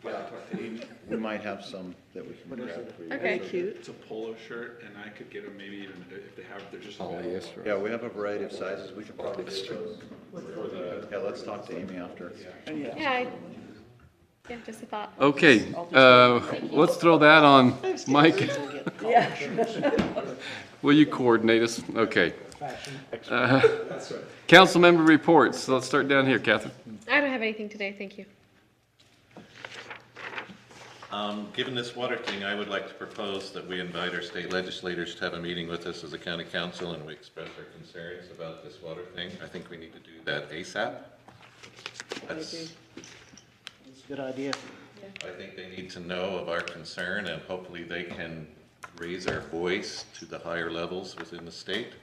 Like I talked to Amy. We might have some that we can grab for you. Okay. Cute. It's a polo shirt, and I could get them maybe even if they have, they're just. Polyester. Yeah, we have a variety of sizes. We can probably get those. Yeah, let's talk to Amy after. yeah, just a thought. Okay, let's throw that on Mike. Yeah. Will you coordinate us? Okay. Council member reports. So let's start down here, Catherine. I don't have anything today, thank you. Given this water thing, I would like to propose that we invite our state legislators to have a meeting with us as a county council and we express our concerns about this water thing. I think we need to do that ASAP. That's Good idea. I think they need to know of our concern, and hopefully they can raise our voice to the higher levels within the state.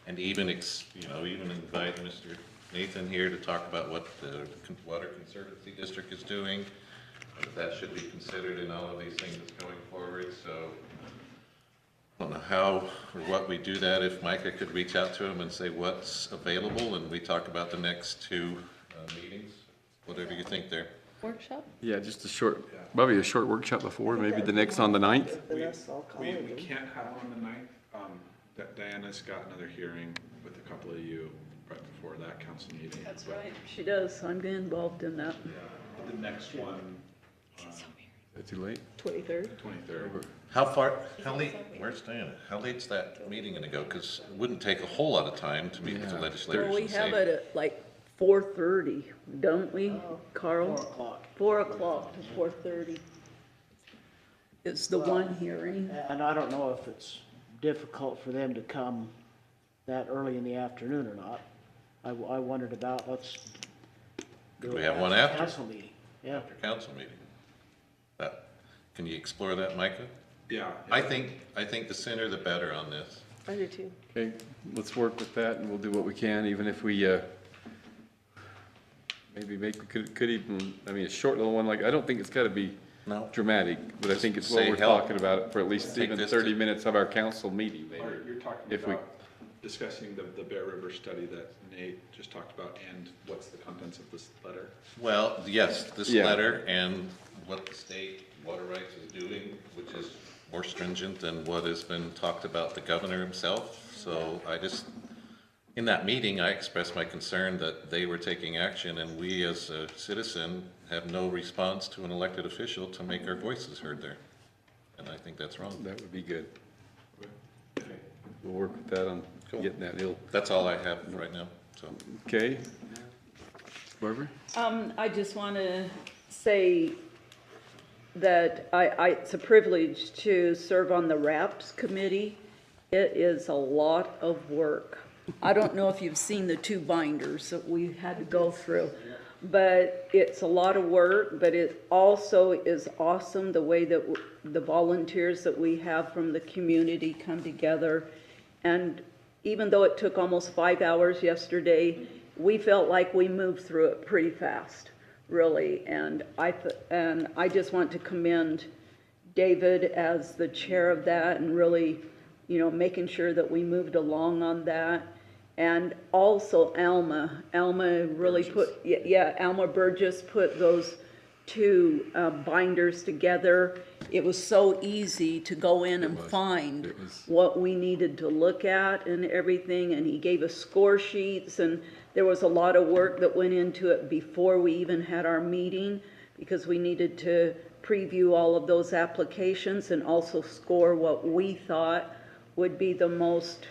And even, even invite Mr. Nathan here to talk about what the Water Conservancy District is doing. That should be considered in all of these things that's going forward, so I don't know how or what we do that. If Micah could reach out to him and say what's available, and we talk about the next two meetings, whatever you think there. Workshop? Yeah, just a short, probably a short workshop before, maybe the next on the 9th. We can't have one on the 9th. Diana's got another hearing with a couple of you right before that council meeting. That's right. She does. I'm involved in that. Yeah, the next one. Is it too late? 23rd. 23rd. How late, where's Diana? How late's that meeting gonna go? Because it wouldn't take a whole lot of time to meet with the legislators. Well, we and have say- it at like 4:30, don't we, Carl? 4 o'clock. 4 o'clock to 4:30. It's the one hearing. And I don't know if it's difficult for them to come that early in the afternoon or not. I wondered about, let's. Could we have one after? Council meeting, yeah. After council meeting. Can you explore that, Micah? Yeah. I think the sooner the better on this. I do too. Okay, let's work with that and we'll do what we can, even if we, maybe could even, I mean, a short little one, like, I don't think it's gotta be No. dramatic, but I think it's what say we're help. talking about for at least Take even this 30 to- minutes of our council meeting maybe. You're talking If we, about discussing the Bear River study that Nate just talked about, and what's the contents of this letter? Well, yes, this Yeah. letter and what the state water rights is doing, which is more stringent than what has been talked about the governor himself. So in that meeting, I expressed my concern that they were taking action and we as a citizen have no response to an elected official to make our voices heard there. And I think that's wrong. that would be good. We'll work with that on getting that ill. That's all I have right now, so. Okay. Barbara? I just want to say that it's a privilege to serve on the RAPS committee. It is a lot of work. I don't know if you've seen the 2 binders that we had to go through, but it's a lot of work, but it also is awesome the way that the volunteers that we have from the community come together. And even though it took almost 5 hours yesterday, we felt like we moved through it pretty fast, really. And I just want to commend David as the chair of that and really, making sure that we moved along on that. And also Alma really Alma Burgess put those 2 binders together. It was so easy to go in and find what we needed to look at and everything, and he gave us score sheets, and there was a lot of work that went into it before we even had our meeting, because we needed to preview all of those applications and also score what we thought would be the most,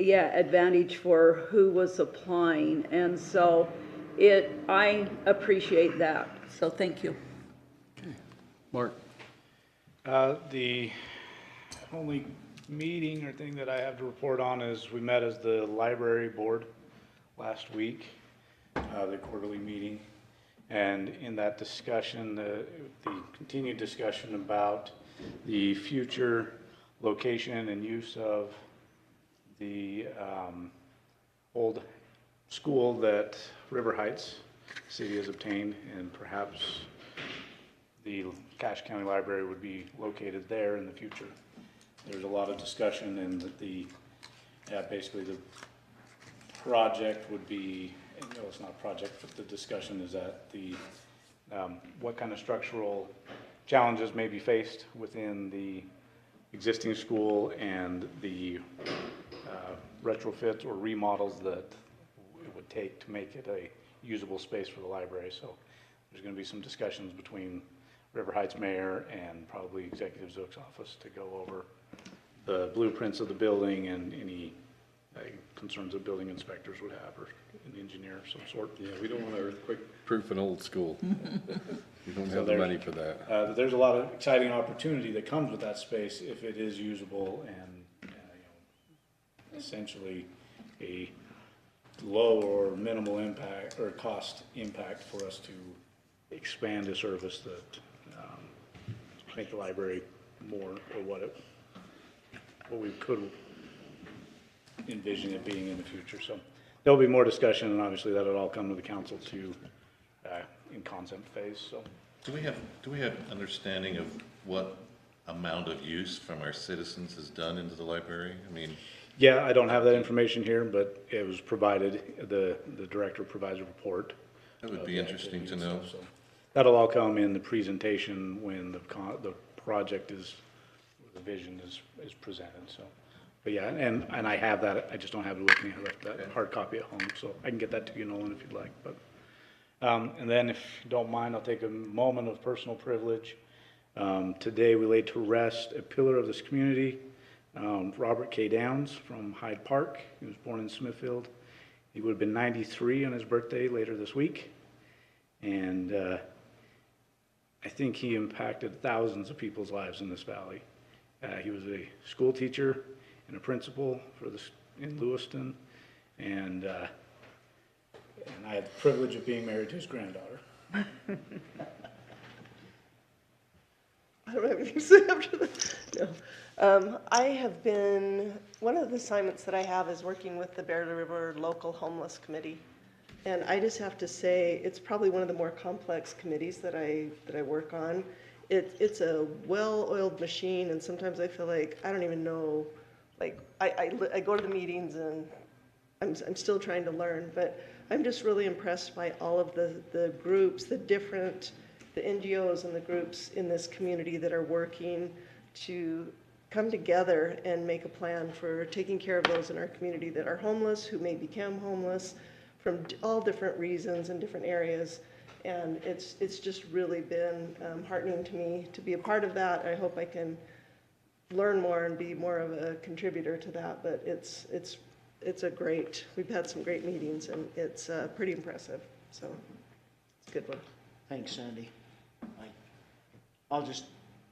advantage for who was applying. And so I appreciate that. So thank you. Mark? The only meeting or thing that I have to report on is we met as the library board last week, the quarterly meeting. And in that discussion, the continued discussion about the future location and use of the old school that River Heights City has obtained, and perhaps the Cache County Library would be located there in the future. There's a lot of discussion, and basically the project would be, no, it's not a project, but the discussion is that what kind of structural challenges may be faced within the existing school and the retrofits or remodels that it would take to make it a usable space for the library. So there's going to be some discussions between River Heights Mayor and probably Executive Zook's office to go over the blueprints of the building and any concerns that building inspectors would have, or an engineer of some sort. Yeah, we don't want to earthquake-proof an old school. We don't So have the there's- money for that. There's a lot of exciting opportunity that comes with that space if it is usable and essentially a low or minimal impact or cost impact for us to expand a service that, make the library more or what we could envision it being in the future. So there'll be more discussion, and obviously that'll all come to the council to, in concept phase, so. Do we have understanding of what amount of use from our citizens is done into the library? I mean. Yeah, I don't have that information here, but it was provided, the director provides a report. That would be interesting to know. So that'll all come in the presentation when the project is, the vision is presented, so. But yeah, and I have that, I just don't have it with me, I left that hard copy at home, so I can get that to you, Nolan, if you'd like, but. And then if you don't mind, I'll take a moment of personal privilege. Today we laid to rest a pillar of this community, Robert K. Downs from Hyde Park. He was born in Smithfield. He would have been 93 on his birthday later this week. And I think he impacted thousands of people's lives in this valley. He was a school teacher and a principal in Lewiston. And I had the privilege of being married to his granddaughter. I don't have anything to say after that. No. I have been, one of the assignments that I have is working with the Bear River Local Homeless Committee. And I just have to say, it's probably one of the more complex committees that I work on. It's a well-oiled machine, and sometimes I feel like I don't even know, like, I go to the meetings and I'm still trying to learn, but I'm just really impressed by all of the groups, the NGOs and the groups in this community that are working to come together and make a plan for taking care of those in our community that are homeless, who may become homeless from all different reasons in different areas. And it's just really been heartening to me to be a part of that. I hope I can learn more and be more of a contributor to that, but we've had some great meetings, and it's pretty impressive, so it's a good one. Thanks, Sandy. I'll just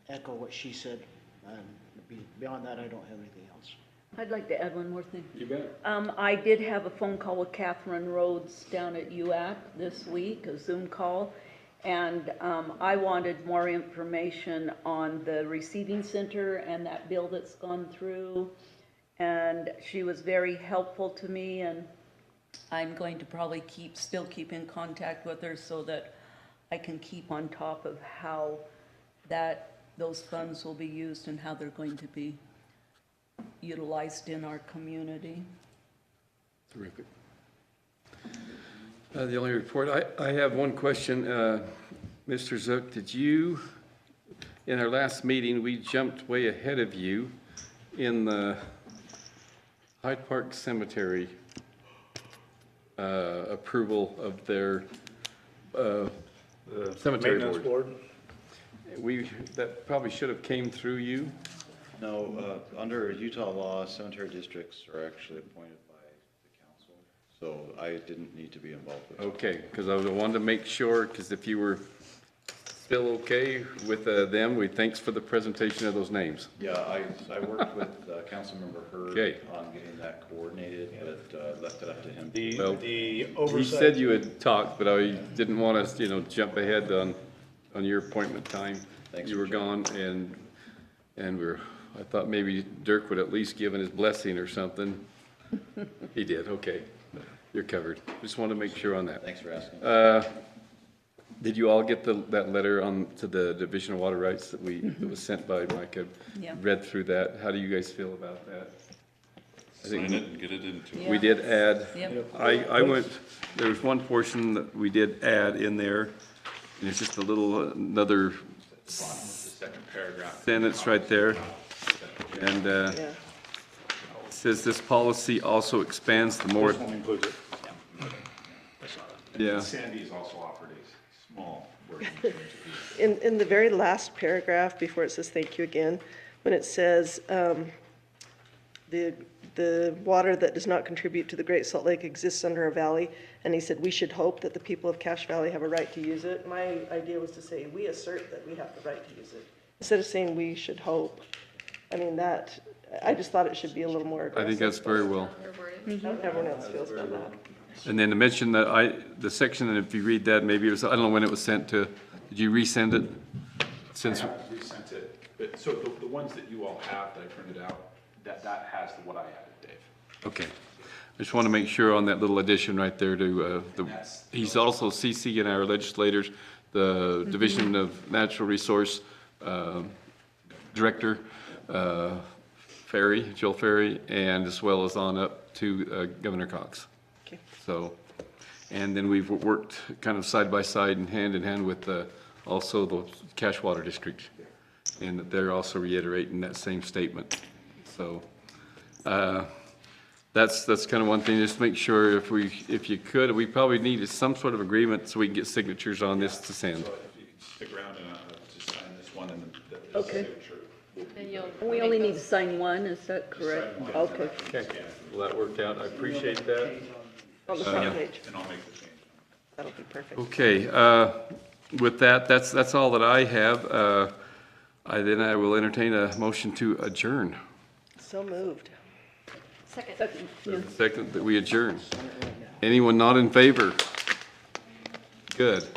echo what she said, and beyond that, I don't have anything else. I'd like to add one more thing. You bet. I did have a phone call with Catherine Rhodes down at UAC this week, a Zoom call, and I wanted more information on the receiving center and that bill that's gone through. And she was very helpful to me, and I'm going to probably still keep in contact with her so that I can keep on top of how those funds will be used and how they're going to be utilized in our community. Terrific. The only report, I have one question. Mr. Zook, in our last meeting, we jumped way ahead of you in the Hyde Park Cemetery approval of their cemetery Maintenance board. That probably should have came through you. No, under Utah law, cemetery districts are actually appointed by the council, so I didn't need to be involved with it. Okay, because I wanted to make sure, because if you were still okay with them, thanks for the presentation of those names. Yeah, I worked with Councilmember Hurd on getting that coordinated, but left it up to him. The oversight. He said you had talked, but I didn't want us, jump ahead on your appointment time. Thanks, you were gone, and I thought maybe Dirk would at least give his blessing or something. He did. Okay, you're covered. Just wanted to make sure on that. Thanks for asking. Did you all get that letter to the Division of Water Rights that was sent by Mike? Yeah. Read through that. How do you guys feel about that? Sign it and get it into. We did add. Yep. There was one portion that we did add in there, and it's just another Second paragraph. sentence right there. And it says this policy also expands the more. This one includes it. Yeah. Sandy's also offered a small version. In the very last paragraph, before it says thank you again, when it says, the water that does not contribute to the Great Salt Lake exists under our valley, and he said we should hope that the people of Cache Valley have a right to use it. My idea was to say we assert that we have the right to use it, instead of saying we should hope. I mean, I just thought it should be a little more aggressive. I think that's very well. Everyone else feels about that. And then to mention that the section, and if you read that, maybe it was, I don't know when it was sent to, did you resend it? Since, I resent it, but, so the ones that you all have that I printed out, that has what I added, Dave. okay. I just want to make sure on that little addition right there to, he's also CCing our legislators, the Division of Natural Resource Director, Ferry, Jill Ferry, and as well as on up to Governor Cox. Okay. So, and then we've worked kind of side by side and hand in hand with also the Cache Water District. And they're also reiterating that same statement. So, that's kind of one thing, just make sure if you could, we probably need some sort of agreement so we can get signatures on this to send. So if you can stick around and just sign this one and then the Okay. signature. We only need to sign one, is that correct? Okay. Okay, well, that worked out, I appreciate that. On the front page. And I'll make the change. That'll be perfect. Okay, with that, that's all that I have. Then I will entertain a motion to adjourn. So moved. Second, that we adjourn. Anyone not in favor? Good.